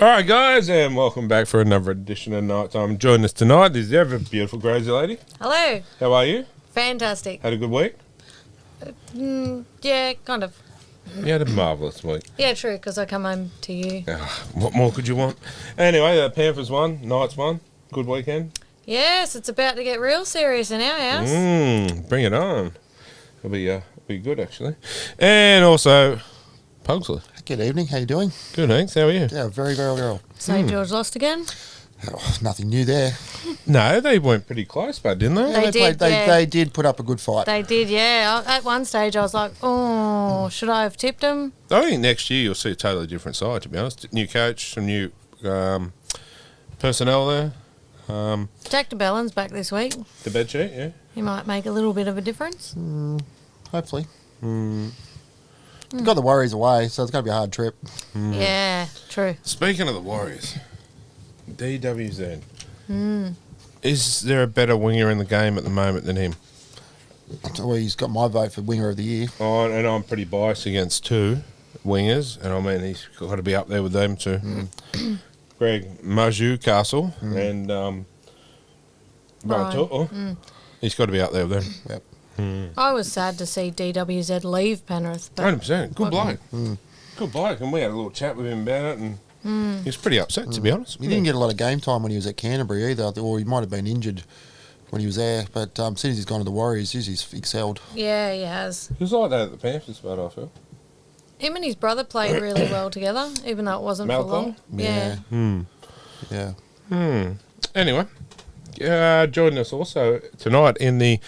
Alright guys, and welcome back for another edition of Nighttime. Joining us tonight is the ever beautiful crazy lady. Hello. How are you? Fantastic. Had a good week? Yeah, kind of. You had a marvellous week. Yeah, true, because I come home to you. What more could you want? Anyway, the Panthers won, Knights won. Good weekend. Yes, it's about to get real serious in our house. Bring it on. It'll be good actually. And also, Pugsley. Good evening. How you doing? Good, thanks. How are you? Yeah, very, very well. St. George lost again? Oh, nothing new there. No, they went pretty close, but didn't they? They did put up a good fight. They did, yeah. At one stage, I was like, oh, should I have tipped them? I think next year you'll see a totally different side, to be honest. New coach, some new personnel there. Jack de Bellin's back this week. The bed sheet, yeah. He might make a little bit of a difference. Hopefully. Got the Warriors away, so it's going to be a hard trip. Yeah, true. Speaking of the Warriors, DWZ. Is there a better winger in the game at the moment than him? Well, he's got my vote for Winger of the Year. Oh, and I'm pretty biased against two wingers, and I mean he's got to be up there with them too. Greg Maju Castle and Rabbitohs. He's got to be up there with them. Yep. I was sad to see DWZ leave Penrith. 100%. Good bloke. Good bloke, and we had a little chat with him about it, and he was pretty upset, to be honest. He didn't get a lot of game time when he was at Canterbury either, or he might have been injured when he was there. But as soon as he's gone to the Warriors, he's excelled. Yeah, he has. He was like that at the Panthers, but I feel. Him and his brother played really well together, even though it wasn't for long. Yeah. Anyway, joining us also tonight in the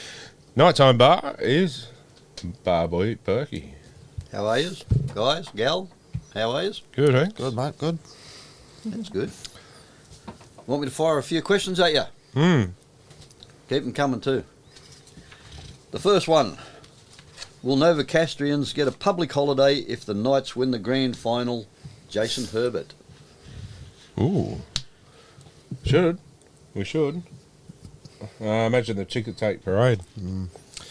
Nighttime bar is Barboy Perky. How are yous, guys, gal? How are yous? Good, eh? Good, mate, good. That's good. Want me to fire a few questions at you? Keep them coming too. The first one. Will Novocastrians get a public holiday if the Knights win the grand final? Jason Herbert. Ooh. Should. We should. Imagine the ticket take parade.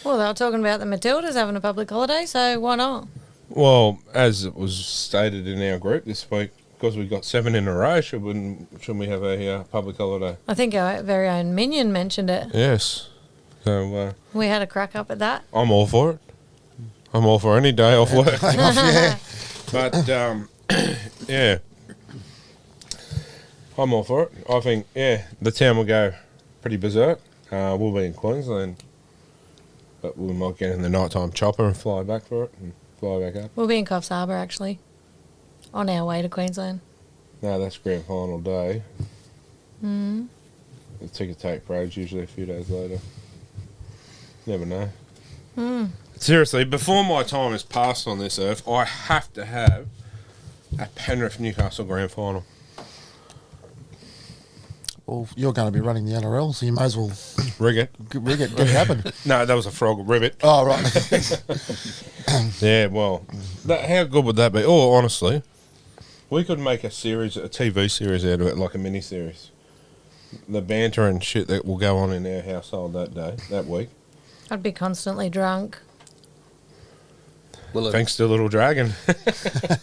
Well, they were talking about the Matildas having a public holiday, so why not? Well, as it was stated in our group this week, because we got 7 in a row, shouldn't we have a public holiday? I think our very own Minion mentioned it. Yes. So We had a crack up at that. I'm all for it. I'm all for any day off work. Yeah. But, yeah. I'm all for it. I think, the town will go pretty berserk. We'll be in Queensland, but we might get in the nighttime chopper and fly back for it and fly back up. We'll be in Coffs Harbour, actually, on our way to Queensland. No, that's grand final day. The ticket take parade's usually a few days later. Never know. Seriously, before my time is passed on this earth, I have to have a Penrith Newcastle grand final. Well, you're going to be running the NRL, so you may as well Rig it. get it happen. No, that was a frog ribbit. Oh, right. Yeah, well, how good would that be? Oh, honestly, we could make a TV series out of it, like a mini-series. The banter and shit that will go on in our household that week. I'd be constantly drunk. Thanks to Little Dragon.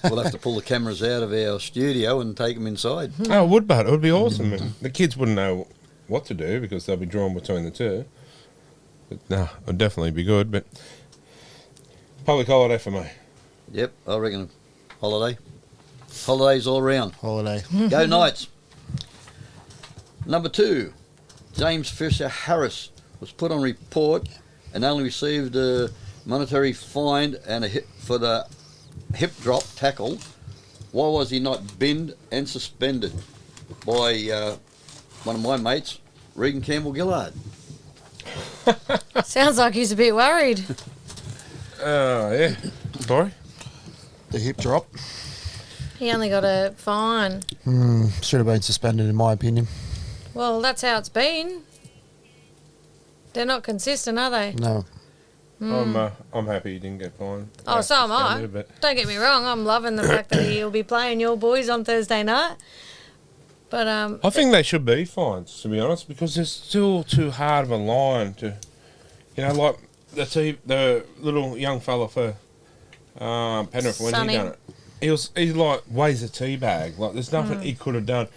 We'll have to pull the cameras out of our studio and take them inside. Oh, it would, but it would be awesome. The kids wouldn't know what to do because they'll be drawn between the two. But no, it would definitely be good. But public holiday for me. Yep, I reckon holiday. Holidays all round. Holiday. Go Knights. Number 2, James Fisher-Harris was put on report and only received a monetary fine and a hit for the hip drop tackle. Why was he not binned and suspended by one of my mates, Regan Campbell-Gillard? Sounds like he's a bit worried. Yeah. Sorry? the hip drop. He only got a fine. Should have been suspended, in my opinion. Well, that's how it's been. They're not consistent, are they? No. I'm happy he didn't get fined. Oh, so am I. Don't get me wrong. I'm loving the fact that he'll be playing your boys on Thursday night. But I think they should be fines, to be honest, because there's still too hard of a line to, like the little young fella for Penrith when Sonny. he done it. He like weighs a tea bag. Like there's nothing he could have done.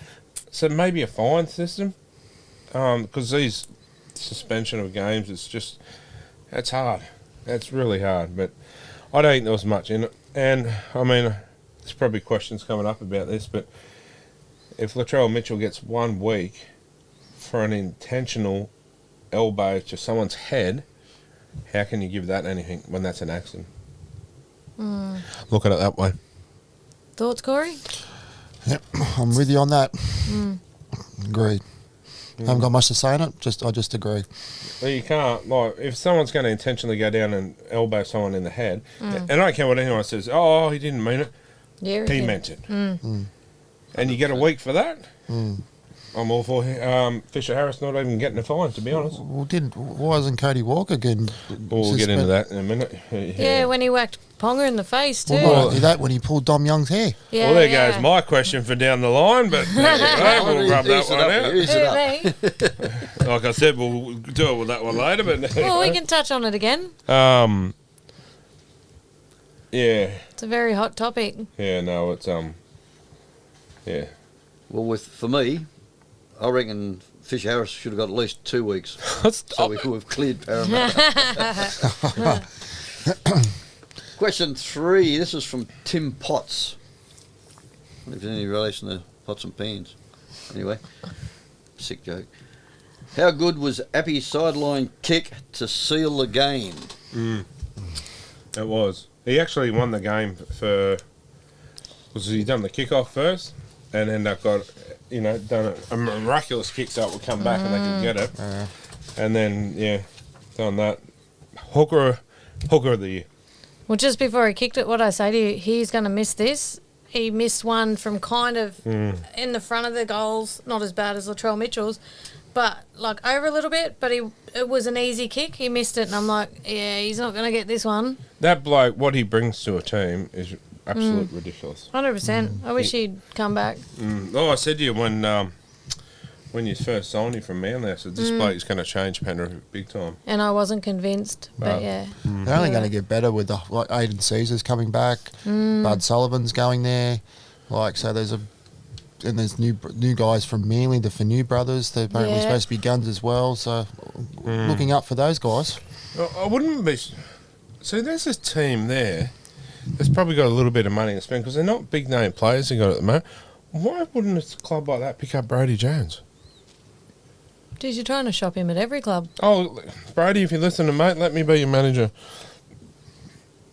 So maybe a fine system, because these suspension of games, that's hard. That's really hard. But I don't think there was much in it. And I mean, there's probably questions coming up about this, but if Latrell Mitchell gets 1 week for an intentional elbow to someone's head, how can you give that anything when that's an accident? Look at it that way. thoughts, Corey? Yep, I'm with you on that. Agree. Haven't got much to say on it. I just agree. Well, you can't, like, if someone's going to intentionally go down and elbow someone in the head, and I don't care what anyone says, oh, he didn't mean it. Yeah, He meant it. And you get a week for that? I'm all for Fisher Harris not even getting a fine, to be honest. Well, why isn't Cody Walker getting We'll get into that in a minute. Yeah, when he whacked Ponga in the face too. Well, not only that, when he pulled Dom Young's hair. Yeah, Well, there goes my question for down the line, but we'll rub that one out. Ease it up. Me. Like I said, we'll do it with that one later. But Well, we can touch on it again. Yeah, It's a very hot topic. yeah, no, it's yeah. Well, for me, I reckon Fisher Harris should have got at least 2 weeks, so we could have cleared Parramatta. Question 3. This is from Tim Potts. I wonder if there's any relation to pots and pans. Anyway, sick joke. How good was Appy's sideline kick to seal the game? It was. He actually won the game was he done the kickoff first, and then they've got, done a miraculous kick so it would come back and they could get it. And then, done that. Hooker of the year. Well, just before he kicked it, what I say to you, he's going to miss this. He missed one from kind of in the front of the goals, not as bad as Latrell Mitchell's, but like over a little bit. But it was an easy kick. He missed it, and I'm like, yeah, he's not going to get this one. That bloke, what he brings to a team is absolutely ridiculous. 100%. I wish he'd come back. Oh, I said to you when you first signed him from Manly, I said, this bloke's going to change Penrith big time. And I wasn't convinced, but yeah. They're only going to get better with Aiden Caesar's coming back. Bud Sullivan's going there. So there's new guys from Manly, the Fanu brothers. They're apparently supposed to be guns as well. So looking up for those guys. I wouldn't be. So there's this team there that's probably got a little bit of money to spend because they're not big name players they got at the moment. Why wouldn't a club like that pick up Brody Jones? Dude, you're trying to shop him at every club. Oh, Brody, if you listen to mate, let me be your manager.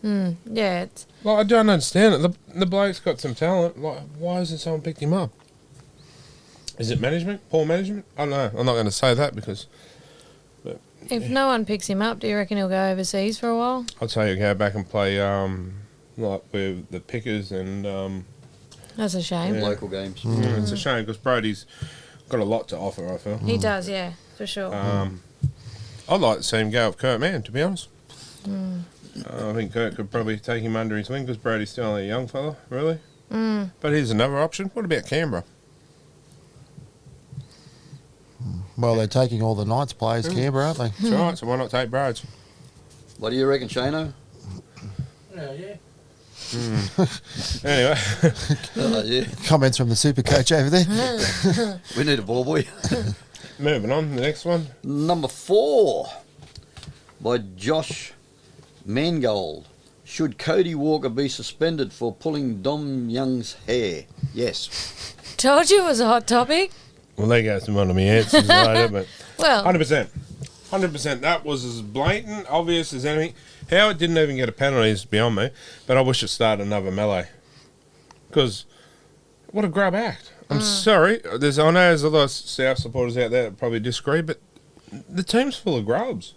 Yeah, it's... Like, I don't understand it. The bloke's got some talent. Like, why hasn't someone picked him up? Is it management? Poor management? I don't know. I'm not going to say that because... If no one picks him up, do you reckon he'll go overseas for a while? I'd say he'll go back and play like with the Pickers and... That's a shame. Local games. It's a shame because Brody's got a lot to offer, I feel. He does, yeah, for sure. I'd like to see him go with Kurt Mann, to be honest. I think Kurt could probably take him under his wing because Brody's still only a young fella, really. But here's another option. What about Canberra? Well, they're taking all the Knights players, Canberra, aren't they? That's right, so why not take Broads? What do you reckon, Shano? Yeah. Anyway. Yeah. Comments from the super coach over there. We need a ball boy. Moving on, the next one. Number 4 by Josh Mangold. Should Cody Walker be suspended for pulling Dom Young's hair? Yes. Told you it was a hot topic. Well, there goes one of my answers later, but Well, 100%. 100%. That was as blatant, obvious as anything. How it didn't even get a penalty is beyond me, but I wish it started another melee. Because what a grub act. I'm sorry. I know there's a lot of South supporters out there that probably disagree, but the team's full of grubs.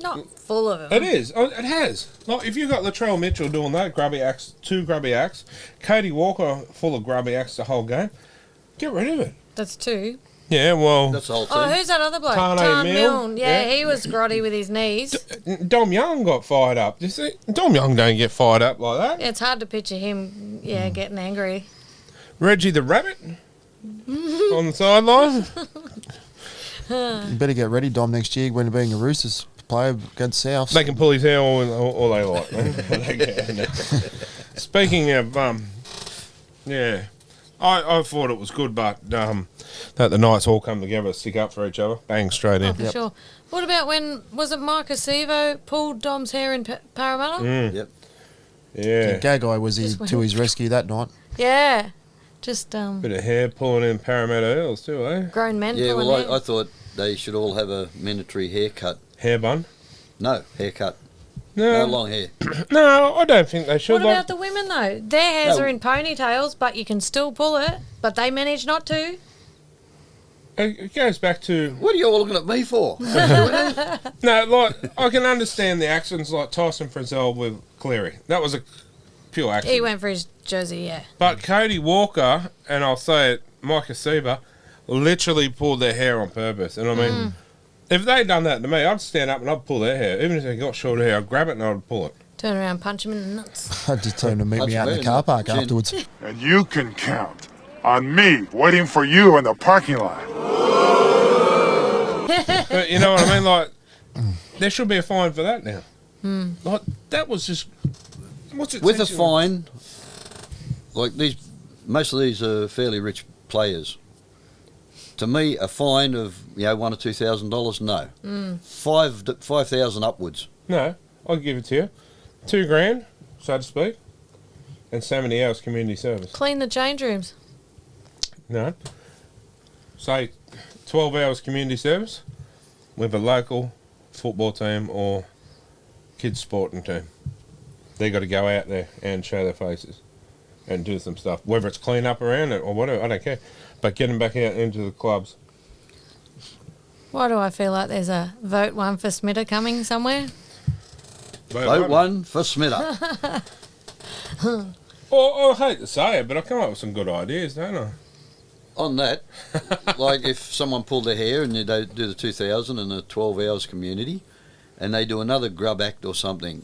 Not full of them. It is. Oh, it has. Like, if you got Latrell Mitchell doing that, grubby acts, 2 grubby acts, Cody Walker full of grubby acts the whole game, get rid of it. That's 2. Yeah, well... That's the whole team. Oh, who's that other bloke? Tane Milne. Milne. Yeah, Yeah. he was grotty with his knees. Dom Young got fired up. You see? Dom Young don't get fired up like that. It's hard to picture him, getting angry. Reggie the Rabbit on the sideline. You better get ready, Dom, next year when being a Roosters player against South. They can pull his hair all they like. Man. They can. Speaking of, yeah, I thought it was good, but that the Knights all come together, stick up for each other, bang straight in. Oh, for sure. What about when, was it Mark Acevo pulled Dom's hair in Parramatta? Yep. Yeah, Gagai was Just to his rescue that night. Yeah. Just bit of hair pulling in Parramatta Hills too, eh? grown men Yeah, pulling well, hair. I thought they should all have a mandatory haircut. Hair bun. No, haircut. No No, long hair. no, I don't think they should. What like, about the women, though? Their hairs No. are in ponytails, but you can still pull it, but they manage not to. it goes back to What are you all looking at me for? no, like I can understand the actions like Tyson Frizzell with Cleary. That was a pure accident. He went for his jersey, yeah. But Cody Walker, and I'll say it, Micah Seaver, literally pulled their hair on purpose. And I mean, if they'd done that to me, I'd stand up and I'd pull their hair. Even if they got short hair, I'd grab it and I'd pull it. Turn around, punch him in the nuts. I just told him to meet me That's out in the fair car park enough. afterwards. And you can count on me waiting for you in the parking lot. But you know what I mean? Like, there should be a fine for that now. Like, that was just... What's it With a teaching? fine, like most of these are fairly rich players. To me, a fine of $1,000 or $2,000, no. $5,000 upwards. No, I'll give it to you. $2,000, so to speak, and 70 hours community service. Clean the change rooms. No. Say 12 hours community service with a local football team or kids sporting team. They got to go out there and show their faces and do some stuff. Whether it's clean up around it or whatever, I don't care. But get them back out into the clubs. Why do I feel like there's a vote one for Smitter coming somewhere? Vote one for Smitter. I hate to say it, but I come up with some good ideas, don't I? On that, like if someone pulled their hair and they do the 2,000 and the 12 hours community, and they do another grub act or something,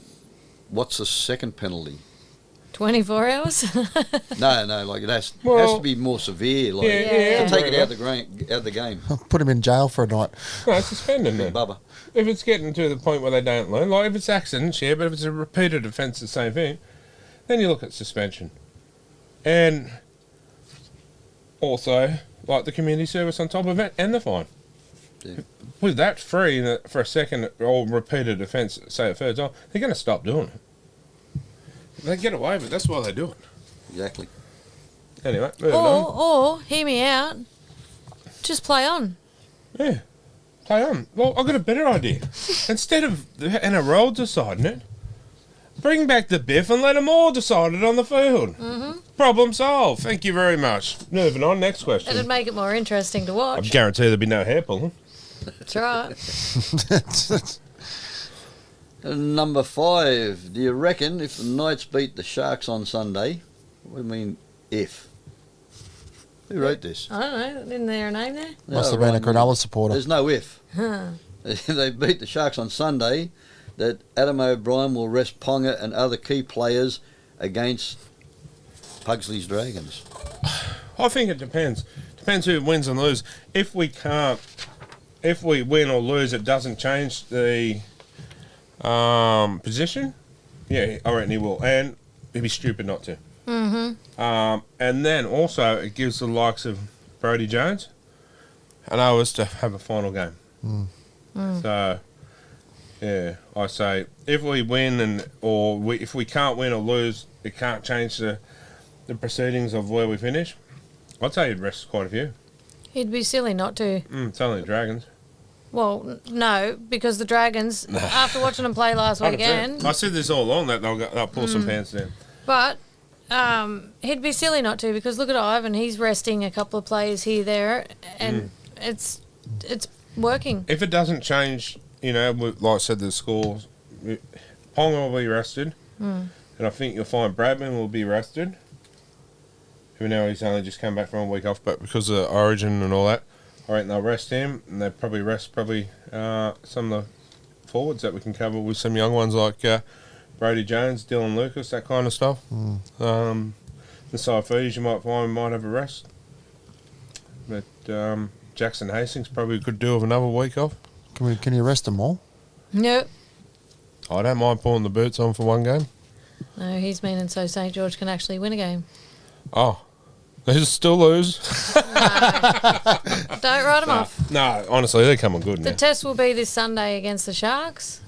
what's the second penalty? 24 hours? No, like it has Well, to be more severe. Like Yeah. to take it out of the game. Put him in jail for a night. No, suspend them. Bubba. If it's getting to the point where they don't learn, like if it's accidents, yeah, but if it's a repeated offence, the same thing, then you look at suspension. And also, like the community service on top of it and the fine. Yeah. With that free for a second or repeated offence, say a third time, they're going to stop doing it. They get away with it, that's why they do it. Exactly. Anyway, moving on. Or, hear me out, just play on. Yeah, play on. Well, I've got a better idea. Instead of the NRL deciding it, bring back the biff and let them all decide it on the field. Problem solved. Thank you very much. Moving on, next question. It'd make it more interesting to I watch. guarantee there'll be no hair pulling. That's right. And number 5, do you reckon if the Knights beat the Sharks on Sunday, what do you mean if? Who wrote this? I don't know. Isn't there a name there? Must Oh, have been a right. Cronulla supporter. There's no if. They beat the Sharks on Sunday, that Adam O'Brien will rest Ponga and other key players against Pugsley's Dragons. I think it depends. Depends who wins and loses. If we win or lose, it doesn't change the position. Yeah, I reckon he will, and he'd be stupid not to. And then also it gives the likes of Brodie Jones and others to have a final game. So yeah, I say if we win if we can't win or lose, it can't change the proceedings of where we finish. I'd say he'd rest quite a few. He'd be silly not to. It's only the Dragons. Well, no, because the Dragons, after watching them play last 100%. weekend, I said this all along that they'll pull some pants down. but he'd be silly not to, because look at Ivan, he's resting a couple of players here, there, and it's working. If it doesn't change like I said, the scores. Ponga will be rested, and I think you'll find Bradman will be rested. Even though he's only just come back from a week off, but because of Origin and all that, I reckon they'll rest him, and they'll probably rest some of the forwards that we can cover with some young ones like Brody Jones, Dylan Lucas, that kind of stuff. The Saifis you might find might have a rest, but Jackson Hastings probably could do with another week off. Can you rest them all? Nope. I don't mind pulling the boots on for one game. No, he's meaning so St George can actually win a game. Oh, they just still lose. Don't write them off. No, honestly, they're coming good now. The test will be this Sunday against the Sharks.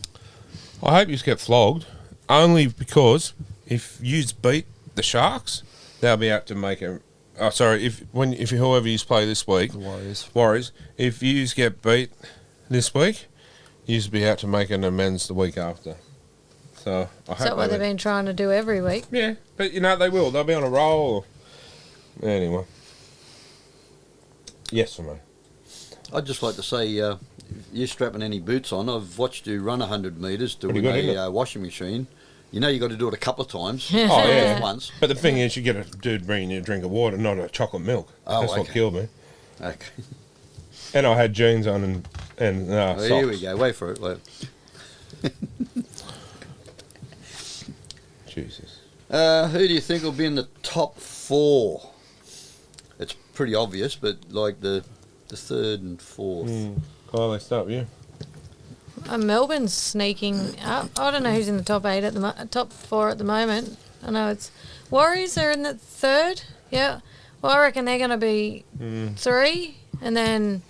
I hope you get flogged, only because if you beat the Sharks, they'll be able to make a. Oh, sorry. If whoever you play this week, The Warriors. If you get beat this week, you be out to make an amends the week after. So I hope. Is that what they've been trying to do every week? Yeah, but they will. They'll be on a roll. Anyway. Yes for me. I'd just like to say, you're strapping any boots on. I've watched you run 100 metres to Pretty win good, isn't a washing machine. You know you got to do it a couple of times. Oh, yeah. Just once. But the thing is, you get a dude bringing you a drink of water, not a chocolate milk. Oh, That's what okay. killed me. Okay. And I had jeans on and Well, socks. here we go. Wait for it. Wait. Jesus. Who do you think will be in the top 4? It's pretty obvious, but like the third and fourth. Kyle, let's start with you. Melbourne's sneaking up. I don't know who's in the top 8 top 4 at the moment. I know it's Warriors are in the third. Yeah. Well, I reckon they're going to be 3, and then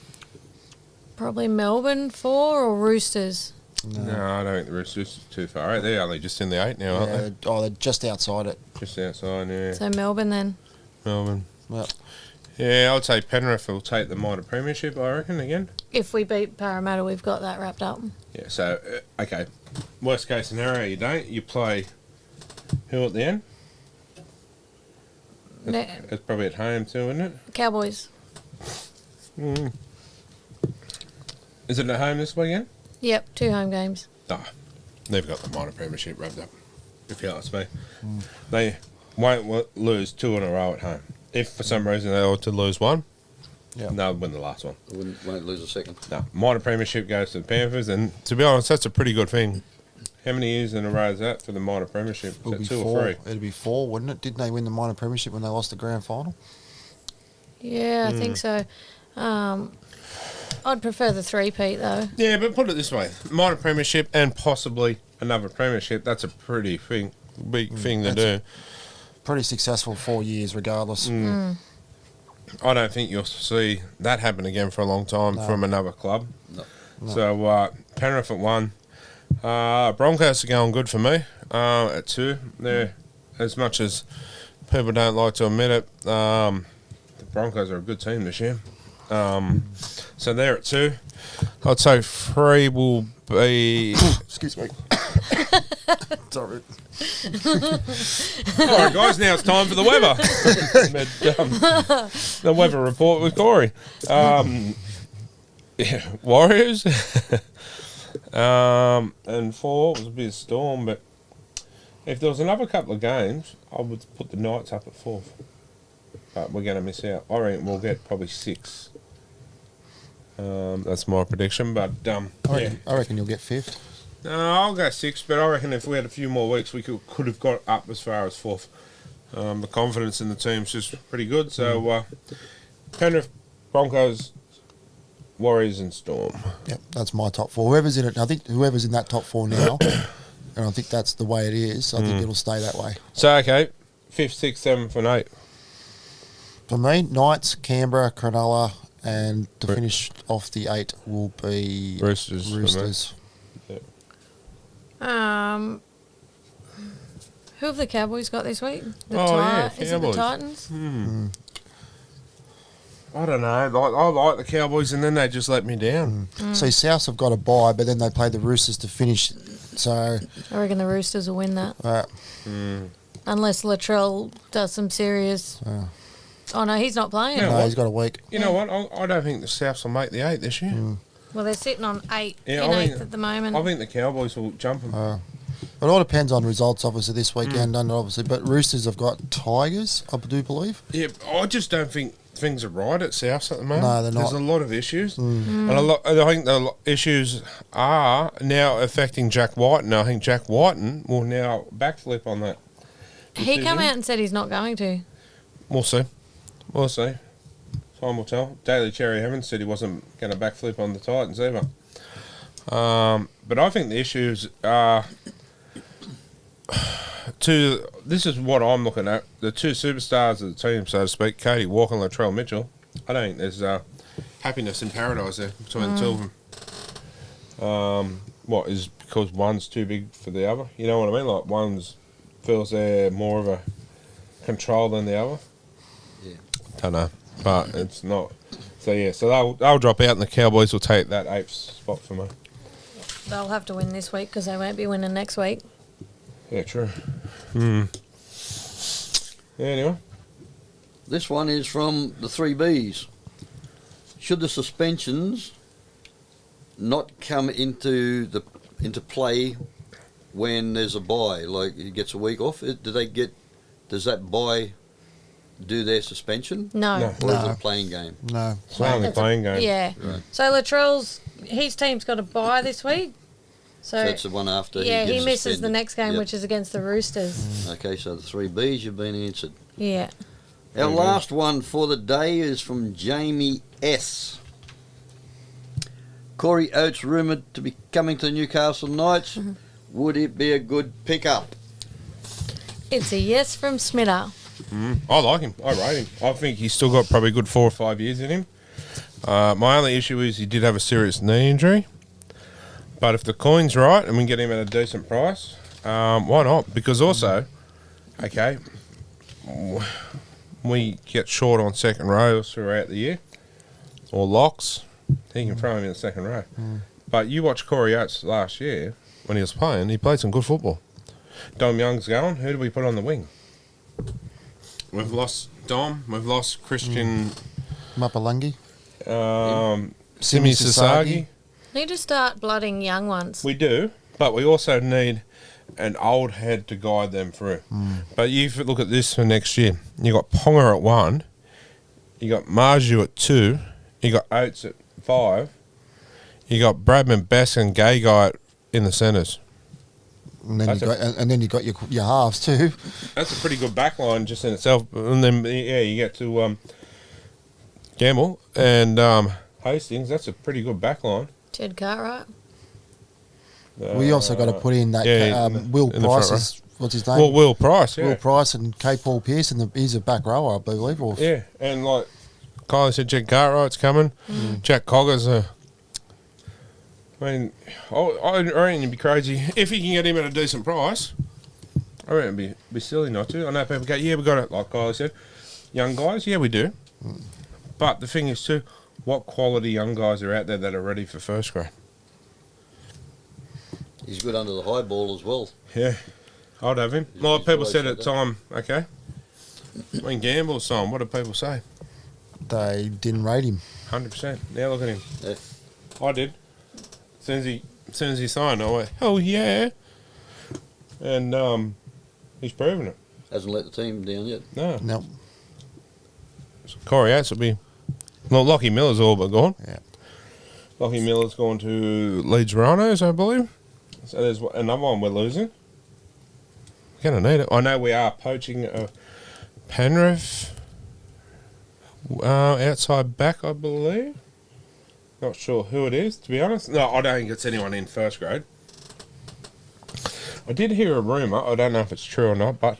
probably Melbourne 4 or Roosters. No, I don't think the Roosters are too far. They're only just in the 8 now, aren't they? They're just outside it. Just outside, yeah. So Melbourne then. Melbourne. Yep. Yeah, I'd say Penrith will take the minor premiership, I reckon, again. If we beat Parramatta, we've got that wrapped up. Yeah, so, okay. Worst case scenario, you don't. You play who at the end? It's probably at home too, isn't it? Cowboys. Is it at home this weekend? Yep, 2 home games. No, they've got the minor premiership wrapped up, if you ask me. They won't lose 2 in a row at home. If for some reason they ought to lose 1, they'll win the last one. Won't lose a second. No, minor premiership goes to the Panthers, and to be honest, that's a pretty good thing. How many years in a row is that for the minor premiership? It'll be 2 4. or 3? It'd be 4, wouldn't it? Didn't they win the minor premiership when they lost the grand final? Yeah, I think so. I'd prefer the 3-peat though. Yeah, but put it this way: minor premiership and possibly another premiership. That's a pretty big thing to do. Pretty successful 4 years, regardless. I don't think you'll see that happen again for a long time from another club. No. So Penrith at 1. Broncos are going good for me at 2. They're, as much as people don't like to admit it, the Broncos are a good team this year. So they're at 2. I'd say 3 will be. Excuse me. Sorry. All right, guys, now it's time for the weather. The weather report with Corey. Warriors. And 4 was a bit of storm, but if there was another couple of games, I would put the Knights up at 4th. But we're going to miss out. I reckon we'll get probably 6. That's my prediction, but I reckon you'll get 5th. No, I'll go 6, but I reckon if we had a few more weeks, we could have got up as far as 4th. The confidence in the team's just pretty good. So, Penrith, Broncos, Warriors, and Storm. Yep, that's my top 4. Whoever's in it, I think whoever's in that top 4 now, and I think that's the way it is. I think it'll stay that way. So, okay, 5th, 6th, 7th, and 8th. For me, Knights, Canberra, Cronulla, and to finish off the 8 will be Roosters. Who have the Cowboys got this week? Is it the Titans? I don't know. I like the Cowboys, and then they just let me down. See, Souths have got a bye, but then they play the Roosters to finish. So I reckon the Roosters will win that. uh, Unless Latrell does some serious... Oh, no, he's not playing. Yeah. no, he's got a week. You know what? I don't think the Souths will make the 8 this year. Well, they're sitting on 8 Yeah, in I 8th think- at the moment. I think the Cowboys will jump them. It all depends on results, obviously, this weekend, doesn't it, obviously. But Roosters have got Tigers, I do believe. Yeah, I just don't think things are right at South at the moment. No, they're not. There's a lot of issues, and I think the issues are now affecting Jack Whiten. I think Jack Whiten will now backflip on that. He come decision. out and said he's not going to. We'll see. We'll see. Time will tell. Daly Cherry Evans said he wasn't going to backflip on the Titans either. But I think the issues are this is what I'm looking at. The two superstars of the team, so to speak, Katie Walker and Latrell Mitchell. I don't think there's happiness in paradise there between the two of them. What is because one's too big for the other? You know what I mean? Like one's feels they're more of a control than the other. Yeah. Don't know, but it's not. So yeah, so they'll drop out, and the Cowboys will take that 8th spot for me. They'll have to win this week because they won't be winning next week. Yeah, true. Yeah, anyway. This one is from the 3Bs. Should the suspensions not come into play when there's a bye? Like he gets a week off. Does that bye do their suspension? No. No. Or is it No. a playing game? No. It's only playing game. Yeah. Right. So Latrell's, his team's got a bye this week. So it's the one after yeah, he he gets misses the suspended. next game, Yep. which is against the Roosters. Okay, so the 3Bs you've been answered. Yeah. Our Very good. last one for the day is from Jamie S. Corey Oates rumoured to be coming to the Newcastle Knights. Would it be a good pickup? It's a yes from Smitter. I like him. I rate him. I think he's still got probably a good 4 or 5 years in him. My only issue is he did have a serious knee injury. But if the coin's right and we can get him at a decent price, why not? Because also, okay, we get short on second rows throughout the year, or locks, he can throw him in the second row. But you watch Corey Oates last year when he was playing, he played some good football. Dom Young's going. Who do we put on the wing? We've lost Dom. We've lost Christian Mapalungi. Simi Sasagi. Need to start blooding young ones. We do, but we also need an old head to guide them through. But you look at this for next year. You got Ponga at 1, you got Marju at 2, you got Oates at 5, you got Bradman, Bass, and Gay Guy in the centres. And then you got your halves too. That's a pretty good back line just in itself. And then you get to Gamble and Hastings. That's a pretty good back line. Jed Cartwright. We also got to put in that Will in the front Price. What's his name? Well, Will Price, yeah. Will Price and K. Paul Pearson. He's a back rower, I believe. Or Yeah, and like Kylie said, Jed Cartwright's coming. Jack Cogger's I mean, I reckon you'd be crazy. If you can get him at a decent price, I reckon it'd be silly not to. I know people go, yeah, we got it, like Kylie said. Young guys, yeah, we do. But the thing is, too, what quality young guys are out there that are ready for first grade? He's good under the high ball as well. Yeah, I'd have him. He's Like people always said said at the that. time, okay, when Gamble's time, what did people say? they didn't rate him. 100%. Now look at him. Yeah. I did. As soon as he signed, I went, oh yeah. And he's proven it. Hasn't let the team down yet. No. No. Corey Oates will be. Well, Lockie Miller's all but gone. Yeah. Lockie Miller's gone to Leeds Rhinos, I believe. So there's another one we're losing. We're going to need it. I know we are poaching Penrith outside back, I believe. Not sure who it is, to be honest. No, I don't think it's anyone in first grade. I did hear a rumour. I don't know if it's true or not, but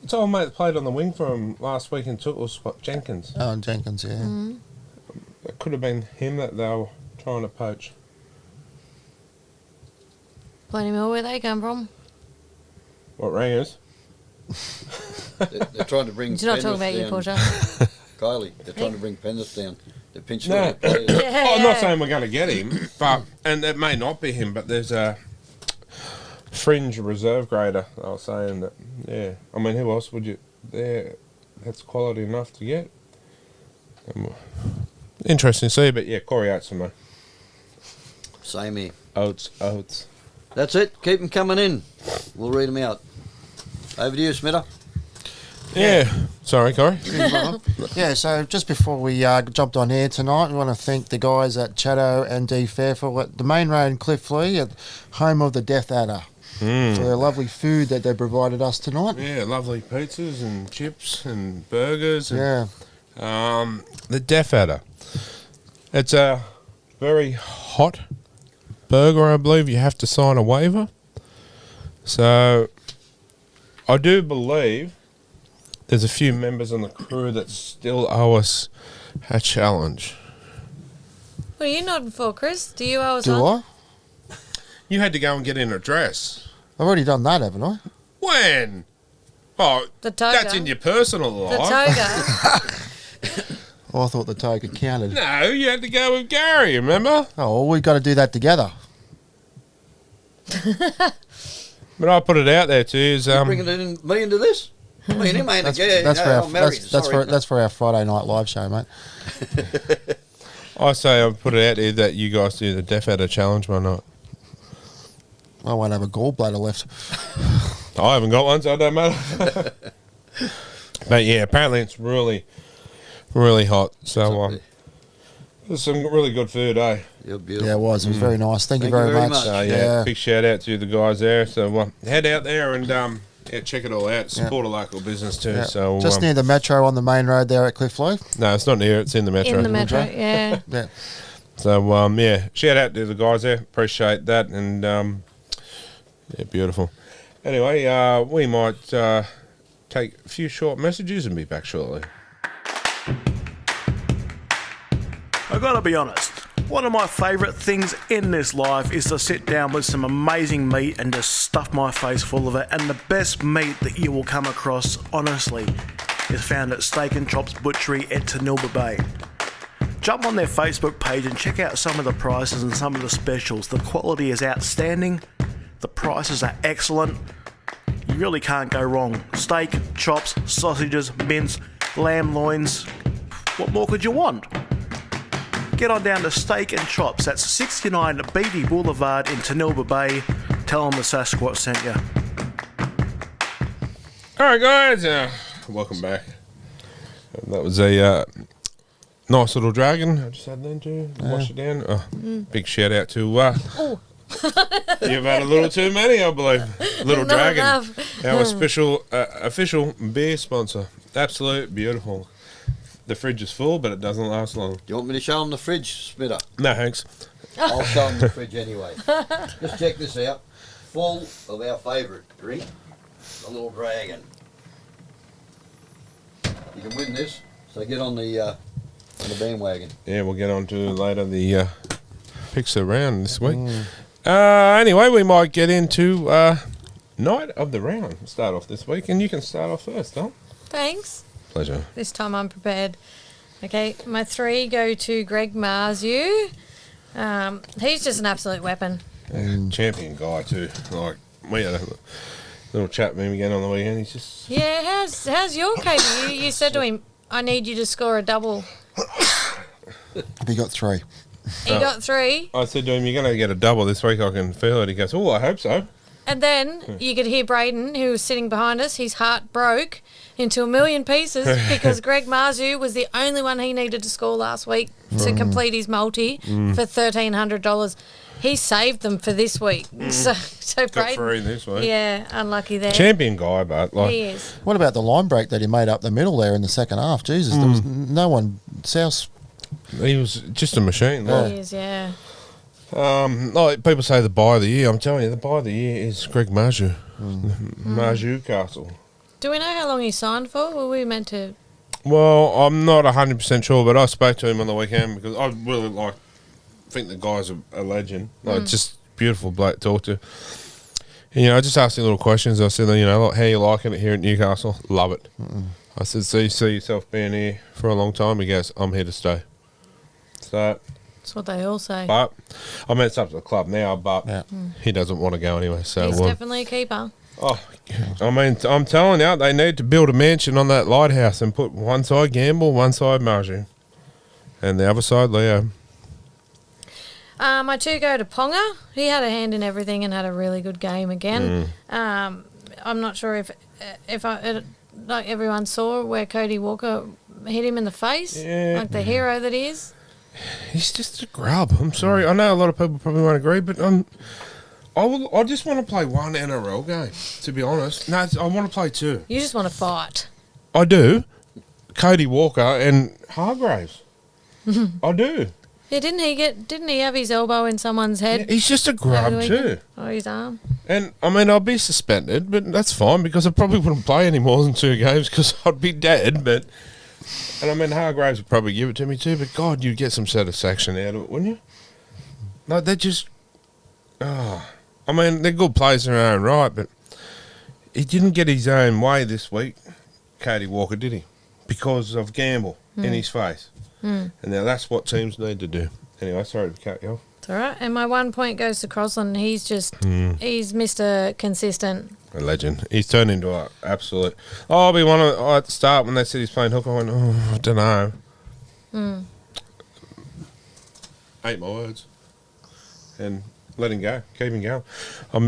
it's old mate that played on the wing for him last week and took was what, Jenkins. Oh, and Jenkins, yeah. It could have been him that they were trying to poach. Plenty more where they come from. What Rangers? They're trying to bring Did not talk about you, Penrith down. Porter. Kylie, they're trying to bring Penrith down. They're pinching No. all their players. I'm not saying we're going to get him, but and it may not be him, but there's a fringe reserve grader. I was saying that, yeah. I mean, who else would you there? That's quality enough to get. Interesting to see, but yeah, Corey Oates for me. Same here. Oats. That's it. Keep them coming in. We'll read them out. Over to you, Smitter. Yeah. Sorry, Corey. Yeah, so just before we jumped on air tonight, we want to thank the guys at Chatto and D Fairfield at the main road in Cliffley, at home of the Death Adder, for their lovely food that they provided us tonight. Yeah, lovely pizzas and chips and burgers. And, Yeah. The Death Adder. It's a very hot burger, I believe. You have to sign a waiver. So, I do believe there's a few members on the crew that still owe us a challenge. What are you nodding for, Chris? Do you owe us Do one? I? You had to go and get in a dress. I've already done that, haven't I? When? Oh, The toga. that's in your personal The life. toga. Oh, I thought the toga counted. No, you had to go with Gary, remember? Oh, well, we've got to do that together. But I put it out there to you. Bringing me into this? I mean, him ain't That's, a that's, for I'm married. that's for our Friday night live show, mate. I say I put it out there that you guys do the Death Adder challenge one night. I won't have a gallbladder left. I haven't got one, so it don't matter. But yeah, apparently it's really, really hot. So there's some really good food, eh? You're beautiful. Yeah, it was. It was very nice. Thank you very much. So yeah, big shout out to the guys there. So head out there and check it all out. Support a local business too. Yeah. So just near the metro on the main road there at Cliffley. No, it's not near. It's in the metro. In the metro, yeah. Yeah. So shout out to the guys there. Appreciate that, and yeah, beautiful. Anyway, we might take a few short messages and be back shortly. I gotta be honest, one of my favourite things in this life is to sit down with some amazing meat and just stuff my face full of it, and the best meat that you will come across, honestly, is found at Steak and Chops Butchery at Tanilba Bay. Jump on their Facebook page and check out some of the prices and some of the specials. The quality is outstanding, the prices are excellent, you really can't go wrong. Steak, chops, sausages, mince, lamb loins, what more could you want? Get on down to Steak and Chops. That's 69 Beatty Boulevard in Tanilba Bay. Tell them the Sasquatch sent you. All right, guys, welcome back. That was a nice little dragon. I just had then to wash it down. Big shout out to you've had a little too many, I believe. Little Not Dragon, enough. our official beer sponsor. Absolute beautiful. The fridge is full, but it doesn't last long. Do you want me to show them the fridge, Smitter? No, thanks. I'll show them the fridge anyway. Just check this out. Full of our favourite drink, the Little Dragon. You can win this, so get on the bandwagon. Yeah, we'll get on to later the picks around this week. Anyway, we might get into night of the round. Start off this week, and you can start off first, Tom. Thanks. Pleasure. This time I'm prepared. Okay, my 3 go to Greg Marzu. He's just an absolute weapon. Champion guy too. Like we had a little chat with him again on the weekend. He's just How's your KD? You said to him, I need you to score a double. He got 3. He got 3. I said to him, "You're going to get a double this week. I can feel it." He goes, "Oh, I hope so." And then you could hear Braden, who was sitting behind us, his heart broke into a million pieces because Greg Marzu was the only one he needed to score last week to complete his multi for $1,300. He saved them for this week. So Got Braden, 3 this week. yeah, unlucky there. Champion guy, but like He is. What about the line break that he made up the middle there in the second half? Jesus, there was no one. South. he was just a machine. Like, He is, yeah. like people say the buy of the year. I'm telling you, the buy of the year is Greg Marju. Marju Castle. Do we know how long he signed for? Were we meant to? Well, I'm not 100% sure, but I spoke to him on the weekend because I really think the guy's a legend. Like, just beautiful bloke to talk to. And, I just asked him little questions. I said, how you liking it here at Newcastle? Love it. I said, so you see yourself being here for a long time? He goes, I'm here to stay. So, That's what they all say. but I mean, it's up to the club now, but Yeah. he doesn't want to go anyway. So, He's definitely a keeper. I mean, I'm telling you, they need to build a mansion on that lighthouse and put one side Gamble, one side Marju, and the other side Leo. My 2 go to Ponga. He had a hand in everything and had a really good game again. I'm not sure if like everyone saw where Cody Walker hit him in the face, like the hero that he is. He's just a grub. I'm sorry. I know a lot of people probably won't agree, but I just want to play one NRL game, to be honest. No, I want to play 2. You just want to fight. I do. Cody Walker and Hargraves. I do. Yeah, didn't he have his elbow in someone's head? Yeah, he's just a grub too. Oh, his arm. And I mean, I'll be suspended, but that's fine because I probably wouldn't play any more than 2 games because I'd be dead. And I mean, Hargraves would probably give it to me too. But God, you'd get some satisfaction out of it, wouldn't you? No, they're just. I mean, they're good players in their own right, but he didn't get his own way this week, Cody Walker, did he? Because of Gamble in his face. And now that's what teams need to do. Anyway, sorry to cut you off. It's all right. And my 1 point goes to Crosland. He's just, he's Mr. Consistent. A legend. He's turned into an absolute. I'll be one of. At the start when they said he's playing hooker, I went, I don't know. Ate my words. And let him go. Keep him going. I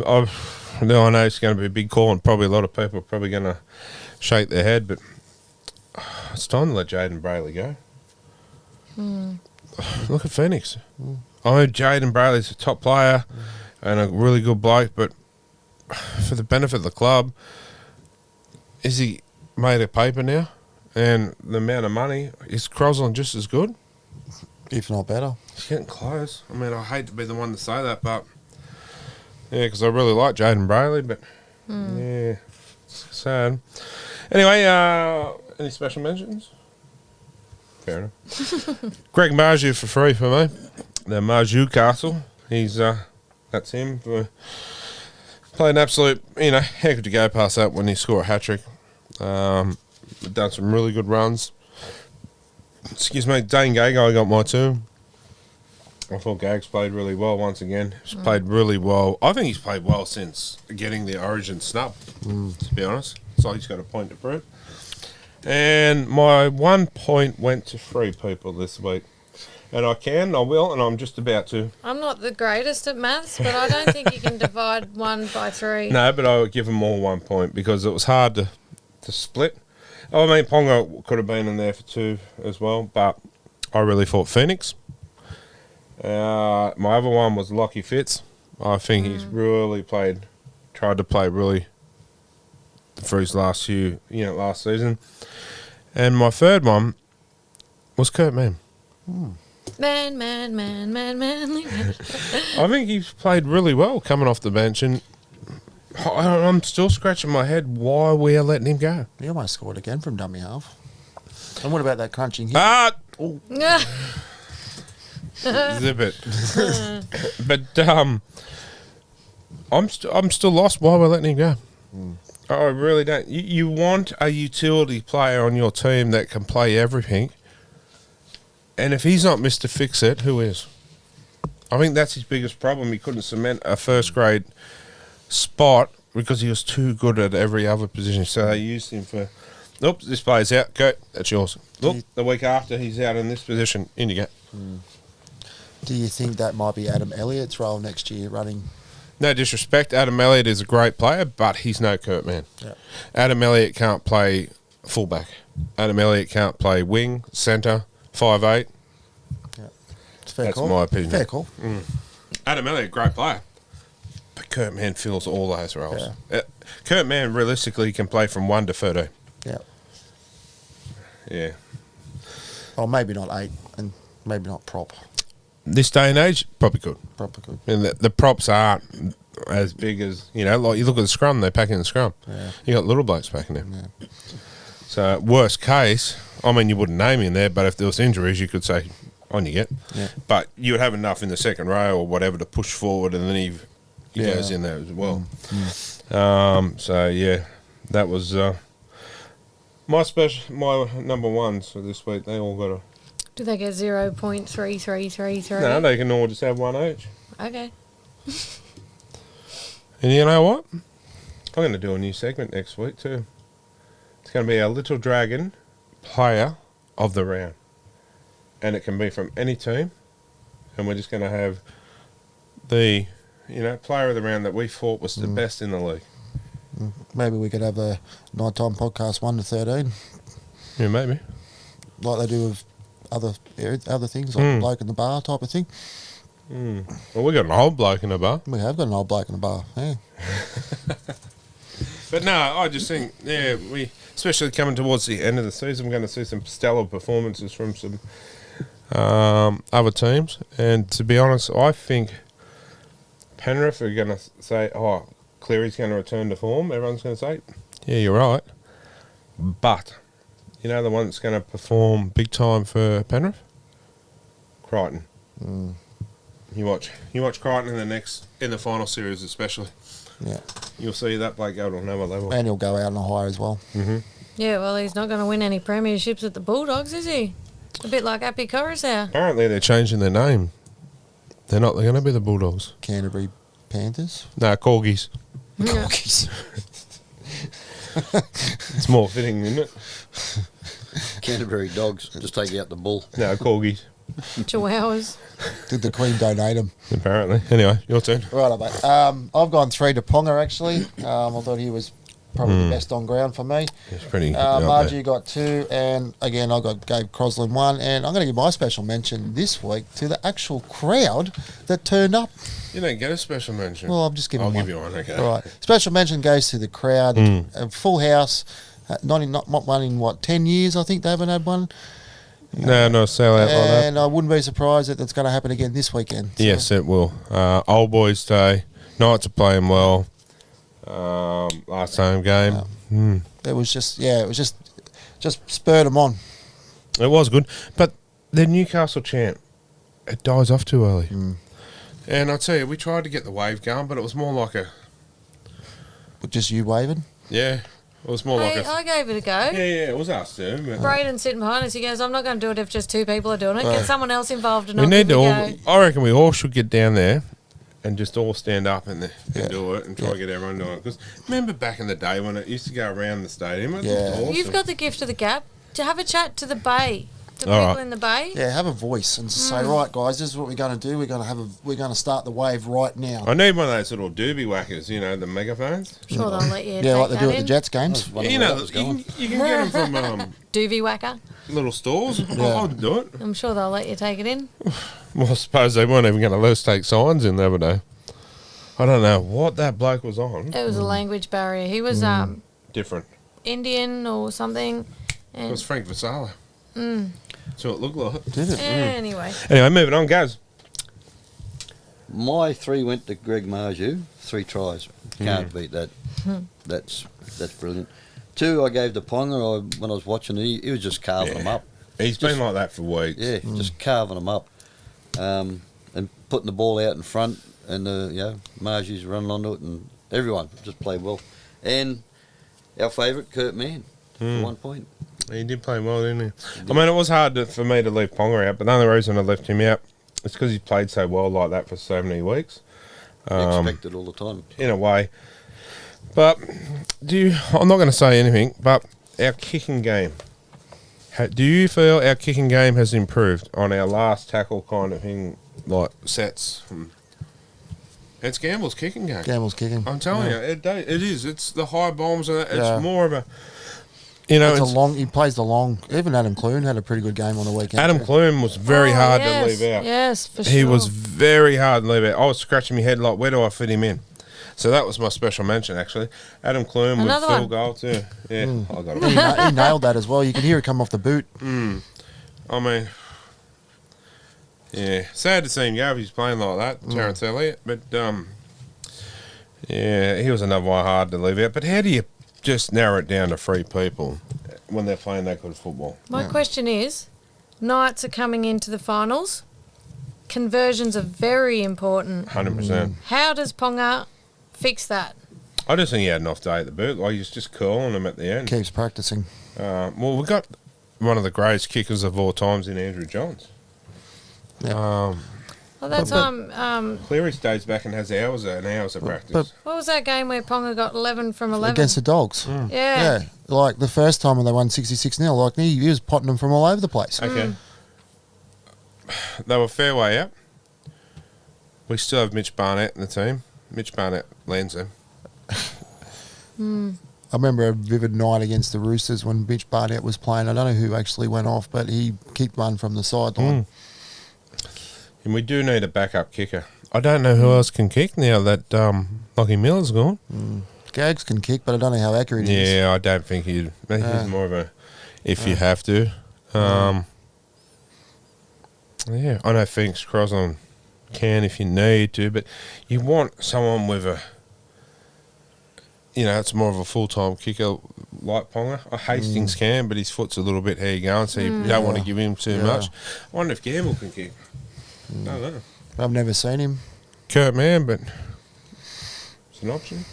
know it's going to be a big call, and probably a lot of people are probably going to shake their head, but it's time to let Jaden Brayley go. Look at Phoenix. I know Jaden Brayley's a top player and a really good bloke, but for the benefit of the club, is he made of paper now? And the amount of money, is Crosland just as good? If not better. He's getting close. I mean, I hate to be the one to say that, but yeah, because I really like Jaden Brayley, but yeah, it's sad. Anyway, any special mentions? Fair enough. Greg Marju for free for me. The Marju Castle. He's that's him. Played an absolute, how could you go past that when he scored a hat-trick? Done some really good runs. Excuse me, Dane Gagai got my 2. I thought Gags played really well once again. He's played really well. I think he's played well since getting the Origin snub, to be honest. So he's got a point to prove. And my 1 point went to 3 people this week. And I will, and I'm just about to. I'm not the greatest at maths, but I don't think you can divide 1 by 3. No, but I would give them all 1 point because it was hard to split. I mean, Ponga could have been in there for 2 as well, but I really thought Phoenix. My other one was Lockie Fitz. I think he's really tried to play really for his last season. And my third one was Kurt Mann. Man. I think he's played really well coming off the bench, and I'm still scratching my head why we are letting him go. He almost scored again from dummy half. And what about that crunching hit? Zip it. But I'm still lost why we're letting him go. I really don't. You want a utility player on your team that can play everything, and if he's not Mr. Fix-It, who is? I think that's his biggest problem. He couldn't cement a first-grade spot because he was too good at every other position. So they used him for, oops, this player's out. Go, that's yours. Look, the week after, he's out in this position. In you go. Do you think that might be Adam Elliott's role next year running? No disrespect, Adam Elliott is a great player, but he's no Kurt Mann. Yeah. Adam Elliott can't play fullback. Adam Elliott can't play wing, centre, 5'8". Yeah. It's fair That's call. my opinion. Fair call. Adam Elliott, great player. But Kurt Mann fills all those roles. Kurt Mann realistically can play from 1 to 13. Yeah. Yeah. Well, maybe not 8 and maybe not prop. This day and age, probably good. Probably good. And the props aren't as big as, like you look at the scrum, they're packing the scrum. Yeah. You got little blokes packing them. Yeah. So, worst case, I mean, you wouldn't name him there, but if there was injuries, you could say, on you get. Yeah. But you would have enough in the second row or whatever to push forward, and then he goes in there as well. So, yeah, that was my number ones for this week. They all got a... Do they get 0.3333? No, they can all just have 1 each. Okay. And you know what? I'm going to do a new segment next week too. It's going to be our Little Dragon Player of the Round. And it can be from any team. And we're just going to have the player of the round that we thought was the best in the league. Maybe we could have a nighttime podcast 1 to 13, Yeah, maybe. like they do with other things, like bloke in the bar type of thing. Well, we got an old bloke in the bar. We have got an old bloke in the bar. Yeah. But no, I just think, we, especially coming towards the end of the season, we're going to see some stellar performances from some other teams. And to be honest, I think Penrith are going to say, Cleary's going to return to form. Everyone's going to say, yeah, you're right. But, the one that's going to perform big time for Penrith? Crichton. You watch Crichton in the final series especially. Yeah. You'll see that bloke go to another level. And he'll go out on a high as well. Mm-hmm. Yeah, well, he's not going to win any premierships at the Bulldogs, is he? A bit like Appy Coruscant. Apparently they're changing their name. They're going to be the Bulldogs. Canterbury Panthers. No, Corgis. Yeah. It's more fitting, isn't it? Canterbury Dogs. Just take out the bull. No, Corgis. Chihuahuas. Did the Queen donate them? Apparently. Anyway, your turn. Right, mate. I've gone 3 to Ponga, actually. I thought he was probably the best on ground for me. It's pretty Margie got 2, and again, I gave Croslin 1. And I'm going to give my special mention this week to the actual crowd that turned up. You don't get a special mention. Well, I'm just giving I'll one. give you one, okay. All right. Special mention goes to the crowd. A full house. Not one in, 10 years, I think they haven't had one. No, not a sellout like that. And I wouldn't be surprised that that's going to happen again this weekend. So. Yes, it will. Old Boys Day. Knights are playing well. Last home game. It was just spurred them on. It was good. But the Newcastle chant, it dies off too early. And I tell you, we tried to get the wave going, but it was more like Just you waving? Yeah. It was more Hey, like I gave it a go. Yeah, it was us too. But Braden sitting behind us, he goes, I'm not going to do it if just 2 people are doing it. Get someone else involved and we I'll need give to it all, a go. I reckon we all should get down there and just all stand up and do it and try to get everyone doing it. Because remember back in the day when it used to go around the stadium? It looked awesome. You've got the gift of the gab to have a chat to the bay, to All people right. in the bay. Yeah, have a voice and say, right, guys, this is what we're going to do. We're going to start the wave right now. I need one of those little doobie whackers, the megaphones. I'm sure they'll let you Yeah, take like they that do at the in. Jets games. You can get them from Doovie whacker. little stores. I'll do it. I'm sure they'll let you take it in. Well, I suppose they weren't even going to let us take signs in the other day. I don't know what that bloke was on. It was a language barrier. He was Different. Indian or something. It was Frank Vasala. So it looked like. Did it? Anyway. Anyway, moving on, guys. My 3 went to Greg Marju. 3 tries. Can't beat that. That's brilliant. 2 I gave to Ponga. When I was watching, he was just carving them up. He's been like that for weeks. Yeah, just carving them up, and putting the ball out in front, and Margie's running onto it, and everyone just played well. And our favourite, Kurt Mann, for 1 point. He did play well, didn't he? I mean, it was hard for me to leave Ponga out, but the only reason I left him out is because he played so well like that for so many weeks. Expected all the time. In a way. But I'm not going to say anything, but our kicking game. Do you feel our kicking game has improved on our last tackle kind of thing, like sets? It's Gamble's kicking game. Gamble's kicking. I'm telling you, it is. It's the high bombs and it's Yeah. more of a, He plays the long. Even Adam Clune had a pretty good game on the weekend. Adam Clune was very hard to leave out. Yes, for sure. He was very hard to leave out. I was scratching my head like, where do I fit him in? So that was my special mention, actually. Adam Clune with Another field one. goal too. Yeah, I got He, it. he nailed that as well. You could hear it come off the boot. I mean, yeah, sad to see him go if he's playing like that, Terrence Elliott. But yeah, he was another one hard to leave out. But how do you just narrow it down to 3 people when they're playing that good football? My question is, Knights are coming into the finals. Conversions are very important. 100%. How does Ponga fix that? I just think he had an off day at the boot. Like, he's just curling them at the end. Keeps practicing. Well, we've got one of the greatest kickers of all times in Andrew Johns. Well, that's Cleary stays back and has hours of practice. But what was that game where Ponga got 11 from 11? against the Dogs. Yeah. Yeah. Like the first time when they won 66-0, like he was potting them from all over the place. Okay. They were fair way out. We still have Mitch Barnett in the team. Mitch Barnett lands them. I remember a vivid night against the Roosters when Mitch Barnett was playing. I don't know who actually went off, but he kicked one from the sideline. And we do need a backup kicker. I don't know who else can kick now that Lockie Miller's gone. Gags can kick, but I don't know how accurate he is. Yeah, I don't think he's more of a if you have to. Yeah, I know Phoenix Crosland can if you need to, but you want someone with a, it's more of a full-time kicker like Ponga. Hastings can, but his foot's a little bit how you going, so you don't want to give him too much. I wonder if Gamble can kick. I don't know. I've never seen him. Kurt Mann, but it's an option.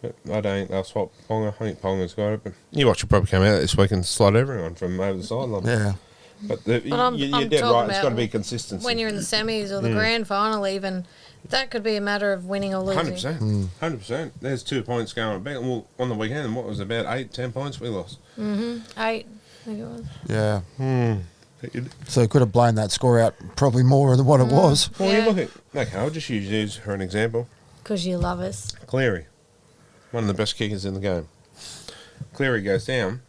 But I don't think they'll swap Ponga. I think Ponga's got it, but you watch it probably come out this week and slot everyone from over the sideline. Yeah. But I'm you're dead talking right. It's got to about be consistency. when you're in the semis or the grand final, even that could be a matter of winning or losing. 100%. 100%. There's 2 points going back. Well, on the weekend, what was it, about 8-10 points we lost? 8, I think it was. Yeah. So he could have blown that score out probably more than what it was. Well, Yeah. you look at, okay, I'll just use these for an example. Because you love us. Cleary, one of the best kickers in the game. Cleary goes down,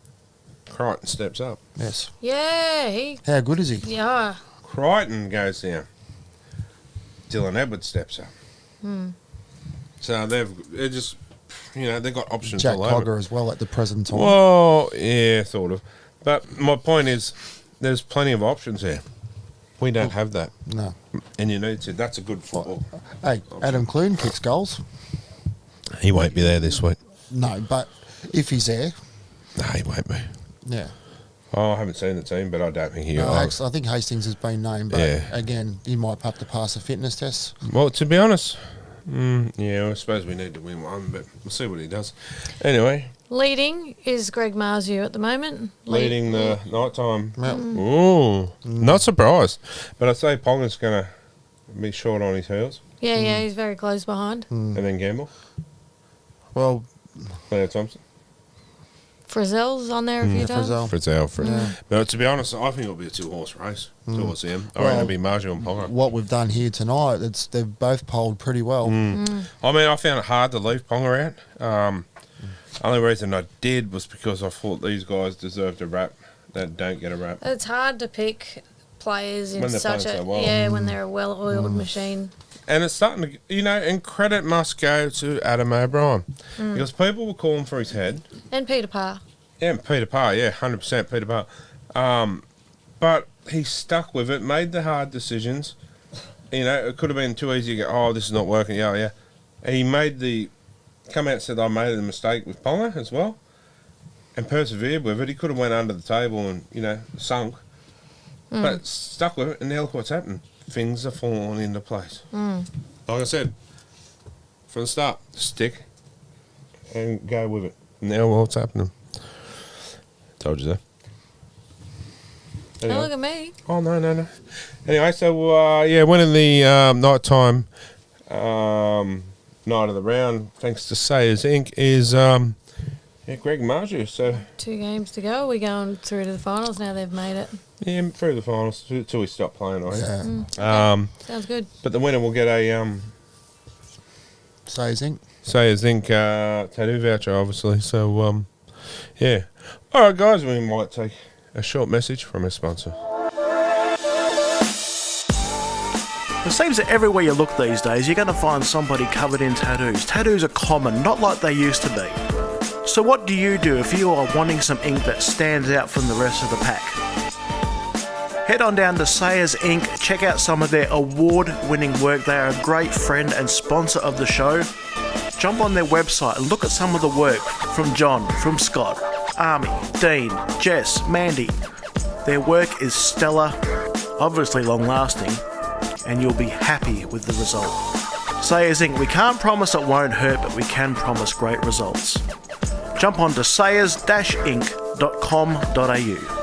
Crichton steps up. Yes. Yeah, How good is he? yeah. Crichton goes down, Dylan Edwards steps up. So they're just, they've got options Jack all over. Cogger as well at the present time. Well, yeah, sort of. But my point is, there's plenty of options here. We don't have that. No. And you need to. That's a good football. Hey, Adam Clune kicks goals. He won't be there this week. No, but if he's there, No, he won't be. yeah. Oh, I haven't seen the team, but I don't think he No, will. I think Hastings has been named, but Yeah. again, he might have to pass a fitness test. Well, to be honest, I suppose we need to win one, but we'll see what he does. Anyway, Leading is Greg Marzu at the moment. leading the nighttime. Yep. Ooh, not surprised. But I'd say Ponga's going to be short on his heels. Yeah, he's very close behind. And then Gamble, Well, Leo Thompson. Frizzell's on there a few times. Frizzell. But to be honest, I think it'll be a 2-horse race towards him. I reckon it'll be Marju and Ponga. What we've done here tonight, they've both polled pretty well. I mean, I found it hard to leave Ponga out. Only reason I did was because I thought these guys deserved a rap that don't get a rap. It's hard to pick players in When they're such playing a so well. when they're a well-oiled machine. And it's starting to, and credit must go to Adam O'Brien. Because people were calling for his head. And Peter Parr. Yeah, Peter Parr, 100% Peter Parr. But he stuck with it, made the hard decisions. It could have been too easy to go, this is not working. Yeah. He come out and said, I made a mistake with Ponga as well. And persevered with it. He could have went under the table and, sunk. But stuck with it, and now look what's happened. Things are falling into place. Like I said, from the start, stick and go with it. Now what's happening? Told you that. Don't look at me. Oh, no. Anyway, so, winning the nighttime night of the round, thanks to Sayers Inc., is Greg Marju. So 2 games to go. We're going through to the finals now. They've made it. yeah, through the finals till we stop playing. I think. Yeah. Sounds good. But the winner will get a Sayers Inc. Sayers Inc. Tattoo voucher, obviously. So yeah. All right, guys, we might take a short message from our sponsor. It seems that everywhere you look these days, you're going to find somebody covered in tattoos. Tattoos are common, not like they used to be. So what do you do if you are wanting some ink that stands out from the rest of the pack? Head on down to Sayers Inc. Check out some of their award-winning work. They are a great friend and sponsor of the show. Jump on their website and look at some of the work from John, from Scott, Army, Dean, Jess, Mandy. Their work is stellar, obviously long-lasting, and you'll be happy with the result. Sayers Inc. We can't promise it won't hurt, but we can promise great results. Jump on to sayers-inc.com.au.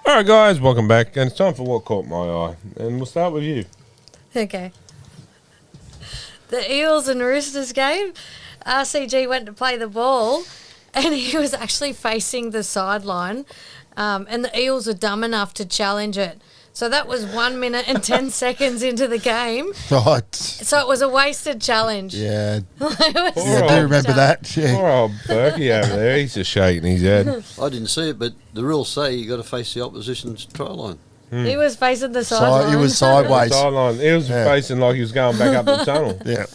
All right, guys, welcome back. And it's time for What Caught My Eye. And we'll start with you. Okay. The Eels and Roosters game, RCG went to play the ball and he was actually facing the sideline and the Eels are dumb enough to challenge it. So that was 1 minute and 10 seconds into the game. Right. So it was a wasted challenge. Yeah. It was Yeah, I such do a remember challenge. that. Yeah. Poor old Berkey over there. He's just shaking his head. I didn't see it, but the rules say you got to face the opposition's try line. He was facing the So sideline. it was sideways. Sideline. He was Yeah. facing like he was going back up the tunnel. Yeah.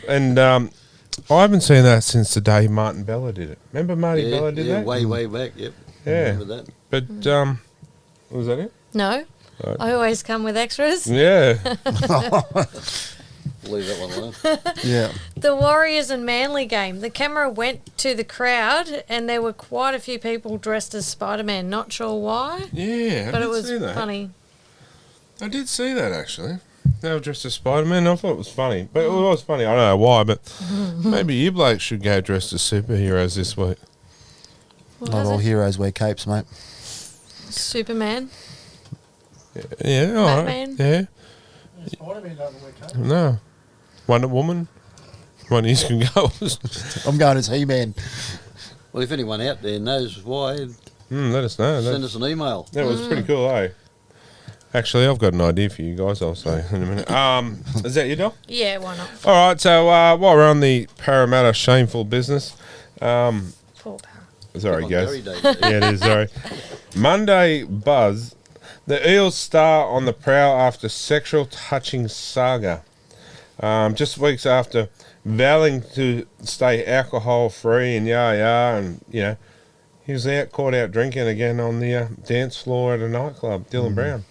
And I haven't seen that since the day Martin Bella did it. Remember Marty Bella did that? way back. Yep. Yeah. Remember that? But was that it? No. Right. I always come with extras. Yeah. Leave that one alone. Yeah. The Warriors and Manly game. The camera went to the crowd and there were quite a few people dressed as Spider-Man. Not sure why, Yeah. but I it did was see that. funny. I did see that actually. They were dressed as Spider-Man. I thought it was funny. But it was funny. I don't know why, but maybe you blokes should go dressed as superheroes this week. What Not was all it? heroes wear capes, mate. Superman. Yeah, all right. Batman. Yeah. No. Wonder Woman. One of you can go. I'm going as He-Man. Well, if anyone out there knows why, Let us know. send us an email. That was pretty cool, eh? Actually, I've got an idea for you guys, I'll say in a minute. Is that your dog? Yeah, why not? All right, so while we're on the Parramatta shameful business, Poor pal. sorry, On guys. Berry Day. Yeah, it is, sorry. Monday buzz. The Eels star on the prowl after sexual touching saga. Just weeks after vowing to stay alcohol-free and and, he was caught out drinking again on the dance floor at a nightclub, Dylan Brown.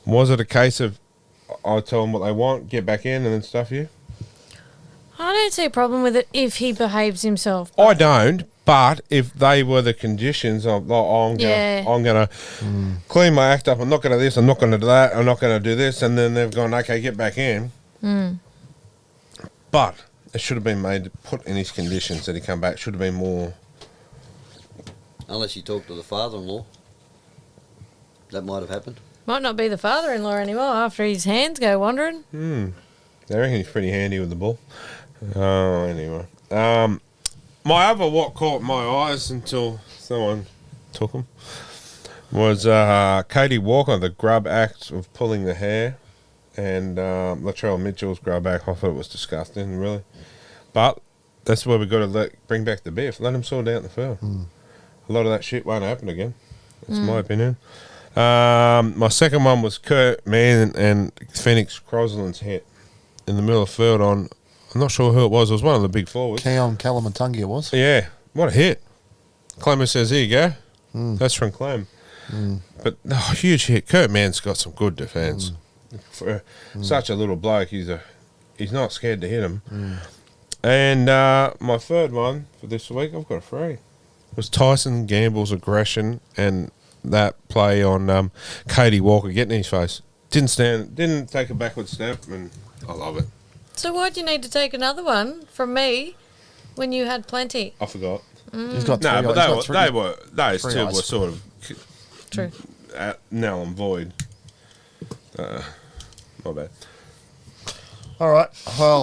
Was it a case of, I tell them what they want, get back in and then stuff you? I don't see a problem with it if he behaves himself. I don't, but if they were the conditions of, I'm Yeah. going to clean my act up, I'm not going to this, I'm not going to do that, I'm not going to do this, and then they've gone, okay, get back in. But it should have been made to put in his conditions that he come back. Should have been more. Unless you talk to the father-in-law. That might have happened. Might not be the father-in-law anymore after his hands go wandering. I reckon he's pretty handy with the ball. Anyway. My other what caught my eyes until someone took him was Katie Walker, the grub act of pulling the hair, and Latrell Mitchell's grub act. I thought it was disgusting, really. But that's where we've got to bring back the biff. Let him sort out the field. A lot of that shit won't happen again. That's my opinion. My second one was Kurt Mann and Phoenix Crosland's hit in the middle of the field on, I'm not sure who it was one of the big forwards. Keon Kalamatungi it was. Yeah, what a hit. Clemmer says, here you go. That's from Clem. But huge hit. Kurt Mann's got some good defence. For such a little bloke, he's not scared to hit him. And my third one for this week, I've got a free. It was Tyson Gamble's aggression and that play on Katie Walker getting in his face. Didn't take a backward step, and I love it. So why'd you need to take another one from me when you had plenty? I forgot. He's got No, three. but He's got those three two eyes. were sort of True. null and void. My bad. All right. Well,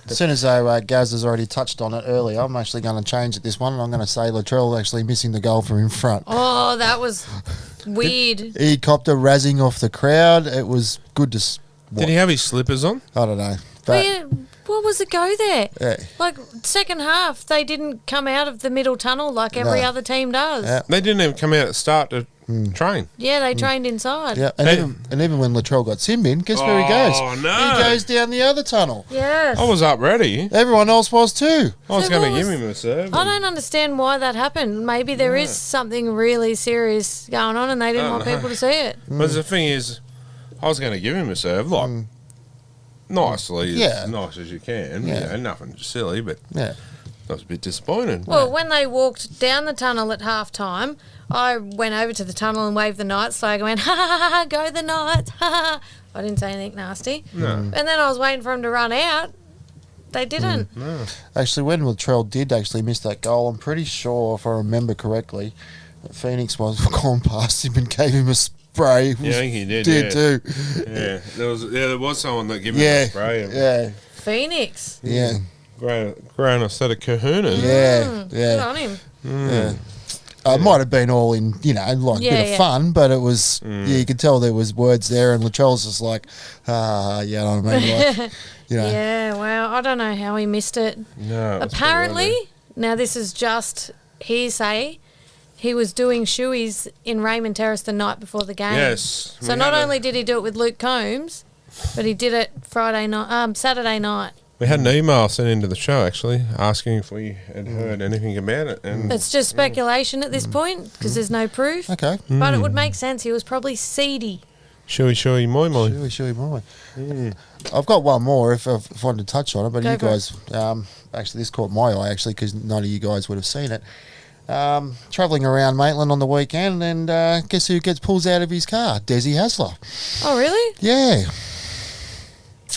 as soon as Gaz has already touched on it earlier, I'm actually going to change it this one, and I'm going to say Latrell actually missing the goal from in front. Oh, that was weird. He copped a razzing off the crowd. It was good to. Did he have his slippers on? I don't know. But, What was the go there? yeah. Like, second half, they didn't come out of the middle tunnel like every No. other team does. Yeah. They didn't even come out at the start to train. Yeah, they trained inside. Yeah, and even when Latrell got sin bin, guess where he goes? Oh, no. He goes down the other tunnel. Yes. I was up ready. Everyone else was too. I was So going to what give was- him a serve. I don't understand why that happened. Maybe there is something really serious going on and they didn't want people to see it. But the thing is, I was going to give him a serve, like, nicely, Yeah. as nice as you can. Yeah. Nothing silly, but Yeah. I was a bit disappointed. Well, when they walked down the tunnel at half time, I went over to the tunnel and waved the Knights flag. I went, ha ha ha, ha, go the Knights, ha ha ha. I didn't say anything nasty. No. And then I was waiting for them to run out. They didn't. Actually, when Latrell did actually miss that goal, I'm pretty sure, if I remember correctly, that Phoenix was gone past him and gave him a spray. Yeah, I think he did, Did yeah. too. Yeah, there was someone that gave him Yeah. a spray. And Yeah. Phoenix. Yeah. grown a set of kahunas. Yeah. Good Yeah. on him. Yeah. It might have been all in, you know, like a bit of fun, but it was, you could tell there was words there, and Latrell's just like, you know what I mean? Like, you know. Yeah, well, I don't know how he missed it. No. that's Apparently, pretty now this is just hearsay, he was doing shoeies in Raymond Terrace the night before the game. Yes. So not only did he do it with Luke Combs, but he did it Saturday night. We had an email sent into the show, actually, asking if we had heard anything about it. And It's just speculation at this point because there's no proof. Okay. But it would make sense. He was probably seedy. Shoey, moi. Sure, boy. I've got one more if I wanted to touch on it, but Go you for it. guys, actually, this caught my eye, actually, because none of you guys would have seen it. Travelling around Maitland on the weekend, and guess who pulls out of his car? Desi Hasler. Oh, really? Yeah.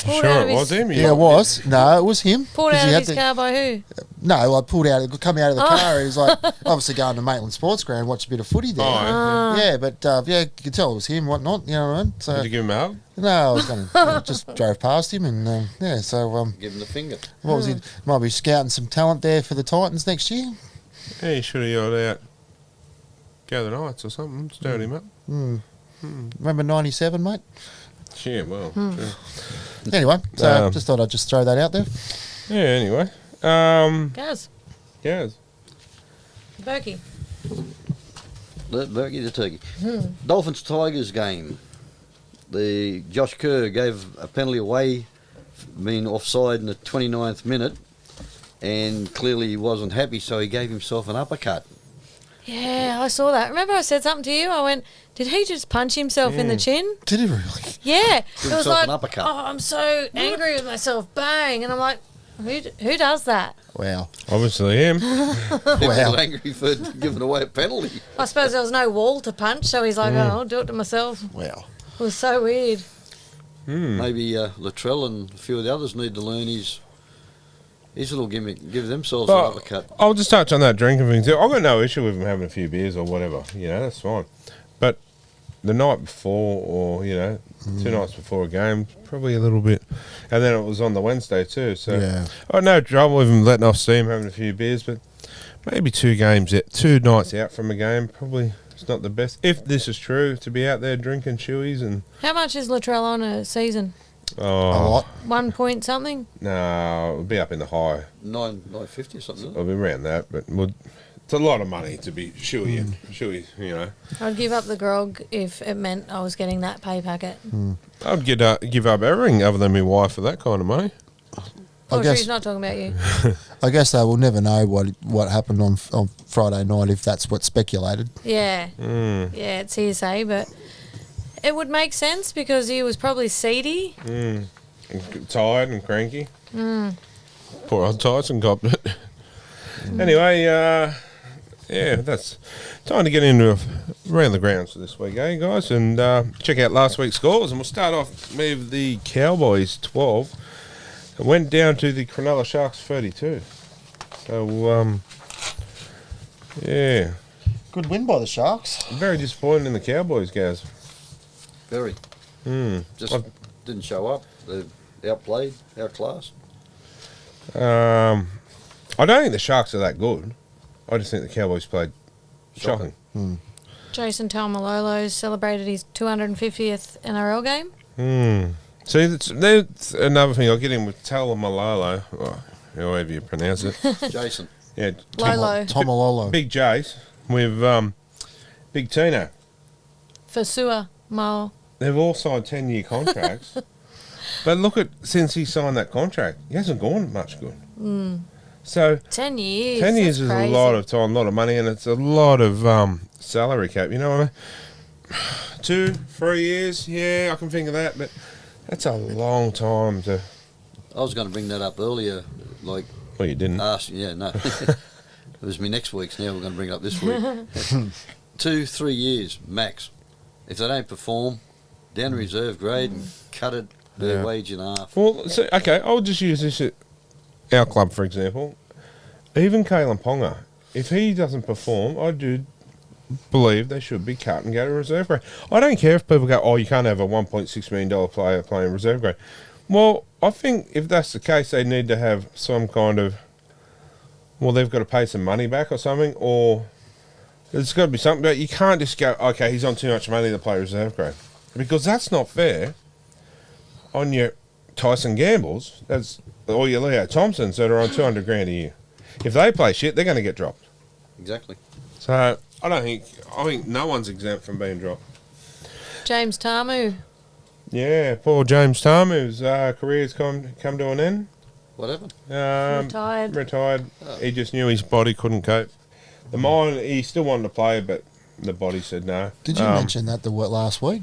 Pulled Sure, out of it his- was him. Yeah, it was. No, it was him. Pulled 'Cause out he of had his to- car by who? No, I pulled out, come out of the car. He was like, obviously going to Maitland Sports Ground, watch a bit of footy there. Oh, Yeah, but yeah, you could tell it was him, whatnot. You know what I mean? So Did you give him a hug? no, I was going to just drove past him, and yeah. So Give him the finger. what was he? Might be scouting some talent there for the Titans next year. Yeah, you should have yelled out Gather Nights or something. Stirred him up. Remember '97, mate? Yeah, well. Sure. Anyway, so Um, just thought I'd just throw that out there. Yeah, anyway. Gaz. Gaz. Berkey. The Berkey the turkey. Dolphins Tigers game. The Josh Kerr gave a penalty away, being offside in the 29th minute, and clearly he wasn't happy, so he gave himself an uppercut. Yeah, I saw that. Remember I said something to you? I went, did he just punch himself in the chin? Did he really? Yeah. It was himself like, an uppercut. oh, I'm so angry with myself. Bang. And I'm like, who does that? Wow. Obviously him. People Wow. were angry for giving away a penalty. I suppose there was no wall to punch, so he's like, oh, I'll do it to myself. Wow. It was so weird. Maybe Latrell and a few of the others need to learn his little gimmick, give themselves But an uppercut. I'll just touch on that drinking thing too. I've got no issue with him having a few beers or whatever. You know, that's fine. But the night before, or, you know, 2 nights before a game, probably a little bit. And then it was on the Wednesday too. So Yeah. I had no trouble with him letting off steam, having a few beers. But maybe 2 nights out from a game, probably it's not the best. If this is true, to be out there drinking chewies and How much is Latrell on a season? A lot. 1 point something? No, it'll be up in the high. 950 or something. It'll be around that, but it's a lot of money to be shoey, you know. I'd give up the grog if it meant I was getting that pay packet. I'd give up everything other than my wife for that kind of money. Oh, guess- she's not talking about you. I guess they will never know what happened on Friday night if that's what's speculated. Yeah. Yeah, it's hearsay, but it would make sense because he was probably seedy. And tired and cranky. Poor old Tyson copped it. Anyway, yeah, that's time to get into around the grounds for this week, eh, guys? And check out last week's scores. And we'll start off with the Cowboys 12. It went down to the Cronulla Sharks 32. So, yeah, Good win by the Sharks. very disappointed in the Cowboys, guys. Very. Just didn't show up. They're outplayed, outclassed. I don't think the Sharks are that good. I just think the Cowboys played shocking. Jason Taumalolo celebrated his 250th NRL game. See, that's another thing. I'll get in with Talamalolo, or however you pronounce it. Jason. Yeah, Lolo. Tomalolo. Big Jace with Big Tino. Fasua. Mo. They've all signed 10-year contracts. But look at, since he signed that contract, he hasn't gone much good. So 10 years. 10 years That's is crazy. a lot of time, a lot of money, and it's a lot of salary cap. You know what I mean? 2, 3 years, yeah, I can think of that, but that's a long time to... I was going to bring that up earlier, like Well, you didn't. yeah, no. It was me next week's. Now we're going to bring it up this week. 2, 3 years max. If they don't perform, down to reserve grade and cut it their Yeah. wage in half. Well, so, okay, I'll just use this at our club, for example. Even Kalen Ponga, if he doesn't perform, I do believe they should be cut and go to reserve grade. I don't care if people go, oh, you can't have a $1.6 million player playing reserve grade. Well, I think if that's the case, they need to have some kind of, well, they've got to pay some money back or something, or There's got to be something. But you can't just go, okay, he's on too much money to play reserve grade. Because that's not fair on your Tyson Gambles, or your Leo Thompsons that are on 200 grand a year. If they play shit, they're going to get dropped. Exactly. So I think no one's exempt from being dropped. James Tamu. Yeah, poor James Tamu's career's come to an end. What happened? Retired. He just knew his body couldn't cope. The mind, he still wanted to play, but the body said no. Did you mention that last week?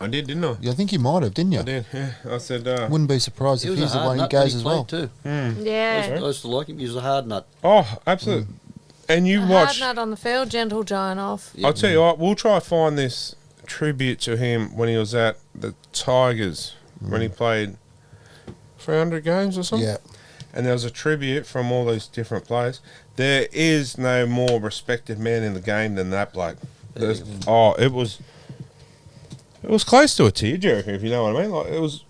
I did, didn't I? Yeah, I think you might have, didn't you? I did, yeah. I said... Wouldn't be surprised if he's the one who goes as well. Too. Yeah. I used to like him. He was a hard nut. Oh, absolutely. And you A watch... hard nut on the field, gentle giant off. Yep. I'll tell you what, we'll try to find this tribute to him when he was at the Tigers, when he played 300 games or something. Yeah. And there was a tribute from all these different players. There is no more respected man in the game than that bloke. It was close to a tearjerker, if you know what I mean. Like, it was,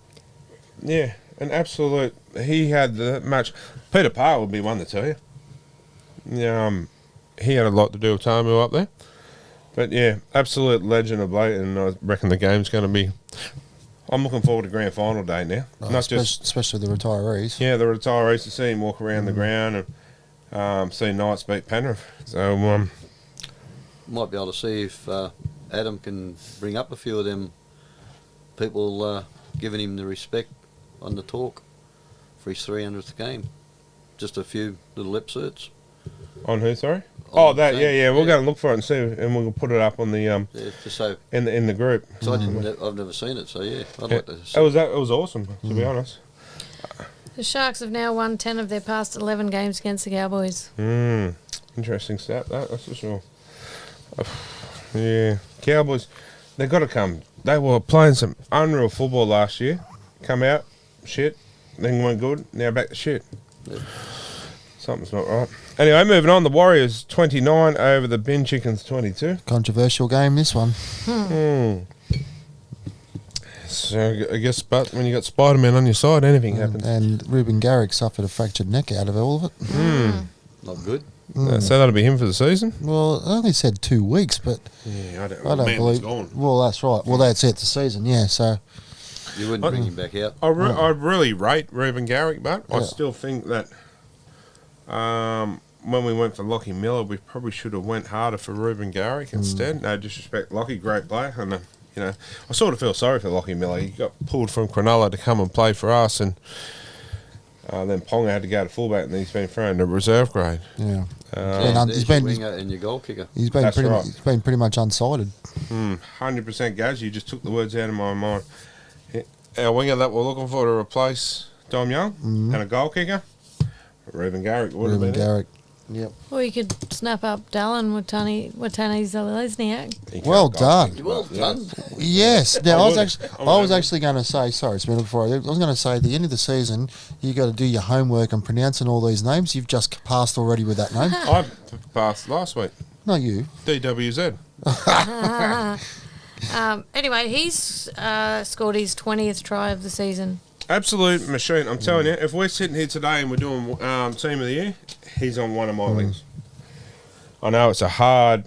yeah, an absolute... He had the match... Peter Parr would be one to tell you. Yeah, he had a lot to do with Tamu up there. But, yeah, absolute legend of bloke, and I reckon the game's going to be... I'm looking forward to grand final day now. Especially the retirees. Yeah, the retirees, to see him walk around the ground and see Knights beat Penrith. So, Might be able to see if Adam can bring up a few of them people giving him the respect on the talk for his 300th game. Just a few little lip certs. on who, sorry? On That, the yeah, same- yeah. We'll go and look for it and see, and we'll put it up on the Yeah, just so in the group. so I've never seen it, so yeah, I'd Yeah. like to see It was awesome, to be honest. The Sharks have now won 10 of their past 11 games against the Cowboys. Interesting stat, that's for sure. Yeah, Cowboys, they got to come. They were playing some unreal football last year. Come out, shit, then went good, now back to shit. Yeah. Something's not right. Anyway, moving on, the Warriors 29 over the Bin Chickens 22. Controversial game, this one. So I guess, but when you got Spider-Man on your side, anything happens. And Ruben Garrick suffered a fractured neck out of all of it. not good. So that'll be him for the season? Well, I only said 2 weeks, but Yeah, I don't Manly's believe. gone. Well, that's right. Well, that's it. The season, yeah. So You wouldn't bring him back out. I really rate Ruben Garrick, but I Yeah. still think that when we went for Lockie Miller, we probably should have went harder for Ruben Garrick instead. No disrespect, Lockie, great player, and I sort of feel sorry for Lockie Miller. He got pulled from Cronulla to come and play for us, and then Ponga had to go to fullback, and then he's been thrown to reserve grade. yeah, There's he's your been winger and your goal kicker. he's been That's pretty right. he's been pretty much unsighted. 100% Gaz, you just took the words out of my mind. Our winger that we're looking for to replace Dom Young and a goal kicker, Ruben Garrick would have Ruben been it. Garrick. Yep. Or you could snap up Dallin with Tani Zelezniak. He can't Well goal done. kick. Well done. Yes. Now I was would. actually going to say. Sorry, it's been before. I was going to say at the end of the season, you got to do your homework on pronouncing all these names. You've just passed already with that name. I passed last week. No, you. DWZ. Anyway, he's scored his 20th try of the season. Absolute machine. I'm telling you, if we're sitting here today and we're doing Team of the Year, he's on one of my lists. I know it's a hard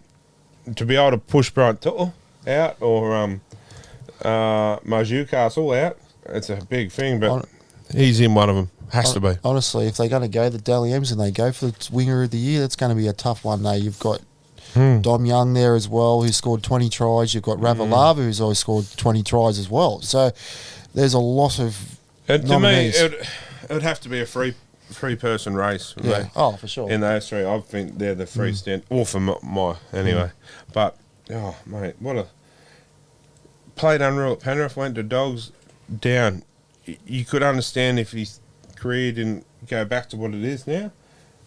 to be able to push Brian Tuttle out or Maju Castle out. It's a big thing, but he's in one of them. Has to be. Honestly, if they're going to go the Dally M's and they go for the winger of the year, that's going to be a tough one. Now you've got Dom Young there as well, who scored 20 tries. You've got Ravalava, who's always scored 20 tries as well. So there's a lot of To me, nominees. it would have to be a three-person race. For Yeah. me. Oh, for sure. In those three, I think they're the free stand, or for my anyway. But mate, what a played unreal at Penrith. Went to Dogs down. You could understand if his career didn't go back to what it is now.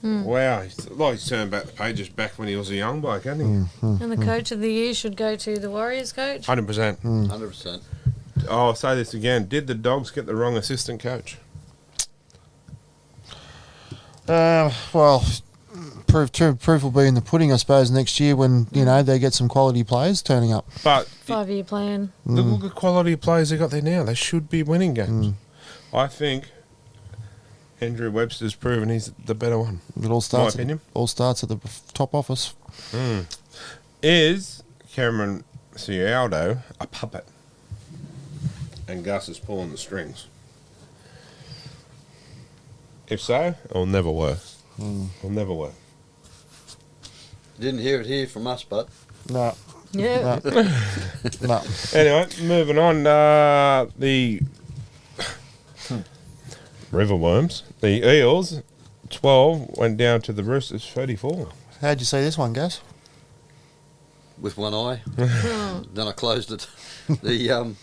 Wow, he's turned back the pages back when he was a young bloke, hasn't he? And the coach of the year should go to the Warriors coach. 100%. 100%. I'll say this again. Did the Dogs get the wrong assistant coach? Well, proof will be in the pudding, I suppose, next year when they get some quality players turning up. But 5-year plan. look at the quality of players they got there now. They should be winning games. I think Andrew Webster's proven he's the better one. It all starts. opinion. All starts at the top office. Is Cameron Cialdo a puppet? And Gus is pulling the strings. If so, it'll never work. It'll never work. Didn't hear it here from us, but No. Yeah. No. Anyway, moving on. The Riverworms, the Eels, 12 went down to the Roosters, 34. How'd you see this one, Gus? with one eye. Then I closed it. The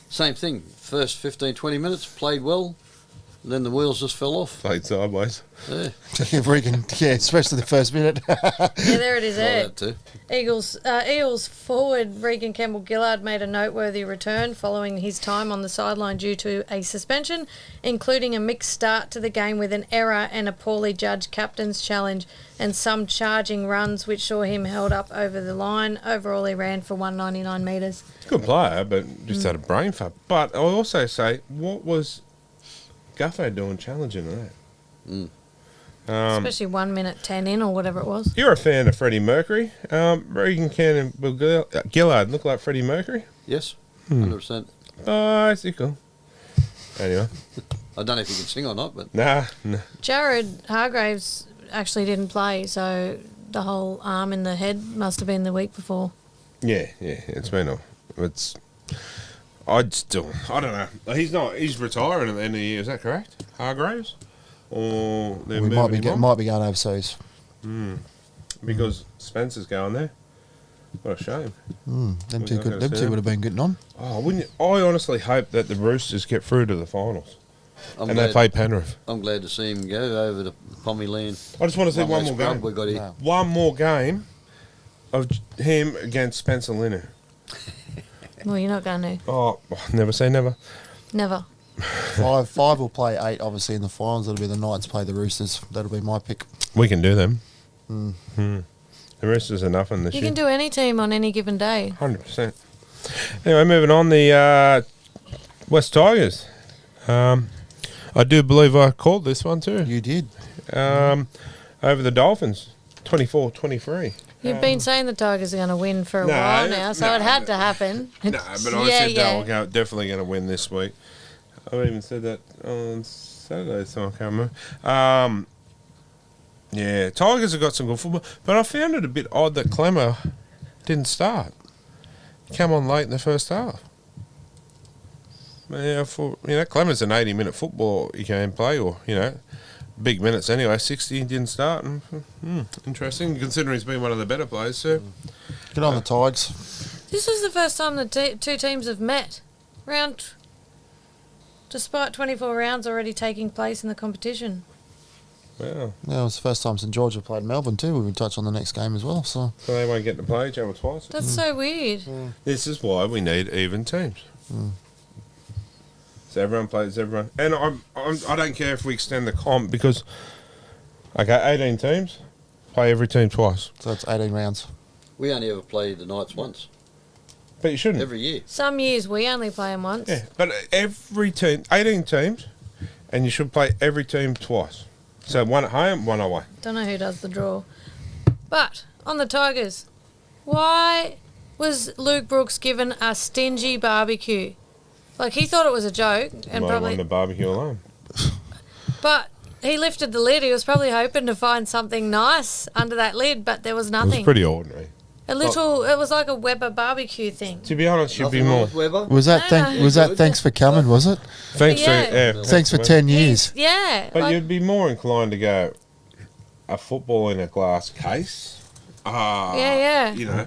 same thing. First 15, 20 minutes, played well. And then the wheels just fell off. Played sideways. Yeah. Especially the first minute. Yeah, there it is. Like that too. Eels forward Regan Campbell-Gillard made a noteworthy return following his time on the sideline due to a suspension, including a mixed start to the game with an error and a poorly judged captain's challenge and some charging runs which saw him held up over the line. Overall, he ran for 199 metres. Good player, but just had a brain fart. But I also say, what was Guffo doing challenging that? Especially 1 minute 10 in or whatever it was. You're a fan of Freddie Mercury. Regan Campbell-Gillard look like Freddie Mercury. Yes, 100%. Bicycle. Anyway. I don't know if he can sing or not, but Nah. Jared Hargraves actually didn't play, so the whole arm in the head must have been the week before. Yeah. It's been I don't know. He's retiring at the end of the year. Is that correct? Hargraves? Or they're We might be moving him on? might be going overseas. Because Spencer's going there. What a shame. Them two not gonna see would have been getting on. Oh, wouldn't you? I honestly hope that the Roosters get through to the finals. I'm And glad, they play Penrith. I'm glad to see him go over to Pommy Land. I just want to see one more game. We got here. No. One more game of him against Spencer Linu. Well, you're not going to. Oh, never say never. Never. Five will play 8, obviously, in the finals. That'll be the Knights play the Roosters. That'll be my pick. We can do them. The Roosters are nothing this You year. can do any team on any given day. 100%. Anyway, moving on, the West Tigers. I do believe I called this one too. You did. Over the Dolphins, 24-23. You've been saying the Tigers are going to win for a No, while now, so no, it had but- to happen. No, but I said they were definitely going to win this week. I even said that on Saturday, so I can't remember. Yeah, Tigers have got some good football, but I found it a bit odd that Clemmer didn't start. He came on late in the first half. Yeah, Clemmer's an 80-minute football you can play, or, big minutes anyway. 60 didn't start. And, interesting, considering he's been one of the better players, too. Get on the Tigers. This is the first time the two teams have met. Despite 24 rounds already taking place in the competition. Wow. Yeah, it was the first time St George have played Melbourne too. We will touch on the next game as well. So So they won't get to play each other twice. That's so weird. This is why we need even teams. So everyone plays everyone. And I don't care if we extend the comp because, 18 teams, play every team twice. it's 18 rounds. We only ever played the Knights once, But you shouldn't. every year. Some years we only play them once. Yeah, but every team, 18 teams, and you should play every team twice. So one at home, one away. Don't know who does the draw. But on the Tigers, why was Luke Brooks given a stingy barbecue? Like, he thought it was a joke, and Might have won the barbecue alone. but he lifted the lid. He was probably hoping to find something nice under that lid, but there was It nothing. was pretty ordinary. It was like a Weber barbecue thing. To be honest, should be Nothing wrong more. with Weber. Was that thanks for coming? Was it? Thanks Yeah. Thanks for 10 years. Yeah. But like- you'd be more inclined to go a football in a glass case. Yeah.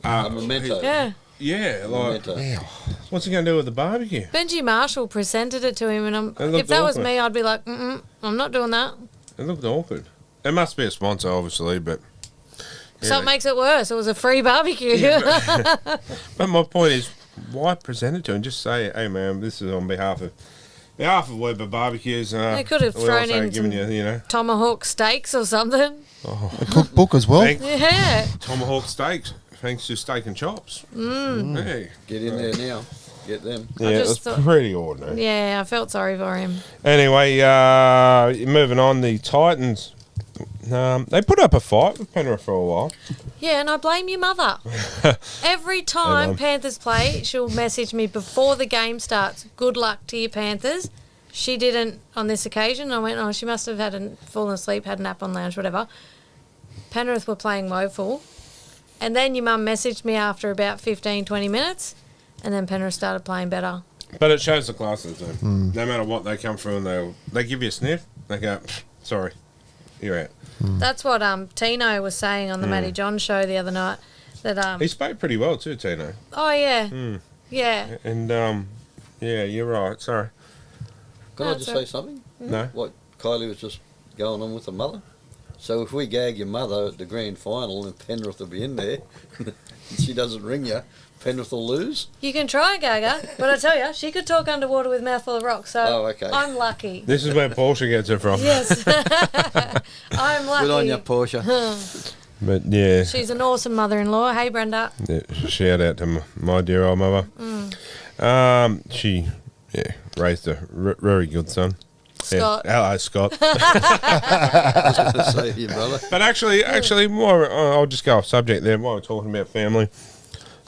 A memento. Yeah. Yeah, like, Memento. what's he going to do with the barbecue? Benji Marshall presented it to him, and It looked if that was awkward. me, I'd be like, I'm not doing that. It looked awkward. It must be a sponsor, obviously, but... So it makes it worse. It was a free barbecue. But my point is, why present it to him? Just say, hey, man, this is on behalf of Weber Barbecues. They could have we're thrown also in giving some- you, Tomahawk steaks or something. A cookbook as well. thank Yeah. Tomahawk Steaks, thanks to Steak and Chops. Hey. Get in there now. Get them. Yeah, it was just thought- pretty ordinary. Yeah, I felt sorry for him. Anyway, moving on, the Titans They put up a fight with Penrith for a while. Yeah, and I blame your mother. Every time Panthers play, she'll message me before the game starts, good luck to your Panthers. She didn't on this occasion. I went, oh, she must have fallen asleep, had a nap on lounge, whatever. Penrith were playing woeful. And then your mum messaged me after about 15, 20 minutes, and then Penrith started playing better. But it shows the class of the team. No matter what they come through and they give you a sniff, they go, sorry, you're out. That's what Tino was saying on the Matty John show the other night. That He spoke pretty well too, Tino. Oh, yeah. Yeah. And, yeah, you're right, sorry. Can I just say something? No? What Kylie was just going on with the mother. So if we gag your mother at the grand final and Penrith will be in there, and she doesn't ring you, Penrith will lose. You can try, Gaga, but I tell you, she could talk underwater with a mouthful of rocks, so okay. I'm lucky. This is where Porsche gets it from. Yes. I'm lucky. Good on you, Portia. But, yeah. She's an awesome mother-in-law. Hey, Brenda. Yeah, shout out to my dear old mother. She raised a very good son. Scott. Yeah. Hello, Scott. Say to your brother. But actually, more. I'll just go off subject there. While we're talking about family,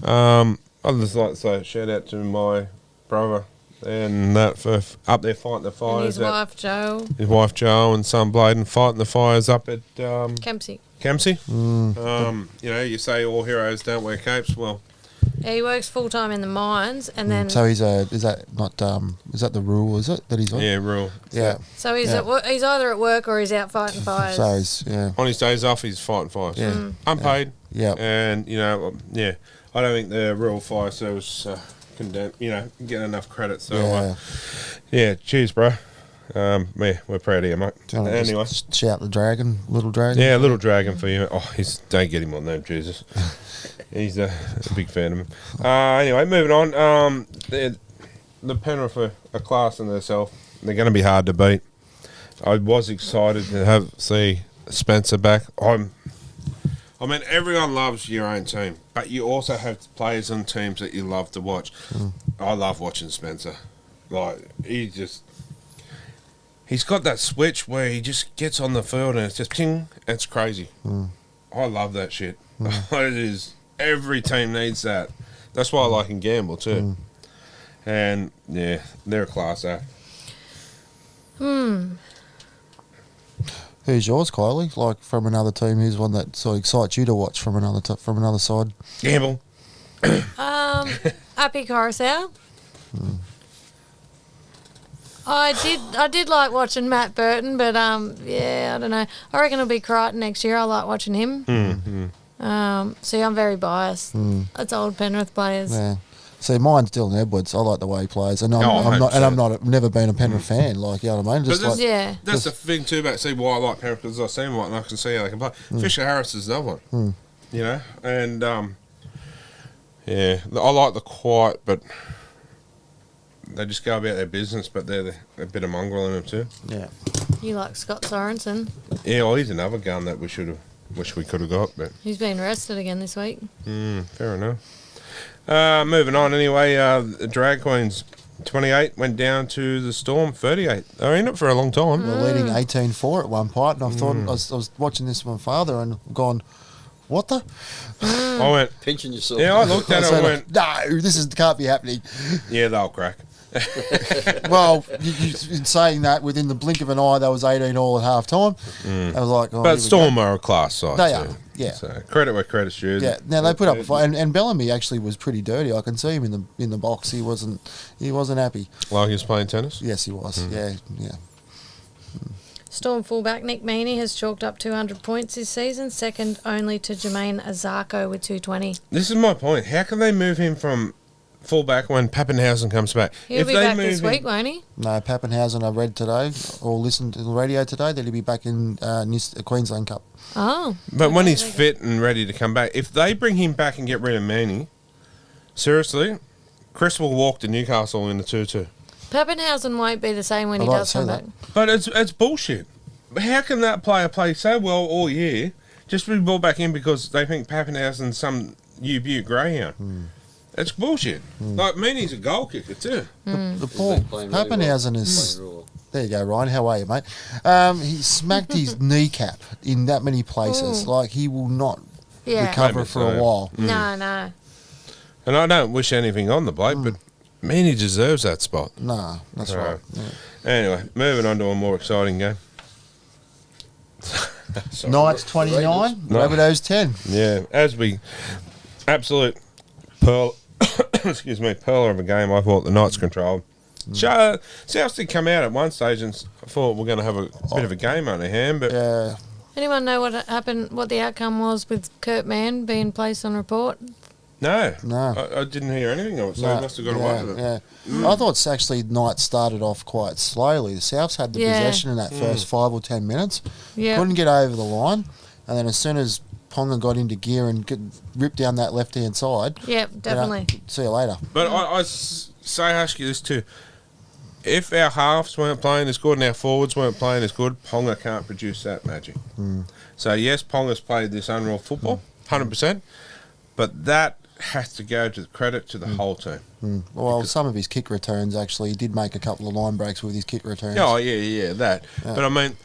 I'd just like to say shout out to my brother and that for up there fighting the fires. And his wife, Jo. His wife, Jo, and son Bladen fighting the fires up at Kempsey. You know, you say all heroes don't wear capes. Well, Yeah, he works full-time in the mines, and then... So is that the rule, is it, that he's on? yeah, real. Yeah. So he's he's either at work or he's out fighting fires. So he's, yeah. On his days off, he's fighting fires. Yeah. Unpaid. Yeah. And, you know, I don't think the Rural Fire Service can, get enough credit. So, cheers, bro. We're proud of you, mate. Anyway. Just shout the dragon, little dragon. Yeah, little dragon for you. Oh, don't get him on there, Jesus. He's a big fan of him. Anyway, moving on. The Penrith are a class in themselves. They're going to be hard to beat. I was excited to see Spencer back. I mean, everyone loves your own team, but you also have players on teams that you love to watch. I love watching Spencer. Like, he's got that switch where he just gets on the field and it's just ping. It's crazy. I love that shit. It is. Every team needs that. That's why I like and gamble too. And yeah, they're a class act. Who's yours, Kylie? Like from another team, who's one that sort of excites you to watch from another side? Gamble. Uppy Coruscant. I did like watching Matt Burton, but I don't know. I reckon it'll be Crichton next year. I like watching him. See, I'm very biased. That's old Penrith players. Yeah. See, mine's Dylan Edwards. I like the way he plays, and I've never been a Penrith fan. Like, you know what I mean? That's the thing too about why I like Penrith, because I've seen one and I can see how they can play. Fisher Harris is another one. You know, and I like the quiet, but they just go about their business, but they're a bit of mongrel in them too. Yeah. You like Scott Sorensen? Yeah, well, he's another gun that we could have got, but He's been arrested again this week. fair enough. Moving on anyway, the Drag Queens 28 went down to the Storm 38. They were in it for a long time. We're leading 18-4 at one point, and I thought I was watching this with my father and gone, what the? I went Pinching yourself. Yeah, I looked at it and went, no, this can't be happening. yeah, they'll crack. Well, you saying that within the blink of an eye, that was 18 all at half time. I was like, but Storm are a class side. They too. are, yeah. So credit where credit's due. Yeah. Now they put up a fight, and Bellamy actually was pretty dirty. I can see him in the box. He wasn't happy. Like he was playing tennis. Yes, he was. Yeah. Storm fullback Nick Meaney has chalked up 200 points this season, second only to Jermaine Azarko with 220. This is my point. How can they move him from fullback when Pappenhausen comes back? He'll be back this week, won't he? No, Pappenhausen, I read today or listened to the radio today that he'll be back in Queensland Cup. Oh. But when he's fit and ready to come back, if they bring him back and get rid of Meaney, seriously, Chris will walk to Newcastle in the 2-2. Pappenhausen won't be the same when he does come back. But it's bullshit. How can that player play so well all year, just be brought back in because they think Pappenhausen's some U-Butte greyhound? It's bullshit. Like, Meany's a goal kicker too. The He's poor been playing really Pappenhausen well. is. Playing real well. There you go, Ryan. How are you, mate? He smacked his kneecap in that many places. Like, he will not Yeah. recover Maybe for a so. while. No. And I don't wish anything on the bloke, but Meany deserves that spot. Nah, that's All right. right. Yeah. Anyway, moving on to a more exciting game. Sorry. Knights 29, No. Rabbitohs 10. Yeah, as we absolute pearl, excuse me, pearl of a game. I thought the Knights controlled. South did come out at one stage, and I thought we're going to have a bit of a game on our hand, but Yeah. Anyone know what happened? What the outcome was with Kurt Mann being placed on report? no, No. I didn't hear anything of it, so No, I must have got yeah, away with it. yeah. I thought it's actually Knights started off quite slowly. The Souths had the Yeah. possession in that first 5 or 10 minutes. Yeah. Couldn't get over the line. And then as soon as Ponga got into gear and ripped down that left-hand side, Yep, definitely. see you later. But I say, ask you this too. If our halves weren't playing as good and our forwards weren't playing as good, Ponga can't produce that magic. So, yes, Ponga's played this unreal football, 100%, but that has to go to the credit to the whole team. Well, some of his kick returns, actually, he did make a couple of line breaks with his kick returns. Oh, yeah, that. But, I mean,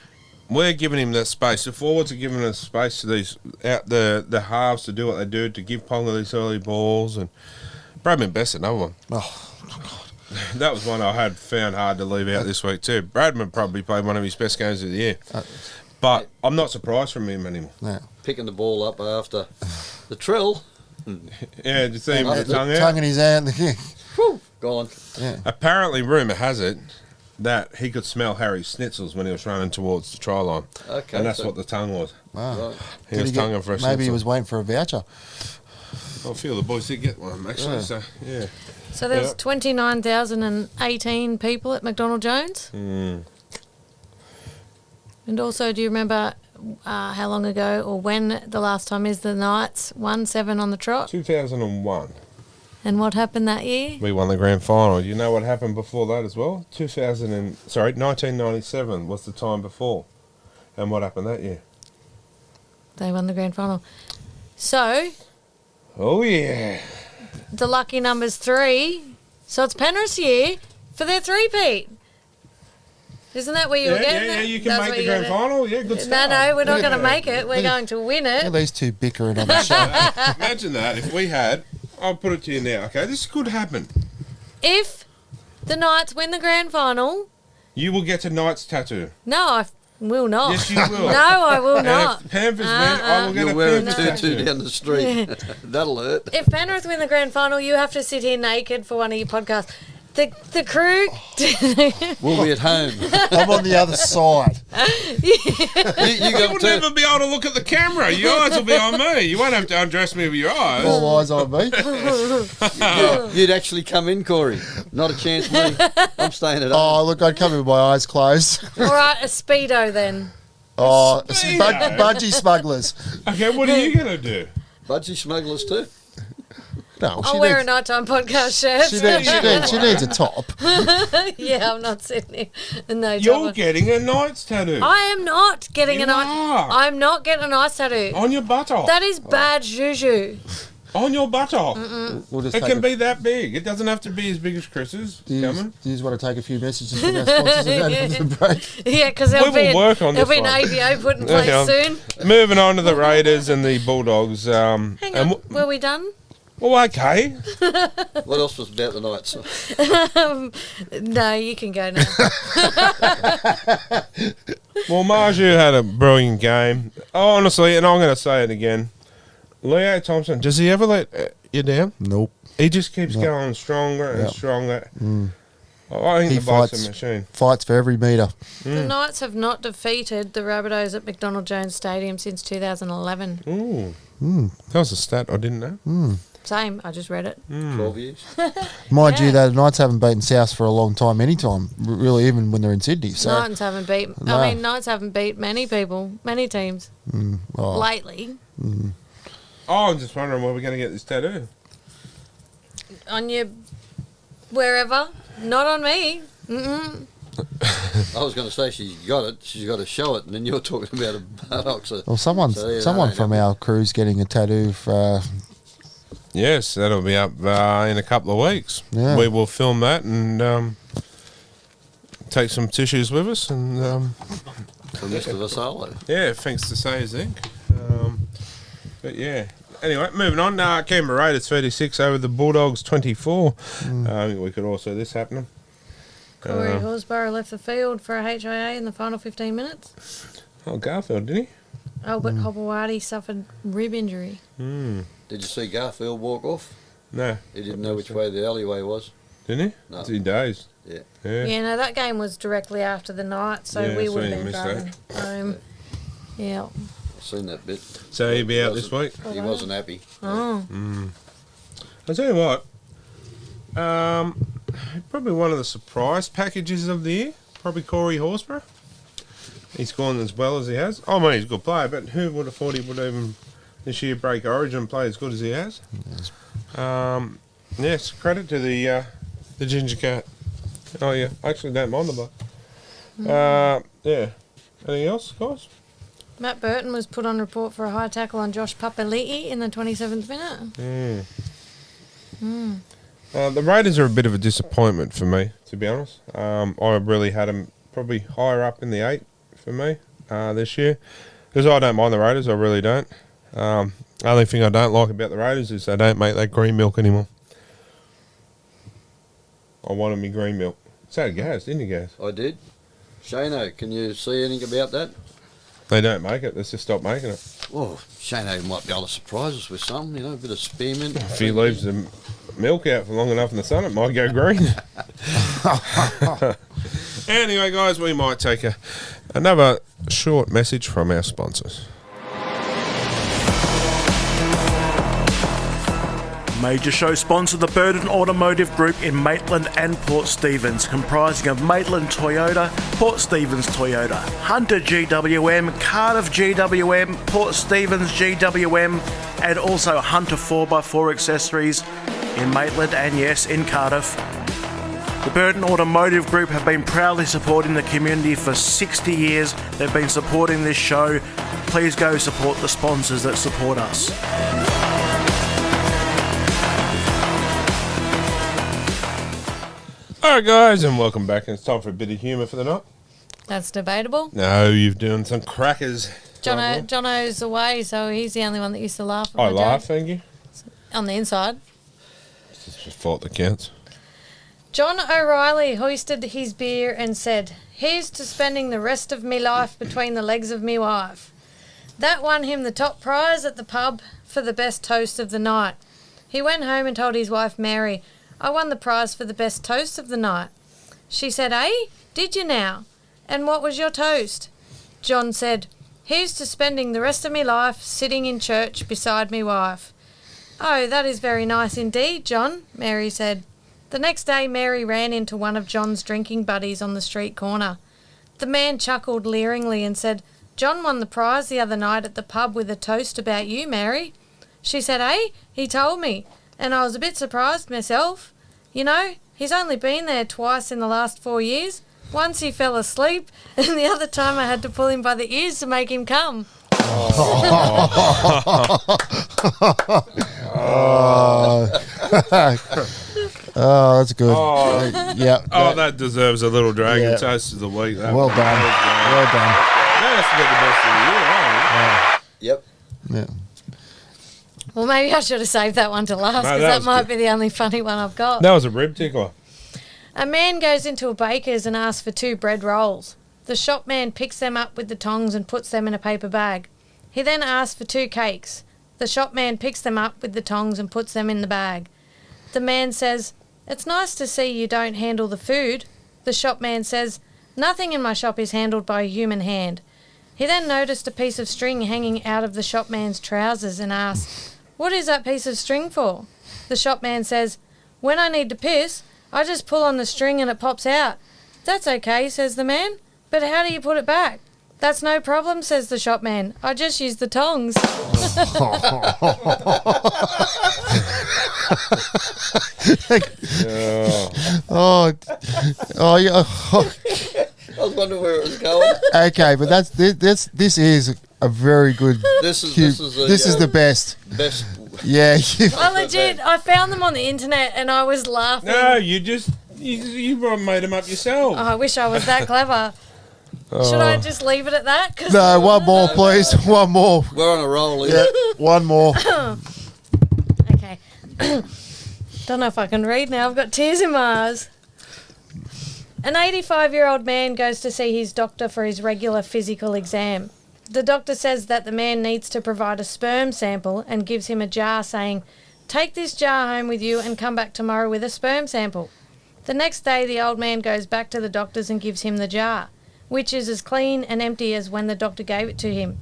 we're giving him that space. The forwards are giving us space to these the halves to do what they do, to give Ponga these early balls. And Bradman Best, another one. Oh, That was one I had found hard to leave out this week too. Bradman probably played one of his best games of the year. But I'm not surprised from him anymore. yeah. Picking the ball up after the trill. Yeah, did you see him with the tongue Tongue out? in his hand. Whew, gone. Apparently, rumour has it that he could smell Harry's schnitzels when he was running towards the try line. Okay, And that's so- what the tongue was. Wow. Right. He Did was he get- tonguing for a maybe he schnitzel. was waiting for a voucher. I feel the boys did get one, actually. Yeah. So, yeah. So there was Yeah. 29,018 people at McDonald Jones. And also, do you remember how long ago or when the last time is the Knights won 7 on the trot? 2001. And what happened that year? We won the grand final. You know what happened before that as well? 1997 was the time before. And what happened that year? They won the grand final. So Oh, yeah. the lucky number's 3. So it's Penrith's year for their three-peat. Isn't that where you were getting Yeah, at? you can That's make where the you grand get it. final. Yeah, good No, stuff. no, we're not going to make it. We're going to win Look at it. these two bickering on the show. Imagine that. If we had, I'll put it to you now, okay? This could happen. If the Knights win the grand final, You will get a Knights tattoo. no, I will not. Yes, you will. No, I will And not. if Panthers win, I will get You'll a wear a Panthers tutu tattoo. down the street. That'll hurt. If Penrith win the grand final, you have to sit here naked for one of your podcasts. The crew. We'll be at home. I'm on the other side. you You got will to. never be able to look at the camera. Your eyes will be on me. You won't have to undress me with your eyes. All eyes on me. You'd actually come in, Corey. Not a chance, me. I'm staying at home. Oh, look, I'd come in with my eyes closed. All right, a Speedo then. Oh, Speedo. budgie smugglers. Okay, what are you going to do? Budgie smugglers too. No, I'll wear a nighttime podcast shirt. she needs a top. Yeah, I'm not sitting here. No, You're top. getting a Knights tattoo I am not getting You a night. are. I'm not getting a nice tattoo. on your buttock. That is bad juju. On your buttock. We'll just It take can a- be that big. It doesn't have to be as big as Chris's. Do you, Coming. do you just want to take a few messages from our sponsors and then have a break? Yeah, because there'll will be work on there'll this be an one. ABO put in place Yeah. soon. Moving on to the Raiders and the Bulldogs. Hang on, were we done? Well, okay. What else was about the Knights? No, you can go now. Well, Marju had a brilliant game. Honestly, and I'm going to say it again. Leo Thompson, does he ever let you down? Nope. He just keeps No. going stronger and Yeah. stronger. I think He the bloke's fights. a machine. Fights for every metre. The Knights have not defeated the Rabbitohs at McDonald Jones Stadium since 2011. Ooh. That was a stat I didn't know. Same, I just read it. 12 years. Mind you, Yeah. the Knights haven't beaten South for a long time, anytime, really, even when they're in Sydney. So, Knights haven't beat. No. I mean, Knights haven't beat many people, many teams oh, lately. Oh, I'm just wondering where we're going to get this tattoo. On your wherever, not on me. I was going to say she's got it. She's got to show it, and then you're talking about a buttocks. well, someone So, yeah, someone that from ain't our crew's getting a tattoo for Yes, that'll be up in a couple of weeks. Yeah. We will film that and take some tissues with us. And For Mr. Vassallo. yeah, thanks to Say Zinc. But yeah. Anyway, moving on. Canberra Raiders 36 over the Bulldogs 24. We could also see this happening. Corey Horsburgh left the field for a HIA in the final 15 minutes. Oh, Garfield, didn't he? Albert Hobawati suffered rib injury. Did you see Garfield walk off? No. He didn't know which way the alleyway was. Didn't he? No. Was he dazed? Yeah. Yeah, no, that game was directly after the night, so Yeah, we so would you have been missed driving home. Yeah. I've seen that bit. So he'll be out this week? He wasn't happy. Oh. I'll tell you what. Probably one of the surprise packages of the year. Probably Corey Horsburgh. He's gone as well as he has. I mean, he's a good player, but who would have thought he would even this year break Origin and play as good as he has? Yes, credit to the Ginger Cat. Oh, yeah. I actually don't mind the bloke. Yeah. Anything else, guys? Matt Burton was put on report for a high tackle on Josh Papali'i in the 27th minute. The Raiders are a bit of a disappointment for me, to be honest. I really had them probably higher up in the 8 for me this year. Because I don't mind the Raiders, I really don't. Only thing I don't like about the Raiders is they don't make that green milk anymore. I wanted me green milk. So did Gaz, didn't you, Gaz? I did. Shano, can you see anything about that? They don't make it. Let's just stop making it. Well, Shano might be able to surprise us with something, a bit of spearmint. If he leaves the milk out for long enough in the sun, it might go green. Anyway, guys, we might take another short message from our sponsors. Major show sponsor, the Burden Automotive Group in Maitland and Port Stephens, comprising of Maitland Toyota, Port Stephens Toyota, Hunter GWM, Cardiff GWM, Port Stephens GWM, and also Hunter 4x4 accessories in Maitland and, yes, in Cardiff. The Burden Automotive Group have been proudly supporting the community for 60 years. They've been supporting this show. Please go support the sponsors that support us. Alright, guys, and welcome back. And it's time for a bit of humour for the night. That's debatable. No, you've done some crackers. Jono's away, so he's the only one that used to laugh at I my laugh, joke. thank you. On the inside. It's just fault that counts. John O'Reilly hoisted his beer and said, "Here's to spending the rest of me life between the legs of me wife." That won him the top prize at the pub for the best toast of the night. He went home and told his wife Mary, "I won the prize for the best toast of the night." She said, "Eh? Did you now? And what was your toast?" John said, "Here's to spending the rest of me life sitting in church beside me wife." "Oh, that is very nice indeed, John," Mary said. The next day, Mary ran into one of John's drinking buddies on the street corner. The man chuckled leeringly and said, "John won the prize the other night at the pub with a toast about you, Mary." She said, "Eh? He told me, and I was a bit surprised myself. You know, he's only been there twice in the last 4 years. Once he fell asleep, and the other time I had to pull him by the ears to make him come." Oh, that's good. Oh. Yeah. Oh, that deserves a little dragon Yeah. toast of the week. That Well one. done. Well done. That has to be the best of the year, Yep. Yeah. Well, maybe I should have saved that one to last, No, because that that was might good. be the only funny one I've got. That was a rib tickler. A man goes into a baker's and asks for 2 bread rolls. The shopman picks them up with the tongs and puts them in a paper bag. He then asks for 2 cakes. The shopman picks them up with the tongs and puts them in the bag. The man says, "It's nice to see you don't handle the food." The shopman says, "Nothing in my shop is handled by a human hand." He then noticed a piece of string hanging out of the shopman's trousers and asked, "What is that piece of string for?" The shopman says, "When I need to piss, I just pull on the string and it pops out." "That's okay," says the man, "but how do you put it back?" "That's no problem," says the shopman. "I just use the tongs." Oh, yeah. I was wondering where it was going. Okay, but this is a very good. This is this is the best. best Yeah. I legit, I found them on the internet and I was laughing. No, you made them up yourself. Oh, I wish I was that clever. Should I just leave it at that? 'Cause No, one more, please. One more. We're on a roll here. Yeah, one more. Okay. Don't know if I can read now. I've got tears in my eyes. An 85-year-old man goes to see his doctor for his regular physical exam. The doctor says that the man needs to provide a sperm sample and gives him a jar saying, "Take this jar home with you and come back tomorrow with a sperm sample." The next day, the old man goes back to the doctor's and gives him the jar, which is as clean and empty as when the doctor gave it to him.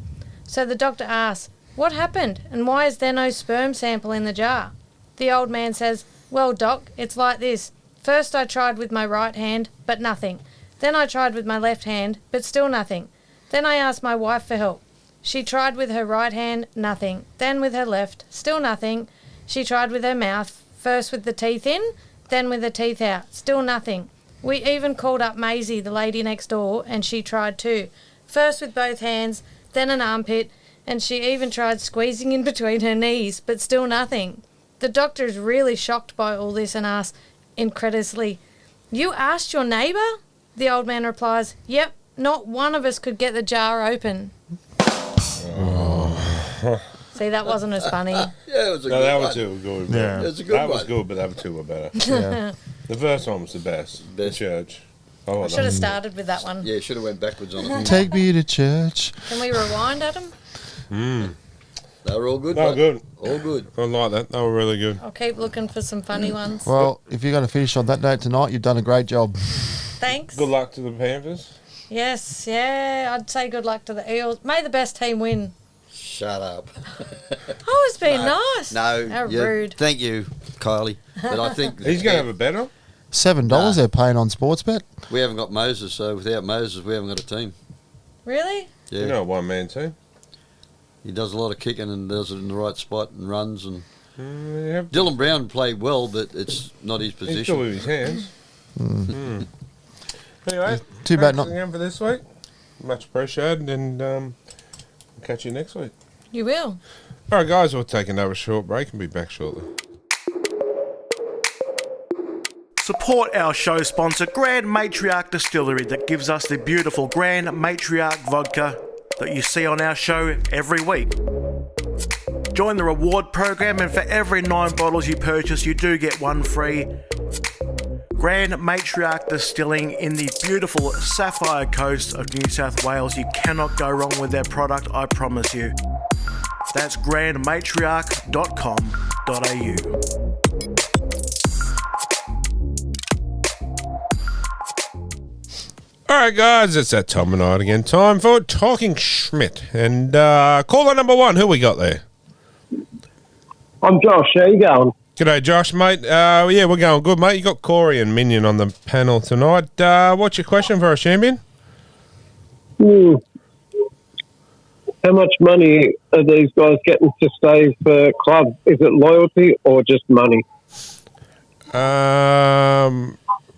So the doctor asks, "What happened and why is there no sperm sample in the jar?" The old man says, "Well, doc, it's like this. First I tried with my right hand, but nothing. Then I tried with my left hand, but still nothing. Then I asked my wife for help. She tried with her right hand, nothing. Then with her left, still nothing. She tried with her mouth, first with the teeth in, then with the teeth out, still nothing. We even called up Maisie, the lady next door, and she tried too. First with both hands, then an armpit, and she even tried squeezing in between her knees, but still nothing." The doctor is really shocked by all this and asks incredulously, "You asked your neighbour?" The old man replies, "Yep, not one of us could get the jar open." See, that wasn't as funny. Yeah, it was a good No, that one. was too good. Yeah. It was a good That one. was good, but the other two were better. Yeah. The first one was the best. The church. Oh, I should have started with that one. Yeah, should have went backwards on it. Take me to church. Can we rewind, Adam? They were all good. They were mate. good. All good. I like that. They were really good. I'll keep looking for some funny ones. Well, if you're going to finish on that note tonight, you've done a great job. Thanks. Good luck to the Panthers. Yes, yeah, I'd say good luck to the Eels. May the best team win. Shut up. Oh, it's been nice. No. How yeah, rude. Thank you, Kylie. But I think He's going to have a bet on. $7 Nah. they're paying on Sportsbet. we haven't got Moses, so without Moses, we haven't got a team. Really? Yeah. You know, a one-man team. He does a lot of kicking and does it in the right spot and runs. And Yeah. Dylan Brown played well, but it's not his He's still position. with his hands. Anyway, Too thanks bad not- again for this week. Much appreciated, and catch you next week. You will. All right, guys, we'll take another short break and be back shortly. Support our show sponsor, Grand Matriarch Distillery, that gives us the beautiful Grand Matriarch vodka that you see on our show every week. Join the reward program, and for every 9 bottles you purchase, you do get one free. Grand Matriarch Distilling in the beautiful Sapphire Coast of New South Wales. You cannot go wrong with their product, I promise you. That's grandmatriarch.com.au. All right, guys, it's that time of night again. Time for Talking Schmidt. And caller number 1, who we got there? I'm Josh. How you going? G'day, Josh, mate. Yeah, we're going good, mate. You got Corey and Minion on the panel tonight. What's your question for us, champion? How much money are these guys getting to stay for club? Is it loyalty or just money?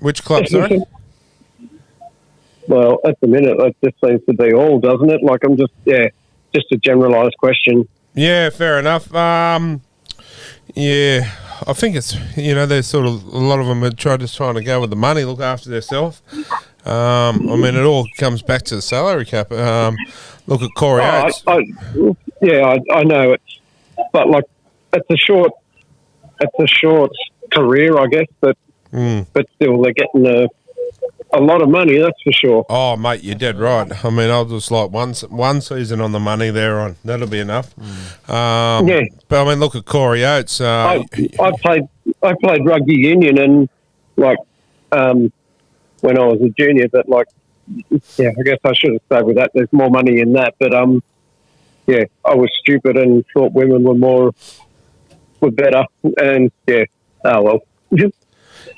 Which club, sorry? Well, at the minute, it just seems to be all, doesn't it? Like, just a generalised question. Yeah, fair enough. Yeah, I think it's, there's sort of, a lot of them are trying to go with the money, look after themselves. I mean, it all comes back to the salary cap. Look at Corey Oates. I know but like, it's a short career, I guess, but still, they're getting a lot of money, that's for sure. Oh, mate, you're dead right. I mean, I'll just like one season on the money there on. That'll be enough. Yeah. But I mean, look at Corey Oates. I played rugby union and when I was a junior, but I guess I should have stayed with that. There's more money in that, but I was stupid and thought women were better, and oh well.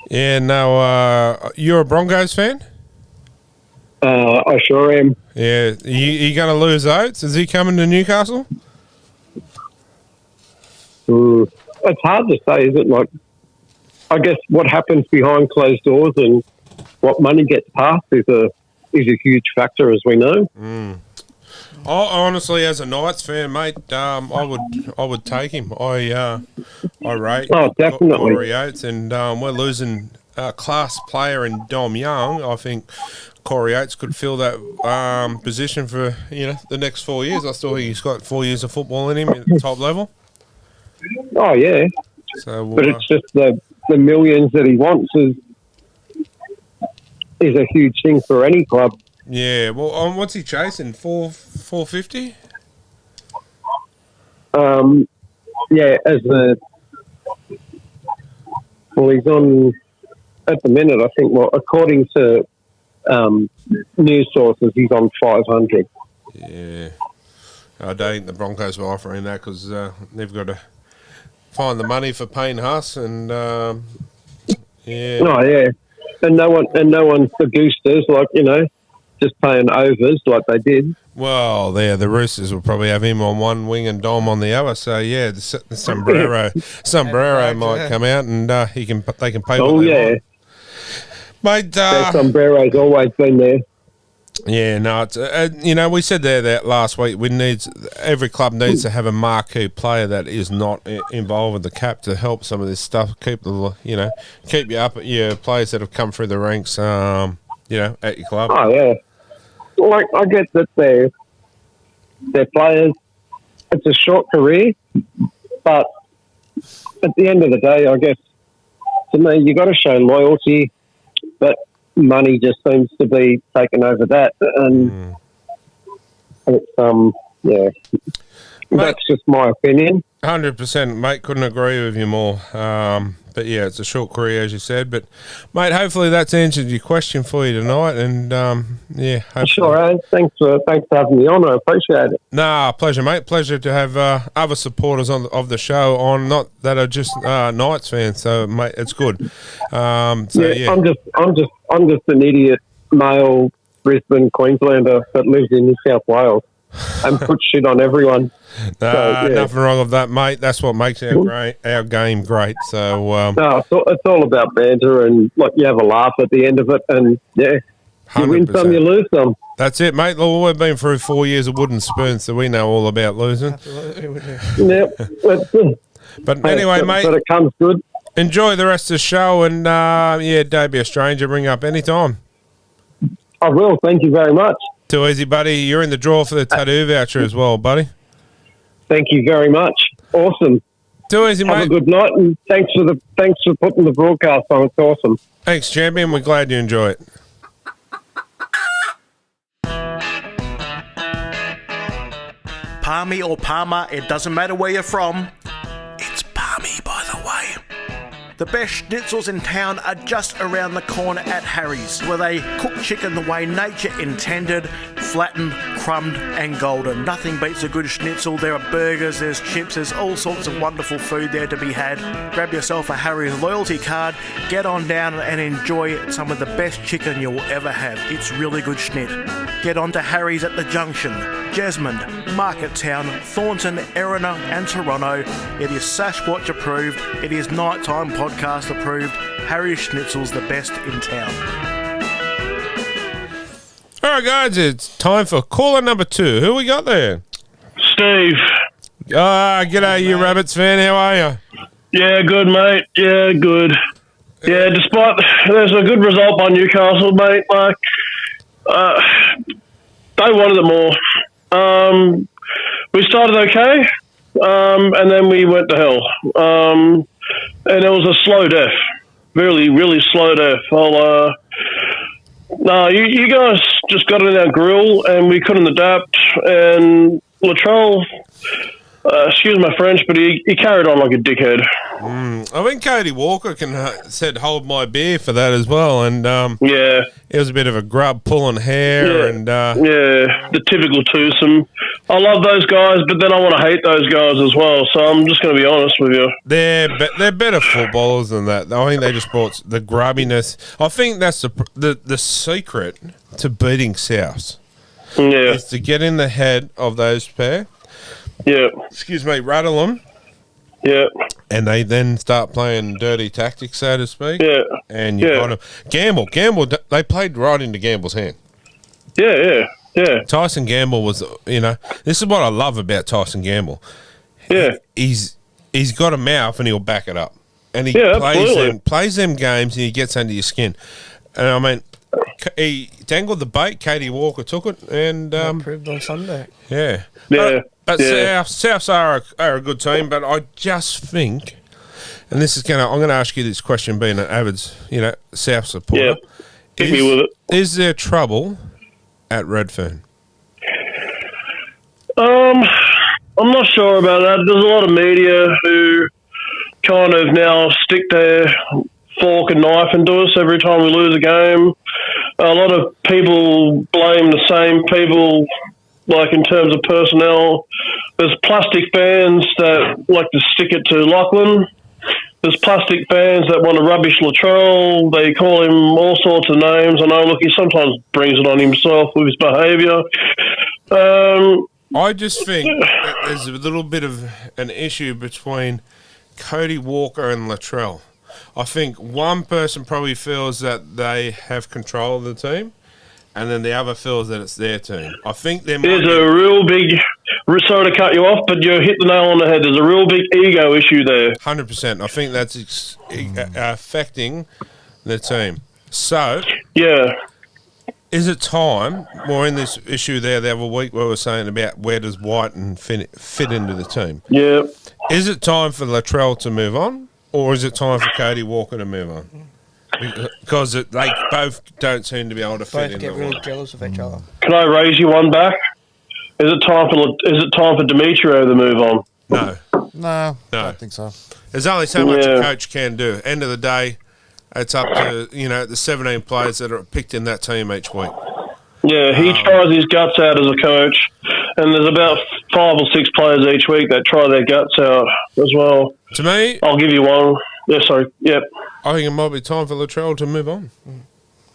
Yeah, no, you're a Broncos fan? I sure am. Yeah, you going to lose Oates? Is he coming to Newcastle? It's hard to say, is it? Like, I guess what happens behind closed doors and what money gets passed is a huge factor, as we know. honestly, as a Knights fan, mate, I would take him. I rate definitely Corey Oates, and we're losing a class player in Dom Young. I think Corey Oates could fill that position for the next 4 years. I still think he's got 4 years of football in him at the top level. Oh yeah, so but it's just the millions that he wants is a huge thing for any club. Yeah, well, what's he chasing? 450? Yeah, he's on at the minute. I think. Well, according to news sources, he's on 500. Yeah, I don't think the Broncos were offering that because they've got to find the money for Payne Huss, and yeah. Oh yeah, and no one's the Roosters, just paying overs like they did. Well, the Roosters will probably have him on one wing and Dom on the other. So yeah, the sombrero might come out and they can pay. Oh yeah, want. Mate. That sombrero's always been there. Yeah, no, it's, we said that last week. Every club needs to have a marquee player that is not involved with the cap to help some of this stuff. Keep you up at your players that have come through the ranks. At your club. Oh yeah, like I get that they're players. It's a short career, but at the end of the day, I guess to me, you got to show loyalty, but money just seems to be taking over that, and it's yeah. Mate, that's just my opinion. 100%, mate. Couldn't agree with you more. But yeah, it's a short career, as you said. But mate, hopefully that's answered your question for you tonight. And yeah, hopefully. Sure, Aaron. Thanks for having me on. I appreciate it. Nah, pleasure, mate. Pleasure to have other supporters of the show on, not that are just Knights fans. So mate, it's good. Yeah. I'm just an idiot male Brisbane Queenslander that lives in New South Wales and puts shit on everyone. Nothing wrong with that, mate. That's what makes our game great. So no, it's all about banter and you have a laugh at the end of it, and yeah, 100%. You win some, you lose some. That's it, mate. Well, we've been through 4 years of wooden spoons, so we know all about losing. Yep. But anyway, mate, but it comes good. Enjoy the rest of the show, and don't be a stranger. Bring up anytime. I will. Thank you very much. Too easy, buddy. You're in the draw for the tattoo voucher as well, buddy. Thank you very much. Awesome. Too easy, mate. Have a good night, and thanks for putting the broadcast on. It's awesome. Thanks, champion. We're glad you enjoy it. Palmy or Palmer, it doesn't matter where you're from. It's Palmy, by the way. The best schnitzels in town are just around the corner at Harry's, where they cook chicken the way nature intended, flattened, crumbed and golden. Nothing beats a good schnitzel. There are burgers, there's chips, there's all sorts of wonderful food there to be had. Grab yourself a Harry's loyalty card, get on down and enjoy some of the best chicken you'll ever have. It's really good schnit. Get on to Harry's at the Junction, Jesmond, Marketown, Thornton, Erina and Toronto. It is Sasquatch approved. It is Nighttime Podcast approved. Harry's Schnitzel's the best in town. All right, guys, it's time for caller number 2. Who we got there? Steve. G'day, you Rabbits fan. How are you? Yeah, good, mate. Yeah, good. Yeah, despite there's a good result by Newcastle, mate. They wanted it more. We started okay, and then we went to hell. And it was a slow death. Really, really slow death. No, you guys just got in our grill and we couldn't adapt. And Latrell, excuse my French, but he carried on like a dickhead. I think Cody Walker said hold my beer for that as well. And yeah, it was a bit of a grub pulling hair. And the typical twosome. I love those guys, but then I want to hate those guys as well. So I'm just going to be honest with you. They're better footballers than that. I think they just brought the grubbiness. I think that's the secret to beating Souths. Yeah, is to get in the head of those pair. Yeah. Excuse me, rattle them. Yeah. And they then start playing dirty tactics, so to speak. Yeah. And you got them. Gamble. They played right into Gamble's hand. Yeah. Yeah. Tyson Gamble was, this is what I love about Tyson Gamble. Yeah. He's got a mouth and he'll back it up. And he absolutely. plays them games and he gets under your skin. And I mean, he dangled the bait. Katie Walker took it and proved on Sunday. Yeah. Yeah. But Souths are a good team, but I just think, and this is I'm going to ask you this question, being an avid, South supporter. Yeah. Hit me with it. Is there trouble at Redfern? I'm not sure about that. There's a lot of media who kind of now stick their fork and knife into us every time we lose a game. A lot of people blame the same people, like in terms of personnel. There's plastic fans that like to stick it to Lachlan. There's plastic fans that want to rubbish Latrell. They call him all sorts of names. I know, look, he sometimes brings it on himself with his behaviour. I just think that there's a little bit of an issue between Cody Walker and Latrell. I think one person probably feels that they have control of the team, and then the other feels that it's their team. I think there's a real big, sorry to cut you off, but you hit the nail on the head. There's a real big ego issue there. 100%. I think that's affecting the team. So, yeah. Is it time, more in this issue there the other week where we were saying about where does Whiten fit into the team? Yeah. Is it time for Latrell to move on, or is it time for Cody Walker to move on? Because they both don't seem to be able to fit in. Both get really jealous of each other. Can I raise you one back? Is it time for Demetrio to move on? No, I don't think so. There's only so much a coach can do. End of the day, it's up to the 17 players that are picked in that team each week. Yeah, he tries his guts out as a coach, and there's about 5 or 6 players each week that try their guts out as well. To me, I'll give you one. Yeah, sorry. Yep. I think it might be time for Latrell to move on.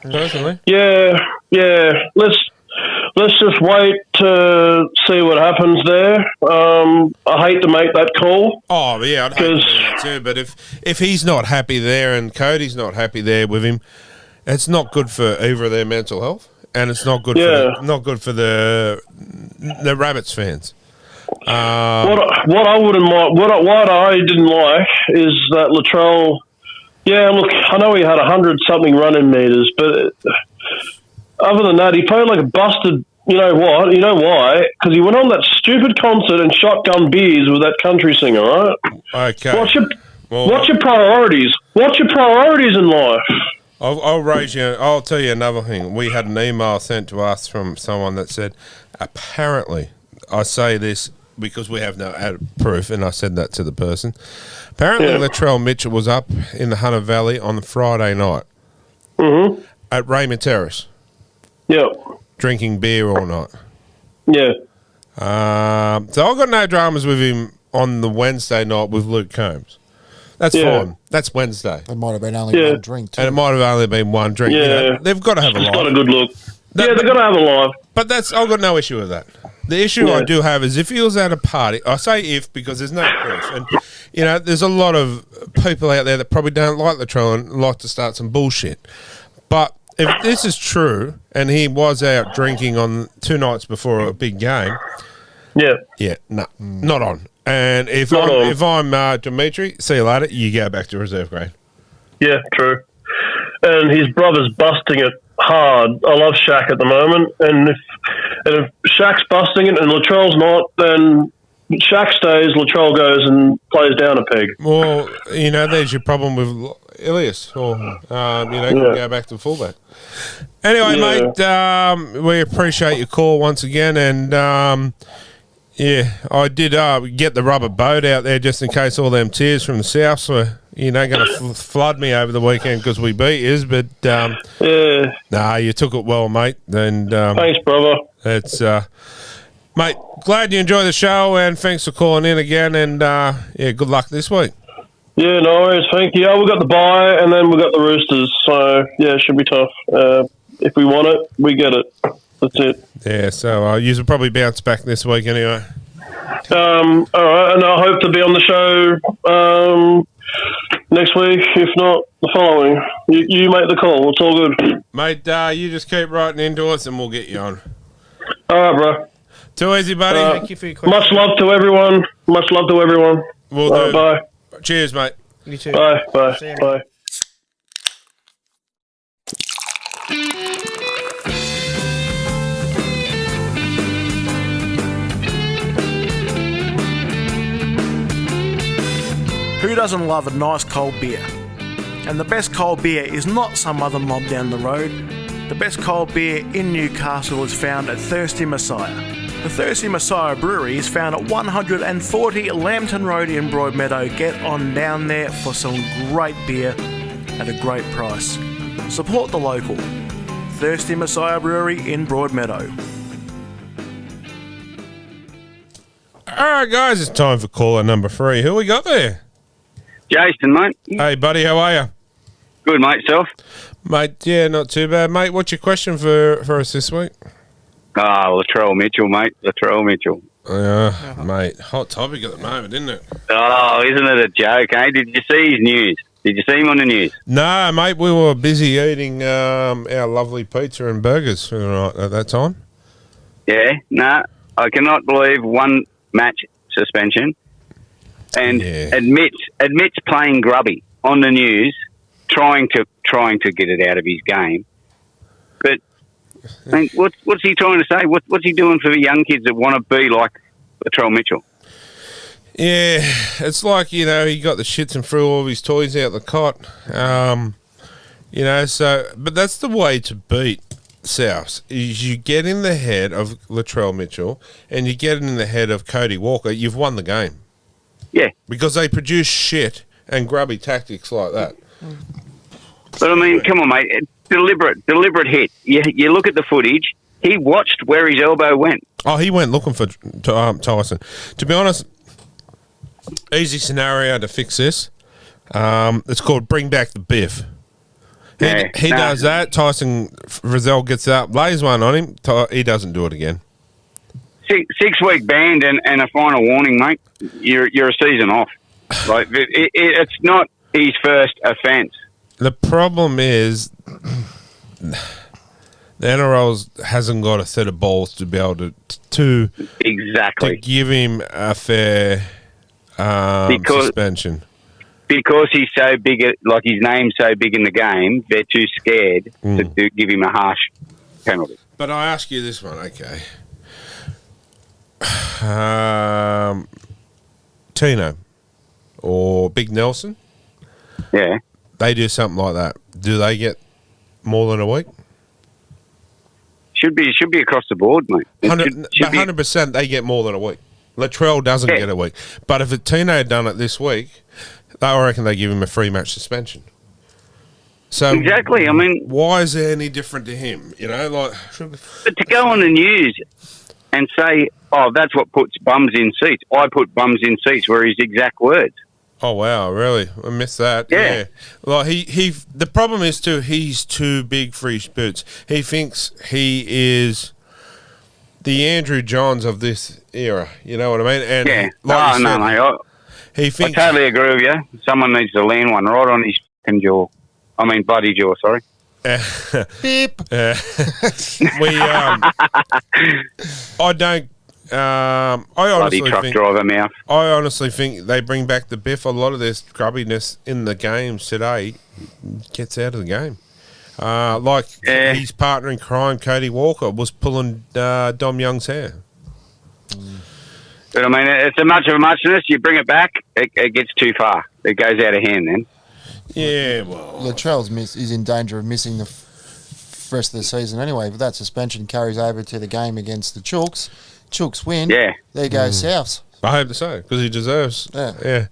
Personally. Yeah. Let's just wait to see what happens there. I hate to make that call. Oh, yeah, I'd hate to do that too. But if he's not happy there and Cody's not happy there with him, it's not good for either of their mental health, and it's not good for the Rabbits fans. What I wouldn't like, what I didn't like is that Latrell. Yeah, look, I know he had 100-something running meters, but other than that, he played like a busted. You know what? You know why? Because he went on that stupid concert and shotgun beers with that country singer, right? Okay. What's your priorities? What's your priorities in life? I'll tell you another thing. We had an email sent to us from someone that said, apparently, I say this because we have no proof, and I said that to the person. Apparently, Latrell Mitchell was up in the Hunter Valley on the Friday night at Raymond Terrace. Yep. Drinking beer all night. Yeah. So I've got no dramas with him on the Wednesday night with Luke Combs. That's fine. That's Wednesday. It might have been only one drink, too. And it might have only been one drink. Yeah. They've got to have a life. It's not a good look. They've got to have a life. But I've got no issue with that. The issue I do have is if he was at a party, I say if because there's no proof. And, there's a lot of people out there that probably don't like Latrell and like to start some bullshit. But if this is true and he was out drinking on 2 nights before a big game, not on. And if I'm Dimitri, see you later. You go back to reserve grade. Yeah, true. And his brother's busting it hard. I love Shaq at the moment, and if Shaq's busting it and Latrell's not, then Shaq stays, Latrell goes and plays down a peg. Well, there's your problem with Ilias, or go back to fullback. Anyway, mate, we appreciate your call once again, and I did get the rubber boat out there just in case all them tears from the south were, going to flood me over the weekend because we beat yous. But you took it well, mate. And thanks, brother. It's mate. Glad you enjoy the show, and thanks for calling in again. And good luck this week. Yeah, no worries. Thank you. We got the bye, and then we got the Roosters. So it should be tough. If we want it, we get it. That's it. Yeah, so you will probably bounce back this week anyway. All right, and I hope to be on the show next week, if not the following. You make the call. It's all good. Mate, you just keep writing into us and we'll get you on. All right, bro. Too easy, buddy. Thank you for your question. Much love to everyone. Much love to everyone. Will All do. right, bye. Cheers, mate. You too. Bye. Bye. See you, mate. Bye. Who doesn't love a nice cold beer? And the best cold beer is not some other mob down the road. The best cold beer in Newcastle is found at Thirsty Messiah. The Thirsty Messiah Brewery is found at 140 Lambton Road in Broadmeadow. Get on down there for some great beer at a great price. Support the local. Thirsty Messiah Brewery in Broadmeadow. All right, guys, it's time for caller number 3. Who we got there? Jason, mate. Hey, buddy, how are you? Good, mate. Self? Mate, yeah, not too bad. Mate, what's your question for us this week? Latrell Mitchell, mate. Latrell Mitchell. Mate, hot topic at the moment, isn't it? Oh, isn't it a joke, eh? Did you see his news? Did you see him on the news? No, mate, we were busy eating our lovely pizza and burgers at that time. Yeah, no. I cannot believe one match suspension and admits playing grubby on the news, trying to get it out of his game. But I mean, what's he trying to say? What's he doing for the young kids that want to be like Latrell Mitchell? Yeah, it's like, he got the shits and threw all of his toys out the cot. But that's the way to beat Souths, is you get in the head of Latrell Mitchell and you get in the head of Cody Walker, you've won the game. Yeah. Because they produce shit and grubby tactics like that. But I mean, come on, mate. Deliberate hit. You look at the footage. He watched where his elbow went. Oh, he went looking for Tyson. To be honest, easy scenario to fix this. It's called bring back the biff. He does that. Tyson Frizzell gets up, lays one on him. He doesn't do it again. 6-week ban and a final warning, mate. You're a season off. Like it's not his first offence. The problem is the NRL hasn't got a set of balls to be able to give him a fair suspension. Because he's so big, like his name's so big in the game, they're too scared to give him a harsh penalty. But I ask you this one, okay? Tino or Big Nelson, yeah, they do something like that. Do they get more than a week? Should be across the board, mate. 100%, they get more than a week. Latrell doesn't get a week, but if Tino had done it this week, I reckon they give him a 3-match suspension. So exactly. I mean, why is there any different to him? But to go on the news and say, "Oh, that's what puts bums in seats." I put bums in seats were his exact words. Oh wow, really? I missed that. Yeah. Well, he. The problem is too. He's too big for his boots. He thinks he is the Andrew Johns of this era. You know what I mean? And no, mate. He thinks. I totally agree with you. Someone needs to land one right on his fucking jaw. I mean, bloody jaw. Sorry. Beep. I don't. I honestly bloody truck think, driver mouth. I honestly think they bring back the biff. A lot of this grubbiness in the games today gets out of the game. His partner in crime, Cody Walker, was pulling Dom Young's hair. But I mean, it's a much of a muchness. You bring it back, it gets too far. It goes out of hand then. Yeah, well, Latrell's is in danger of missing the rest of the season anyway. But that suspension carries over to the game against the Chooks. Chooks win. Yeah. There goes Souths. I hope so, because he deserves. Yeah.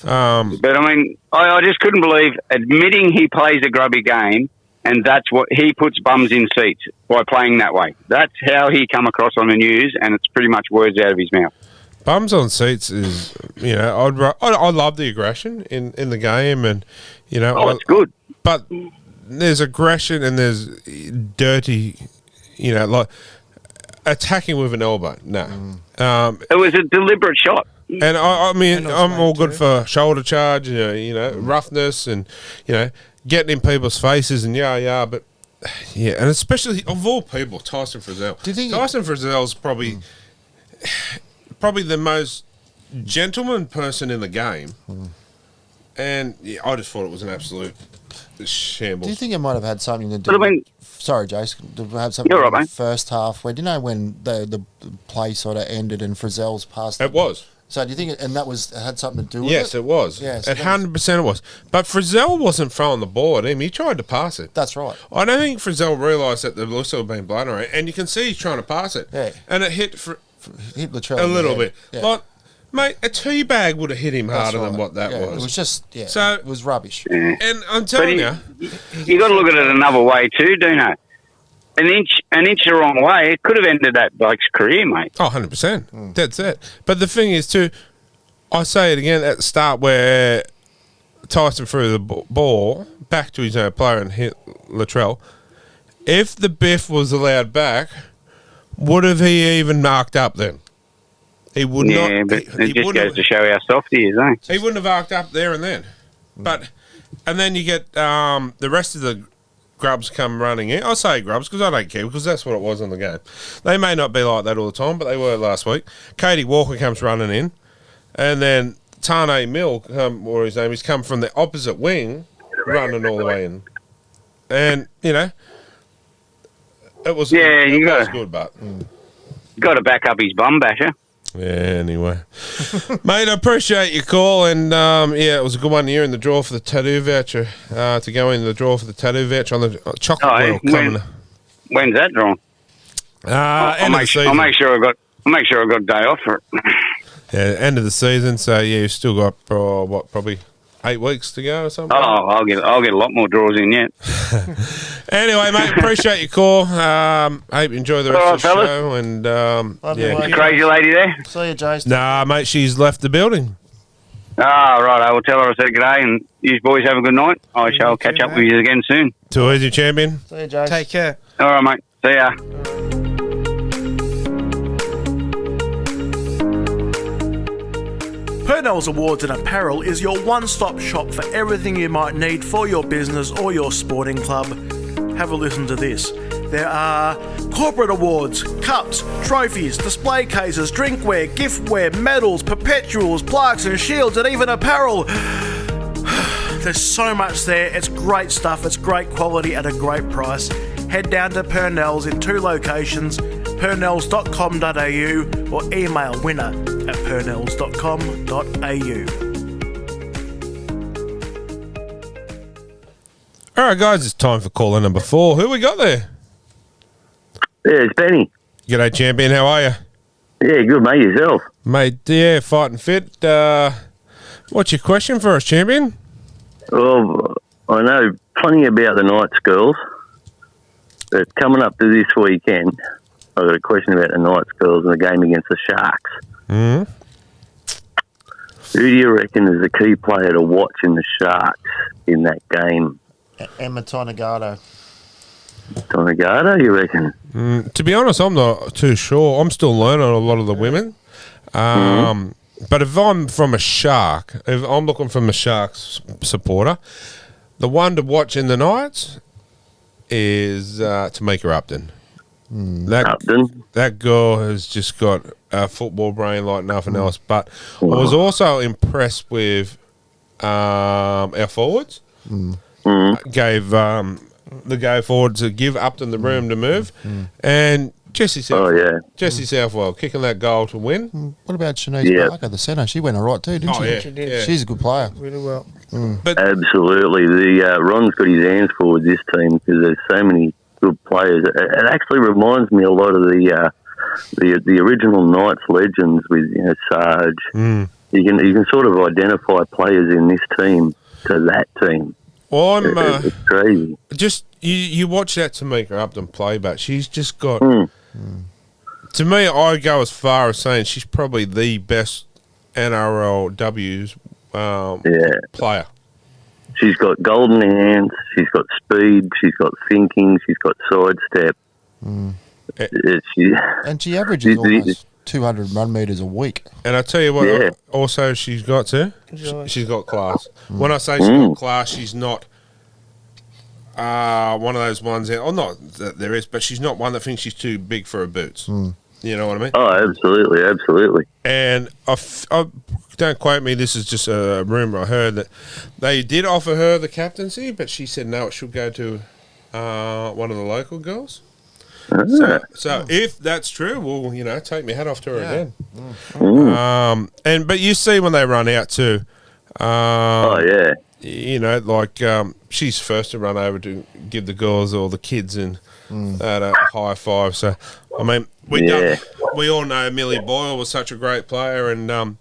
But I mean, I just couldn't believe admitting he plays a grubby game, and that's what he puts bums in seats by playing that way. That's how he come across on the news, and it's pretty much words out of his mouth. Bums on seats is, I love the aggression in the game, and it's good. But there's aggression and there's dirty, like attacking with an elbow. No, it was a deliberate shot. And I mean, I'm all good for shoulder charge, roughness, and getting in people's faces, and but Yeah, and especially of all people, Tyson Frizzell. Do you think Tyson Frizzell's probably the most gentleman person in the game, and yeah, I just thought it was an absolute shambles. Do you think it might have had something to do? But I mean- Sorry, Jace. To have something You're to right, do with mate. the first half, where do you know when the play sort of ended and Frizzell's passed? It was. So do you think it, and that had something to do with Yes, it? it was. Yes, It 100% it was. But Frizzell wasn't throwing the ball at him. He tried to pass it. That's right. I don't think Frizzell realised that the whistle had been blown around, and you can see he's trying to pass it. Yeah. And it hit Hit Latrell a in the little head. bit. Yeah. Like, mate, a tea bag would have hit him That's harder than right. what that Yeah, was. It was just, So- it was rubbish. And I'm telling you, You got to look at it another way too, Dino. An inch the wrong way, it could have ended that bloke's career, mate. oh, 100%. That's it. But the thing is, too, I say it again at the start where Tyson threw the ball back to his own player and hit Latrell. If the biff was allowed back, would have he even marked up then? He would not. Yeah, but he it just wouldn't goes have- to show how soft he is, eh? He wouldn't have arced up there and then. But and then you get the rest of the grubs come running in. I say grubs because I don't care because that's what it was in the game. They may not be like that all the time, but they were last week. Katie Walker comes running in, and then Tane Mill, or his name, he's come from the opposite wing, running all the way in. And it was you was got good, but got to back up his bum basher. yeah. Anyway, mate, I appreciate your call, and it was a good one. You're in the draw for the tattoo voucher to go in the draw for the tattoo voucher on the chocolate world coming. When's that drawn? End of the season. I'll make sure I got a day off for it. Yeah, end of the season. So yeah, you've still got probably 8 weeks to go or something. Oh, I'll get a lot more draws in yet. Anyway, mate, appreciate your call. Hope you enjoy the rest All of the right, fellas. show. And Love you, yeah, mate. Crazy lady there. See you, Jace. nah, mate, she's left the building. Right. I will tell her I said g'day, and you boys have a good night. I shall catch up with you again soon. Too easy, champion. See you, Jace. Take care. All right, mate. See ya. Purnell's Awards and Apparel is your one-stop shop for everything you might need for your business or your sporting club. Have a listen to this. There are corporate awards, cups, trophies, display cases, drinkware, giftware, medals, perpetuals, plaques and shields, and even apparel. There's so much there. It's great stuff. It's great quality at a great price. Head down to Purnell's in 2 locations, purnells.com.au or email winner@purnells.com.au. All right, guys, it's time for caller number 4. Who we got there? Yeah, it's Benny. G'day, champion. How are you? Yeah, good, mate. Yourself? Mate, yeah, fighting fit. What's your question for us, champion? Well, I know plenty about the Knights girls. But coming up to this weekend, I've got a question about the Knights girls and the game against the Sharks. Mm-hmm. Who do you reckon is the key player to watch in the Sharks in that game? Emma Tonegado. Tonegado, you reckon? To be honest, I'm not too sure. I'm still learning a lot of the women. But if I'm from a Shark, if I'm looking from a Sharks supporter, the one to watch in the Knights is Tamika Upton. That girl has just got a football brain like nothing else. But I was also impressed with our forwards. Gave the go forwards to give Upton the room to move, and Jessie Southwell kicking that goal to win. What about Shanice Barker, the centre? She went all right too, didn't she? Yeah. She did. Yeah. She's a good player. Really well. But absolutely, the Ron's got his hands full with this team because there's so many good players. It actually reminds me a lot of the original Knights legends with Sarge. You can sort of identify players in this team to that team. Well, it's crazy. Just you watch that Tamika Upton play, but she's just got. To me, I go as far as saying she's probably the best NRLW's player. She's got golden hands. She's got speed. She's got thinking. She's got sidestep. And she averages almost 200 run metres a week. And I tell you what, also she's got too. She's got class. When I say she's got class, she's not one of those ones. Not that there is, but she's not one that thinks she's too big for her boots. You know what I mean? Oh, absolutely, absolutely. And don't quote me. This is just a rumor I heard that they did offer her the captaincy, but she said no. It should go to one of the local girls. So if that's true, well, take my hat off to her again. But you see when they run out too. She's first to run over to give the girls or the kids and that a high five. So I mean, we all know Millie Boyle was such a great player, and it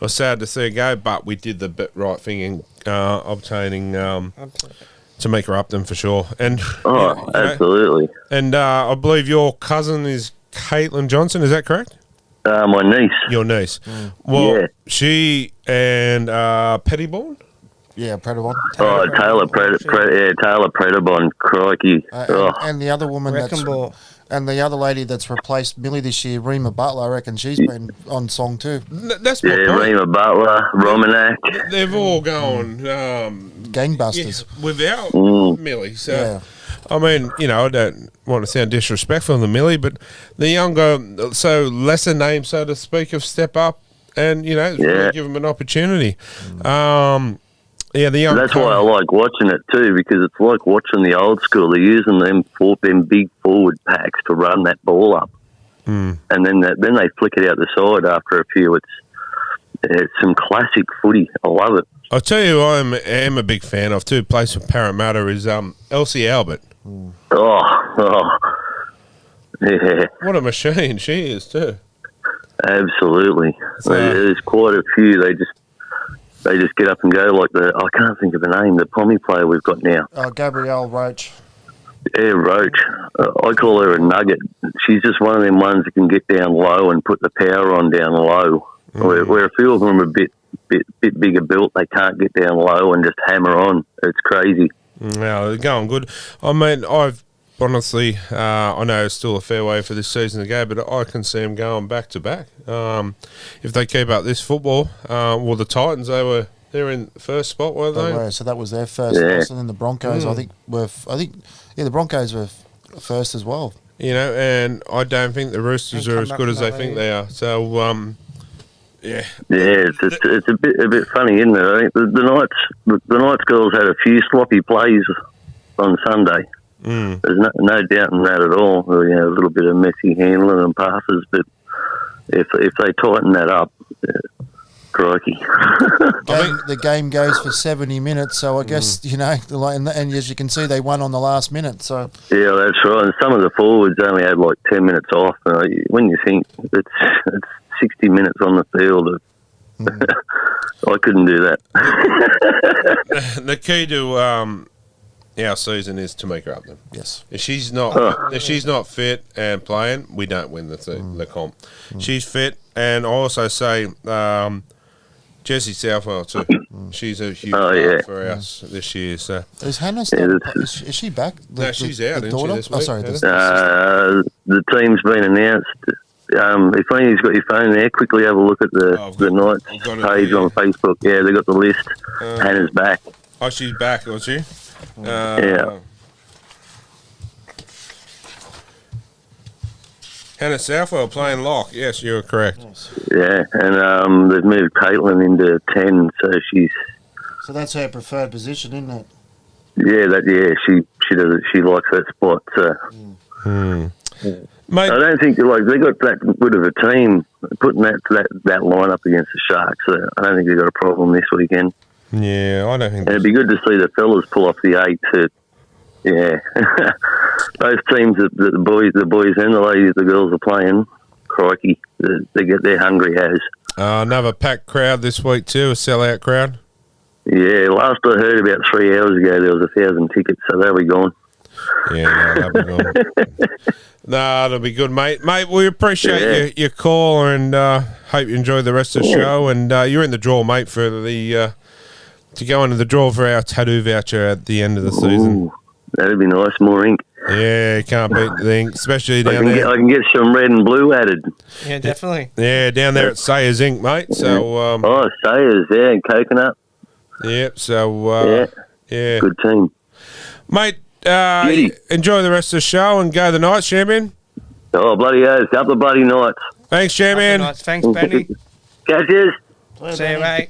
was sad to see her go, but we did the right thing in obtaining Tamika Upton for sure. And absolutely. And I believe your cousin is Caitlin Johnson. Is that correct? My niece. Your niece. Well, she and Pettyborn. Yeah, Predabon. Taylor Predabon, crikey. And the other woman and the other lady that's replaced Millie this year, Rima Butler, I reckon she's been on song too. That's my point. Rima Butler, Romanak. They've all gone gangbusters without Millie. So, I mean, I don't want to sound disrespectful to Millie, but the younger, so lesser names, so to speak, have stepped up and, really give them an opportunity. The young. That's why I like watching it too, because it's like watching the old school. They're using them big forward packs to run that ball up, and then they flick it out the side after a few. It's some classic footy. I love it. I'll tell you, I am a big fan of too. Plays for Parramatta is Elsie Albert. Yeah. What a machine she is too. Absolutely. There's quite a few. They just get up and go like I can't think of a name, the Pommy player we've got now. Gabrielle Roach. Yeah, Roach. I call her a nugget. She's just one of them ones that can get down low and put the power on down low. Where a few of them are a bit bigger built, they can't get down low and just hammer on. It's crazy. Yeah, they're going good. I mean, I've honestly, I know it's still a fair way for this season to go, but I can see them going back to back. If they keep up this football, the Titans, they're in first spot, weren't they? So that was their first loss, and then the Broncos, I think the Broncos were first as well. And I don't think the Roosters are as good as they think they are. So, it's a bit funny, isn't it? I think the Knights girls had a few sloppy plays on Sunday. There's no doubt in that at all. A little bit of messy handling and passes, but if they tighten that up, crikey. The game goes for 70 minutes, so I guess and as you can see, they won on the last minute. So yeah, that's right. And some of the forwards only had like 10 minutes off. When you think it's 60 minutes on the field, I couldn't do that. The key to our season is to make her up. Then yes, if she's not fit and playing, we don't win the comp. She's fit, and I also say Jessie Southwell too. She's a huge part for us this year. So is Hannah still? Is she back? No, she's out. Isn't she, this week? The team's been announced. If anybody's got your phone there, quickly have a look at the Knights page on Facebook. Yeah, they got the list. Hannah's back. Oh, she's back, was she? Yeah. Hannah Southwell playing lock. Yes, you're correct. Yeah, and they've moved Caitlin into 10, so she's. So that's her preferred position, isn't it? Yeah, she does it. She likes that spot. So. Mate, I don't think they got that good of a team putting that line up against the Sharks. So I don't think they've got a problem this weekend. Yeah, I don't think. And it'd be good to see the fellas pull off the 8. Those teams that the boys and the ladies, the girls are playing. Crikey, they're hungry as. Another packed crowd this week too, a sellout crowd. Yeah, last I heard about 3 hours ago, there was 1,000 tickets, so they'll be gone. Yeah, they'll be gone. No, it'll be good, mate. Mate, we appreciate your call and hope you enjoy the rest of the show. And you're in the draw, mate, for the to go into the draw for our tattoo voucher at the end of the season. That'd be nice, more ink. Yeah, you can't beat the ink, especially down there. I can get some red and blue added. Yeah, definitely. Yeah, down there at Sayers Ink, mate. So Sayers, and coconut. Yep. So yeah, good team, mate. Enjoy the rest of the show and go the Knights, champion. Oh, bloody oath. Couple of bloody nights. Thanks, champion. Nice. Thanks, Benny. Catches. See you, mate.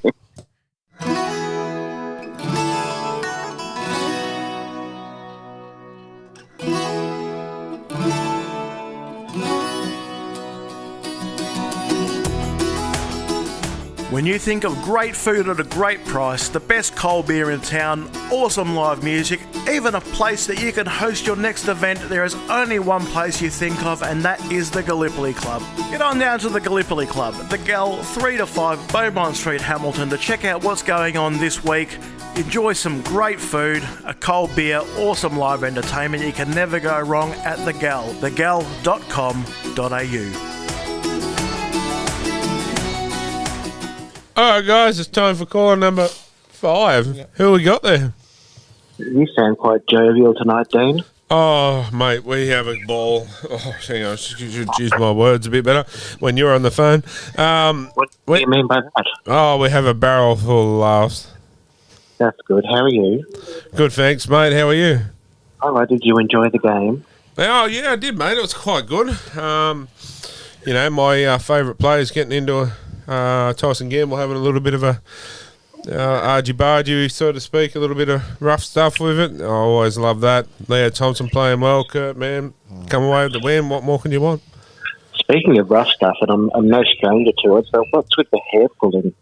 When you think of great food at a great price, the best cold beer in town, awesome live music, even a place that you can host your next event, there is only one place you think of, and that is the Gallipoli Club. Get on down to the Gallipoli Club, the Gal 3 to 5 Beaumont Street, Hamilton, to check out what's going on this week. Enjoy some great food, a cold beer, awesome live entertainment. You can never go wrong at the Gal, thegal.com.au. All right, guys, it's time for caller number 5. Who we got there? You sound quite jovial tonight, Dean. Oh, mate, we have a ball. Oh, hang on, I should use my words a bit better when you're on the phone. What do you mean by that? Oh, we have a barrel full of laughs. That's good. How are you? Good, thanks, mate. How are you? All right, did you enjoy the game? Oh, yeah, I did, mate. It was quite good. You know, my favourite players getting into Tyson Gamble having a little bit of a argy-bargy, so to speak, a little bit of rough stuff with it. I always love that. Leo Thompson playing well. Kurt, man, come away with the win. What more can you want? Speaking of rough stuff, and I'm no stranger to it, so what's with the hair pulling?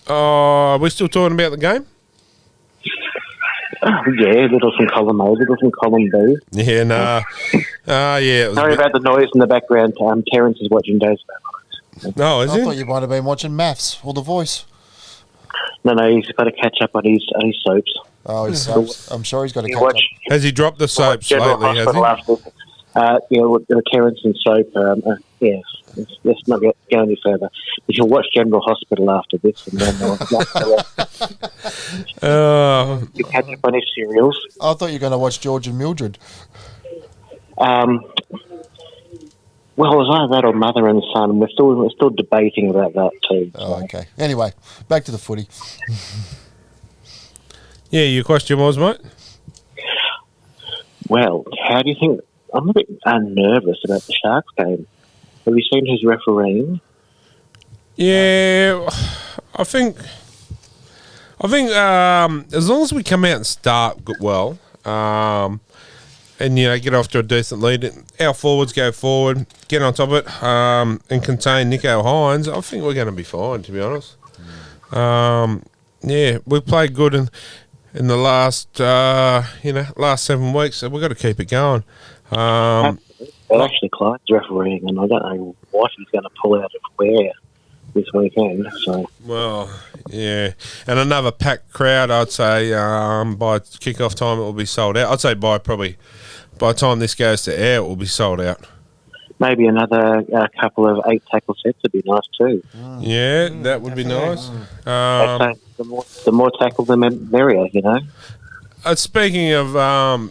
Are we still talking about the game? Yeah, little from column A, little from column B. Yeah, nah. Yeah. It was Sorry about the noise in the background. Terence is watching Days of Our Lives. No, is I he? thought you might have been watching Maths or The Voice. No, he's got to catch up on his soaps. Oh, his soaps. I'm sure he's got to catch up. Has he dropped the soaps General lately, has Hospital he? the Terence and soap, yes. Let's not go any further. But you'll watch General Hospital after this, and then you catch up on his serials. I thought you were going to watch George and Mildred. Well, it was either that or Mother and Son. We're still debating about that too. So. Oh, okay. Anyway, back to the footy. Yeah, your question was, mate? Well, how do you think? I'm a bit nervous about the Sharks game. Have you seen his refereeing? Yeah, I think as long as we come out and start well, and get off to a decent lead, our forwards go forward, get on top of it, and contain Nico Hines, I think we're going to be fine, to be honest. Yeah, we played good in the last 7 weeks, so we've got to keep it going. Well, actually, Clyde's refereeing, and I don't know what he's going to pull out of where this weekend. So, well, yeah, and another packed crowd. I'd say by kick-off time it will be sold out. I'd say by the time this goes to air, it will be sold out. Maybe another couple of 8 tackle sets would be nice too. Yeah, that would be nice. The more tackle, the merrier, Speaking of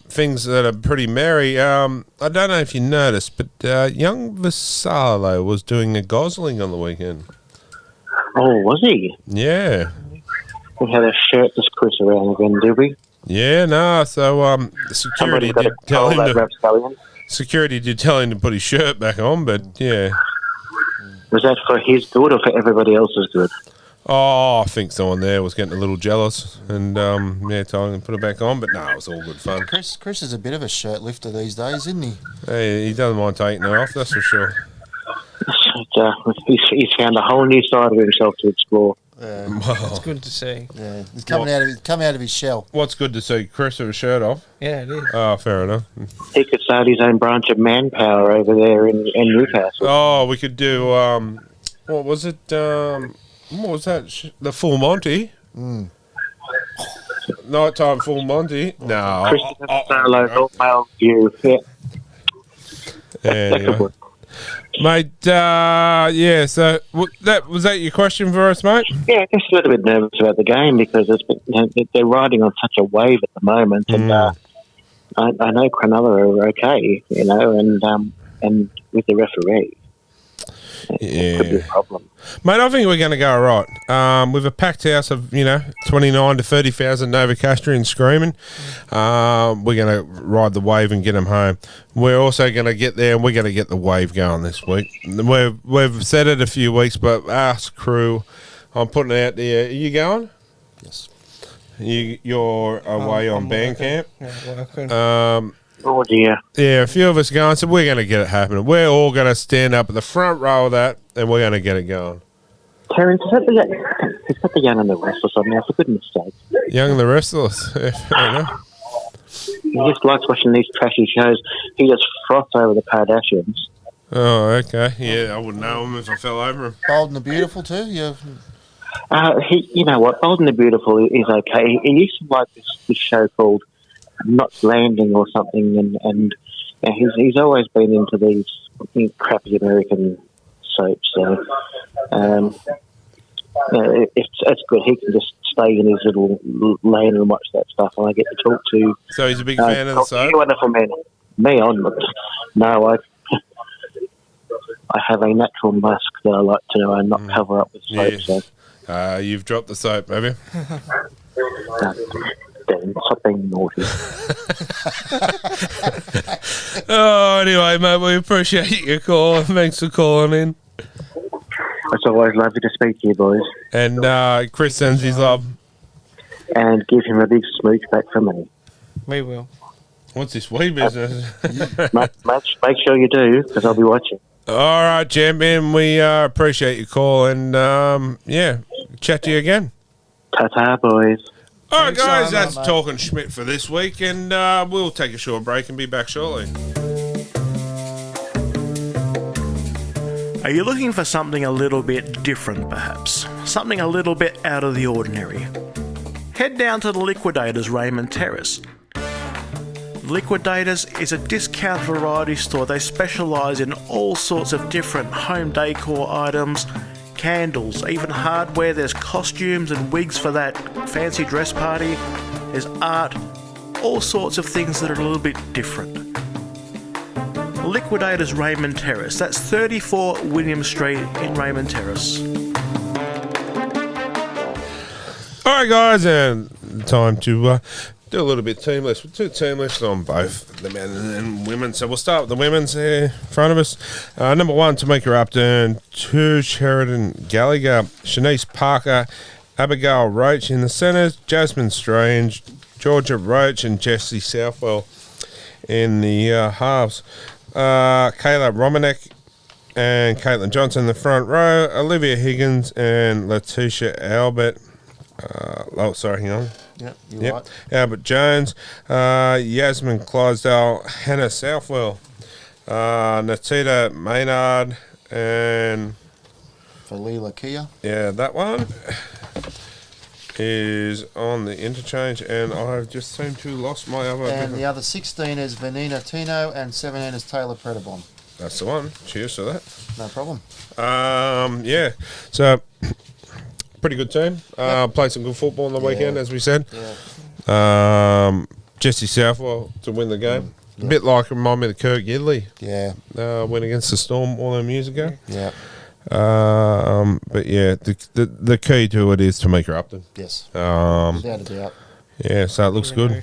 things that are pretty merry, I don't know if you noticed, but young Vassallo was doing a gosling on the weekend. Oh, was he? Yeah. We had a shirtless Chris around again, did we? Yeah, no. So security did tell him to put his shirt back on, but yeah. Was that for his good or for everybody else's good? Oh, I think someone there was getting a little jealous and, told him to put it back on. But no, it was all good fun. Chris is a bit of a shirt lifter these days, isn't he? Hey, he doesn't mind taking it off, that's for sure. He's found a whole new side of himself to explore. It's good to see. Yeah, he's coming out of his shell. What's good to see? Chris with a shirt off? Yeah, it is. Oh, fair enough. He could start his own branch of Manpower over there in Newcastle. Oh, we could do, what was it? What was that? The Full Monty? Nighttime Full Monty? No. Christopher Barlow, all-male view. Yeah. Anyway. Mate, so was that your question for us, mate? Yeah, just a little bit nervous about the game because they're riding on such a wave at the moment, and I know Cronulla are okay, and with the referee. Yeah. Could be a problem. Mate, I think we're going to go all right. With a packed house of, 29 to 30,000 Novocastrians screaming, we're going to ride the wave and get them home. We're also going to get there and we're going to get the wave going this week. We've said it a few weeks, but us crew, I'm putting it out there. Are you going? Yes. You're away on Bandcamp. Working. Oh dear. Yeah, a few of us going, so we're going to get it happening. We're all going to stand up at the front row of that, and we're going to get it going. Terence, is that the Young and the Restless on there? For goodness sake. Young and the Restless. Yeah, fair enough. He just likes watching these trashy shows. He just froths over the Kardashians. Oh, okay. Yeah, I wouldn't know him if I fell over him. Bold and the Beautiful too. Yeah. You know what? Bold and the Beautiful is okay. He used to like this show called Not Landing or something, and he's always been into these crappy American soaps. So it's good. He can just stay in his little lane and watch that stuff, and I get to talk to. So he's a big fan of the soap? Wonderful man. Me on, no, I have a natural mask that I like to not cover up with soap. Yeah. So. You've dropped the soap, have you? Stop being naughty. Oh, anyway, mate, we appreciate your call. Thanks for calling in. It's always lovely to speak to you, boys. And Chris sends his love. And give him a big smooch back from me. We will. What's this weed business? Make sure you do, because I'll be watching. All right, champion. We appreciate your call, and chat to you again. Ta-ta, boys. All right, guys, that's Talking Schmidt for this week, and we'll take a short break and be back shortly. Are you looking for something a little bit different, perhaps? Something a little bit out of the ordinary? Head down to the Liquidators, Raymond Terrace. Liquidators is a discount variety store. They specialise in all sorts of different home decor items, candles, even hardware. There's costumes and wigs for that fancy dress party. There's art, all sorts of things that are a little bit different. Liquidators Raymond Terrace. That's 34 William Street in Raymond Terrace. All right, guys, and time to do a little bit team list. We'll do team list on both the men and women. So we'll start with the women's here in front of us. Number 1, Tamika Upton. 2, Sheridan Gallagher. Shanice Parker. Abigail Roach in the centres. Jasmine Strange. Georgia Roach and Jessie Southwell in the halves. Kayla Romanek and Caitlin Johnson in the front row. Olivia Higgins and Letitia Albert. Hang on. Yep, you're right. Albert Jones, Yasmin Clydesdale, Hannah Southwell, Natita Maynard, and Falila Kia. Yeah, that one is on the interchange, and I've just seemed to lost my other. And the other 16 is Vanina Tino, and 17 is Taylor Predabon. That's the one. Cheers to that. No problem. So pretty good team. Played some good football on the weekend, as we said. Yeah. Jesse Southwell to win the game. A bit like, remind me of Kirk Gidley. Yeah. Went against the Storm all them years ago. Yeah. But yeah, the key to it is Tamika Upton. Yes. Without a doubt. Yeah, so it looks good.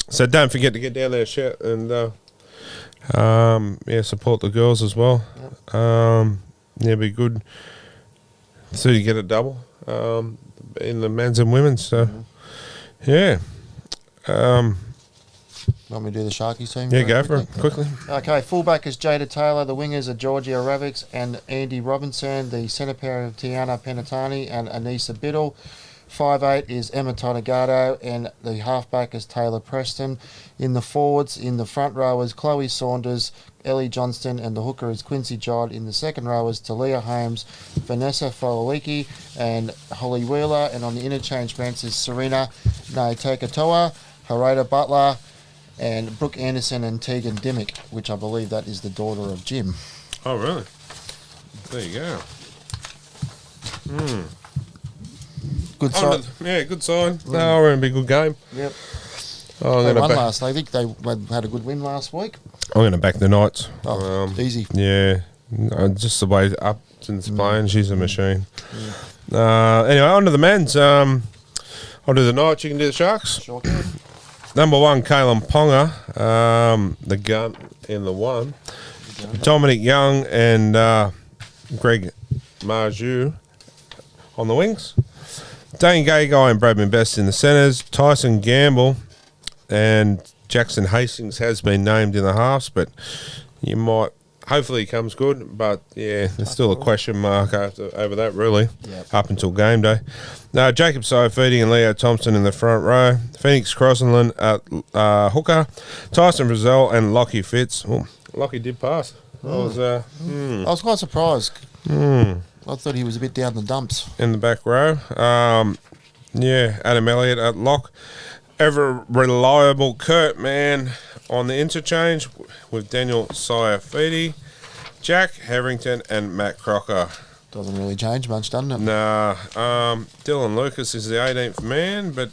So don't forget to get down there and shout and support the girls as well. Yep. Be good. So you get a double in the men's and women's. So Want me to do the Sharkies team? Yeah, go for it quickly. Okay, fullback is Jada Taylor. The wingers are Georgia Ravix and Andy Robinson. The centre pair of Tiana Penatani and Anissa Biddle. 5'8" is Emma Tonegado, and the halfback is Taylor Preston. In the forwards, in the front row is Chloe Saunders, Ellie Johnston, and the hooker is Quincy Jodd. In the second row is Talia Holmes, Vanessa Folowicki, and Holly Wheeler. And on the interchange bench is Serena Naitekatoa, Harada Butler, and Brooke Anderson and Tegan Dimmick, which I believe that is the daughter of Jim. Oh, really? There you go. Good side. Good side. No, we're going to be a good game. Yep. They won last. I think they had a good win last week. I'm going to back the Knights. Easy. Yeah. Just the way Upton's playing, she's a machine. Anyway, on to the men's. I'll do the Knights, you can do the Sharks. Sure can. Number 1, Kalen Ponga, the gun in the 1. Dominic Young and Greg Marju on the wings. Dane Gagai and Bradman Best in the centres. Tyson Gamble and Jackson Hastings has been named in the halves, but you might... Hopefully he comes good, but yeah, there's still a question mark over that, really, up until game day. Jacob Saifidi and Leo Thompson in the front row. Phoenix Crosland at hooker. Tyson Frizzell and Lockie Fitz. Oh, Lockie did pass. I was quite surprised. I thought he was a bit down the dumps. In the back row. Adam Elliott at lock. Ever reliable Kurt Mann on the interchange with Daniel Saifidi, Jack Harrington and Matt Crocker. Doesn't really change much, doesn't it? Nah. Dylan Lucas is the 18th man, but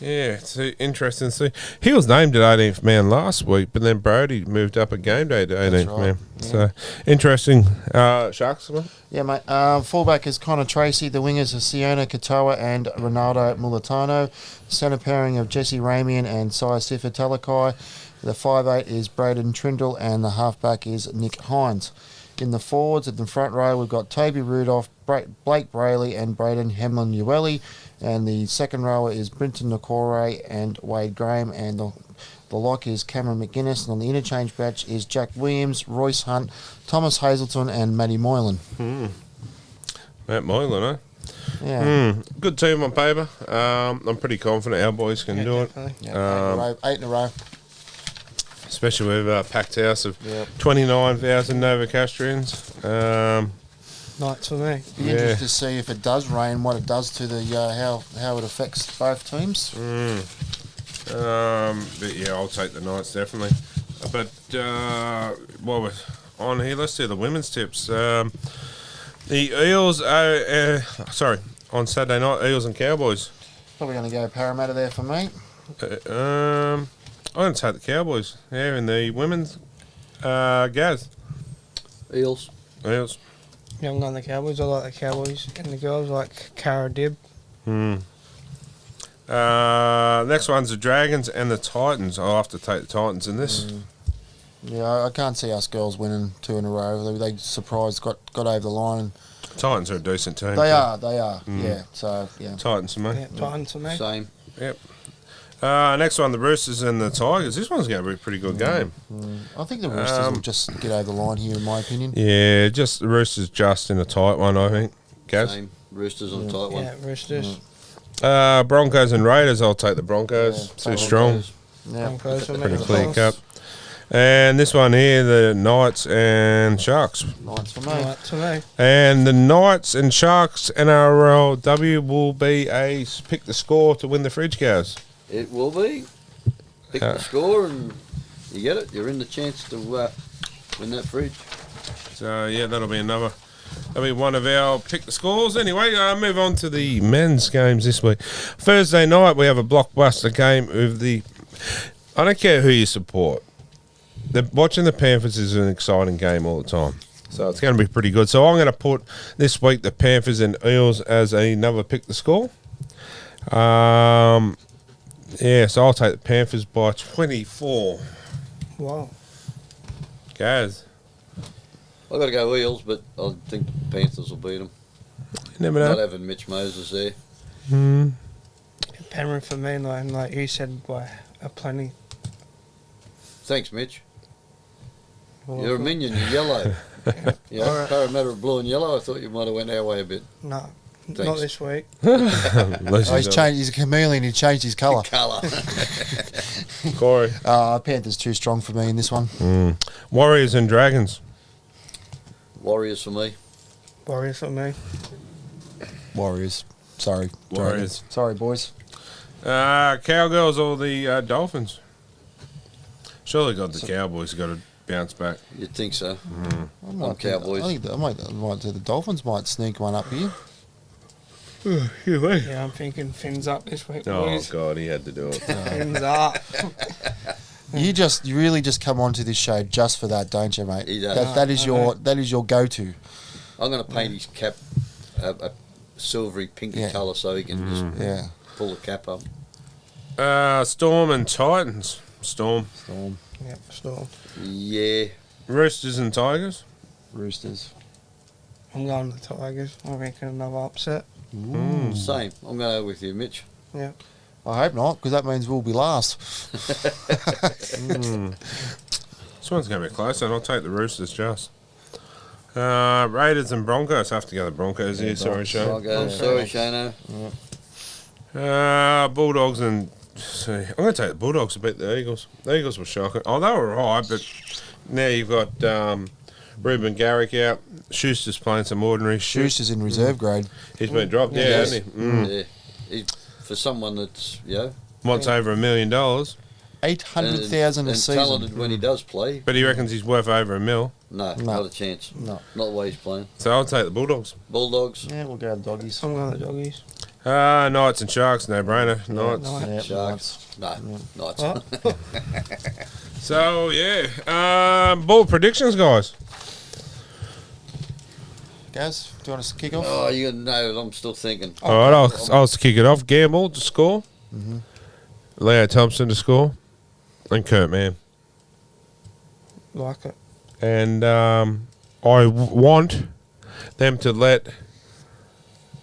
it's interesting to see. He was named at 18th man last week, but then Brody moved up a game day to 18th man. Yeah. So, interesting. Sharks? Yeah, mate. Fullback is Connor Tracy. The wingers are Siona Katoa and Ronaldo Mulatano. Centre pairing of Jesse Ramian and Sia Sifa Talakai. The 5'8" is Braden Trindle, and the halfback is Nick Hines. In the forwards, at the front row, we've got Toby Rudolph, Blake Brayley and Braden Hemlin-Ueli. And the second rower is Brinton Nakore and Wade Graham. And the lock is Cameron McGuinness. And on the interchange batch is Jack Williams, Royce Hunt, Thomas Hazelton and Matty Moylan. Matt Moylan, eh? Yeah. Good team on paper. I'm pretty confident our boys can do it. Yeah, 8 in a row. Especially with a packed house of 29,000 Novocastrians. Nights for me. Be interested to see if it does rain, what it does to the how it affects both teams. But yeah, I'll take the Knights definitely. But while we're on here, let's do the women's tips. The Eels are on Saturday night. Eels and Cowboys. Probably going to go Parramatta there for me. I'm going to take the Cowboys. Yeah, in the women's. Gaz. Eels. Yeah, I'm going the Cowboys. I like the Cowboys. And the girls like Cara Dibb. Next one's the Dragons and the Titans. I'll have to take the Titans in this. Yeah, I can't see us girls winning 2 in a row. They surprised, got over the line. Titans are a decent team. They are. Yeah, so, yeah. Titans for me. Yeah, Titans for me. Same. Yep. Next one, the Roosters and the Tigers. This one's going to be a pretty good game. I think the Roosters will just get over the line here, in my opinion. Yeah, just the Roosters just in a tight one, I think. Gaz? Same. Roosters on a tight one. Yeah, Roosters. Broncos and Raiders. I'll take the Broncos. Too strong. Yeah. Broncos will make Pretty the clear finals. cut. And this one here, the Knights and Sharks. Knights for me. Nights for me. And the Knights and Sharks NRLW will be a pick the score to win the fridge, Gaz. It will be. Pick the score and you get it. You're in the chance to win that fridge. So, yeah, that'll be one of our pick the scores. Anyway, move on to the men's games this week. Thursday night, we have a blockbuster game of the... I don't care who you support. Watching the Panthers is an exciting game all the time. So it's going to be pretty good. So I'm going to put this week the Panthers and Eels as another pick the score. Yeah, so I'll take the Panthers by 24. Wow. Gaz. I've got to go Eels, but I think the Panthers will beat them. You never know. Not having Mitch Moses there. Penrith for me, like you said, by a plenty. Thanks, Mitch. Well, You're a minion, you're yellow. Yeah, Parramatta are blue and yellow. I thought you might have went our way a bit. No, Thanks. not this week. He's changed. He's a chameleon. He changed his colour. Corey. Panthers too strong for me in this one. Warriors and Dragons. Warriors for me. Warriors for me. Warriors. Sorry. Warriors. Sorry, boys. Cowgirls or the Dolphins? Surely got the Cowboys got to bounce back. You'd think so. I'm Cowboys. I might say the Dolphins might sneak one up here. Yeah, I'm thinking fins up this week, Oh, boys. God, he had to do it. Fins up. You really just come onto this show just for that, don't you, mate? He does. That is your go-to. I'm going to paint his cap a silvery, pinky colour so he can just pull the cap up. Storm and Titans. Storm. Yeah, Storm. Yeah. Roosters and Tigers. Roosters. I'm going to the Tigers. I reckon another upset. Same. I'm going with you, Mitch. Yeah. I hope not, because that means we'll be last. This one's going to be close, and I'll take the Roosters just. Raiders and Broncos. Have to go the Broncos here. Sorry, Shane. Broncos. Sorry, Shano. Bulldogs and... See, I'm going to take the Bulldogs to beat the Eagles. The Eagles were shocking. Oh, they were all right, but now you've got Ruben Garrick out. Schuster's playing some ordinary shit. Schuster's in reserve grade. He's been dropped, hasn't he? Yeah. For someone that's, wants over $1 million. 800,000 a season. Talented when he does play. But he reckons he's worth over $1 million. No, not a chance. No. Not the way he's playing. So I'll take the Bulldogs. Bulldogs. Yeah, we'll go the doggies. I'm going to the doggies. Knights and Sharks, no brainer. Knights. Yeah, Sharks. No, Knights. So, ball predictions, guys. Gaz, do you want us to kick off? Oh, you know, I'm still thinking. All right, I'll kick it off. Gamble to score. Leo Thompson to score. And Kurt Mann. Like it. And I want them to let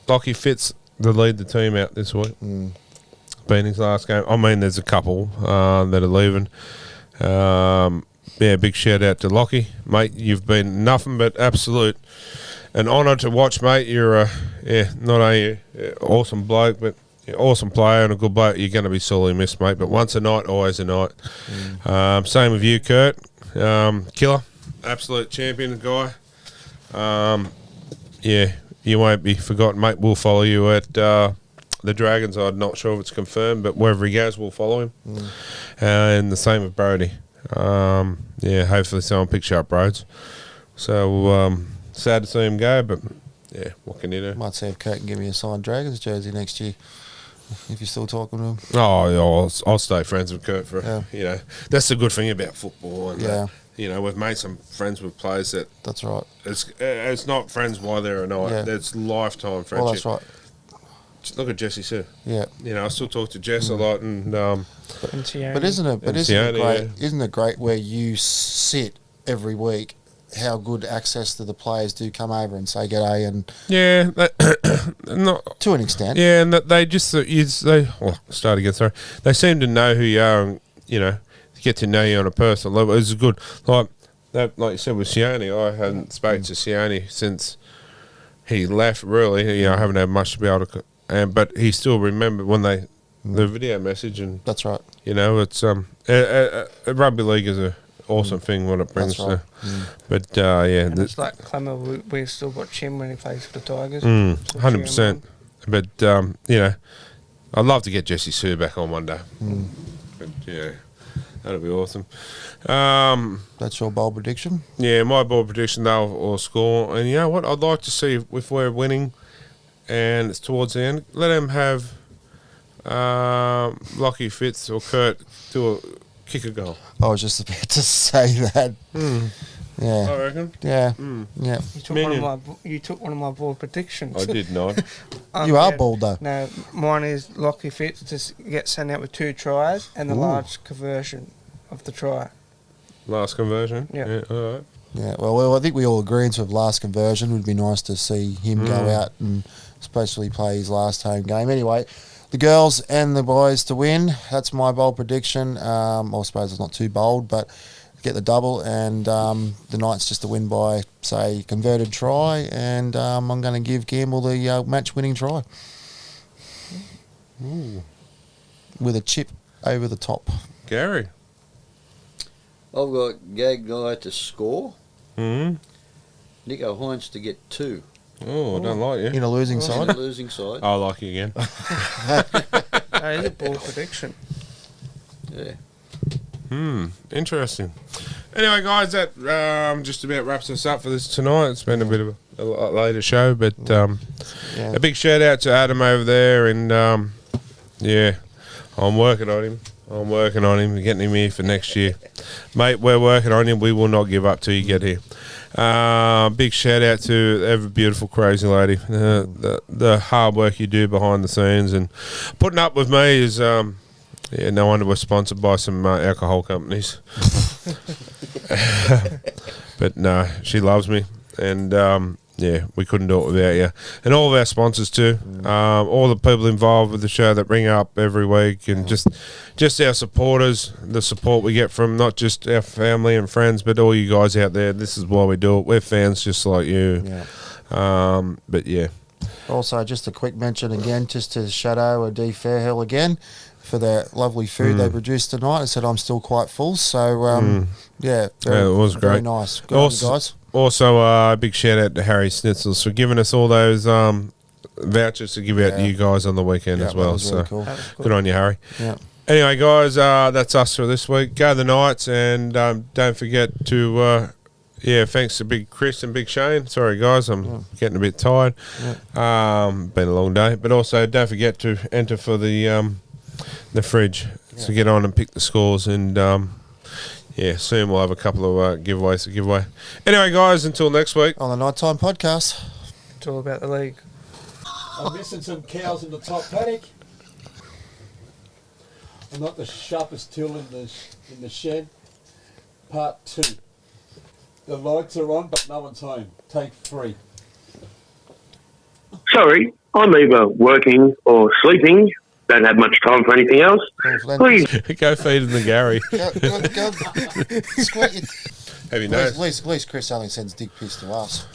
Lockie Fitz to lead the team out this week. Been his last game. I mean, there's a couple that are leaving. Big shout out to Lockie. Mate, you've been nothing but absolute an honour to watch, mate. You're not only an awesome bloke, but awesome player and a good bloke. You're going to be sorely missed, mate. But once a night, always a night. Same with you, Kurt. Killer. Absolute champion guy. You won't be forgotten, mate. We'll follow you at the Dragons. I'm not sure if it's confirmed, but wherever he goes, we'll follow him. And the same with Brody. Hopefully someone picks you up roads. So sad to see him go, but what can you do? Might see if Kurt can give me a signed Dragons jersey next year, if you're still talking to him. I'll stay friends with Kurt for that's the good thing about football. And we've made some friends with players that. That's right. It's not friends while they're a night. Yeah. It's lifetime friendship. Well, that's right. Look at Jesse Sue. Yeah. I still talk to Jess a lot, and but isn't it great where you sit every week? How good access to the players do come over and say g'day and not to an extent. Yeah, and that they just start again. Sorry, they seem to know who you are, and get to know you on a personal level. It's good. Like you said with Sione, I hadn't spoken to Sione since he left. Really, I haven't had much to be able to. But he still remembered when the video message, and that's right. It's rugby league is a awesome thing what it brings. That's right. But and it's like Clemmer. We've still got Chim when he plays for the Tigers. 100%. But I'd love to get Jesse Sue back on one day. But that'd be awesome. That's your bold prediction? Yeah, my bold prediction, they'll all score. And you know what? I'd like to see if we're winning and it's towards the end, let them have Lockie Fitz or Kurt kick a goal. I was just about to say that. Yeah. I reckon. Yeah. Yeah. You took one of my bold predictions. I did not. You are bold though. No, mine is Lockie Fitz to get sent out with 2 tries and the large conversion of the try. Last conversion? Yeah. All right. Yeah, well, I think we all agree with last conversion. It would be nice to see him go out and especially play his last home game. Anyway, the girls and the boys to win. That's my bold prediction. I suppose it's not too bold, but get the double, and the Knights just to win by, say, converted try, and I'm going to give Gamble the match-winning try. Ooh. With a chip over the top. Gary? I've got Gagai to score. Nico Hines to get 2. Oh, I don't like you. In a losing side? In a losing side. I like you again. That is a bold prediction. Yeah. Interesting. Anyway, guys, that just about wraps us up for this tonight. It's been a bit of a later show, but a big shout out to Adam over there, and I'm working on him. I'm working on him, getting him here for next year. Mate, we're working on him. We will not give up till you get here. Big shout out to every beautiful crazy lady. The hard work you do behind the scenes and putting up with me is, no wonder we're sponsored by some alcohol companies. But no, she loves me. And we couldn't do it without you. And all of our sponsors too. All the people involved with the show that ring up every week, and just our supporters, the support we get from not just our family and friends, but all you guys out there. This is why we do it. We're fans just like you. But yeah. Also, just a quick mention again, just to Shadow or D Fairhill again, for the lovely food they produced tonight. I said I'm still quite full, so it was great. Very nice. Good on you guys. Also, a big shout out to Harry Schnitzels for giving us all those vouchers to give out to you guys on the weekend as well. So really cool. Good on you, Harry. Yeah. Anyway, guys, that's us for this week. Go the Knights, and don't forget to thanks to Big Chris and Big Shane. Sorry, guys, I'm getting a bit tired. Been a long day, but also don't forget to enter for the fridge. So get on and pick the scores and. Soon we'll have a couple of giveaways to give away. Anyway, guys, until next week. On the Nighttime Podcast. It's all about the league. I'm missing some cows in the top paddock. I'm not the sharpest tool in the shed. Part 2. The lights are on, but no one's home. Take 3. Sorry, I'm either working or sleeping. Don't have much time for anything else. Please. Go feed in the Gary. Go. Have you noticed? At least Chris only sends dick pics to us.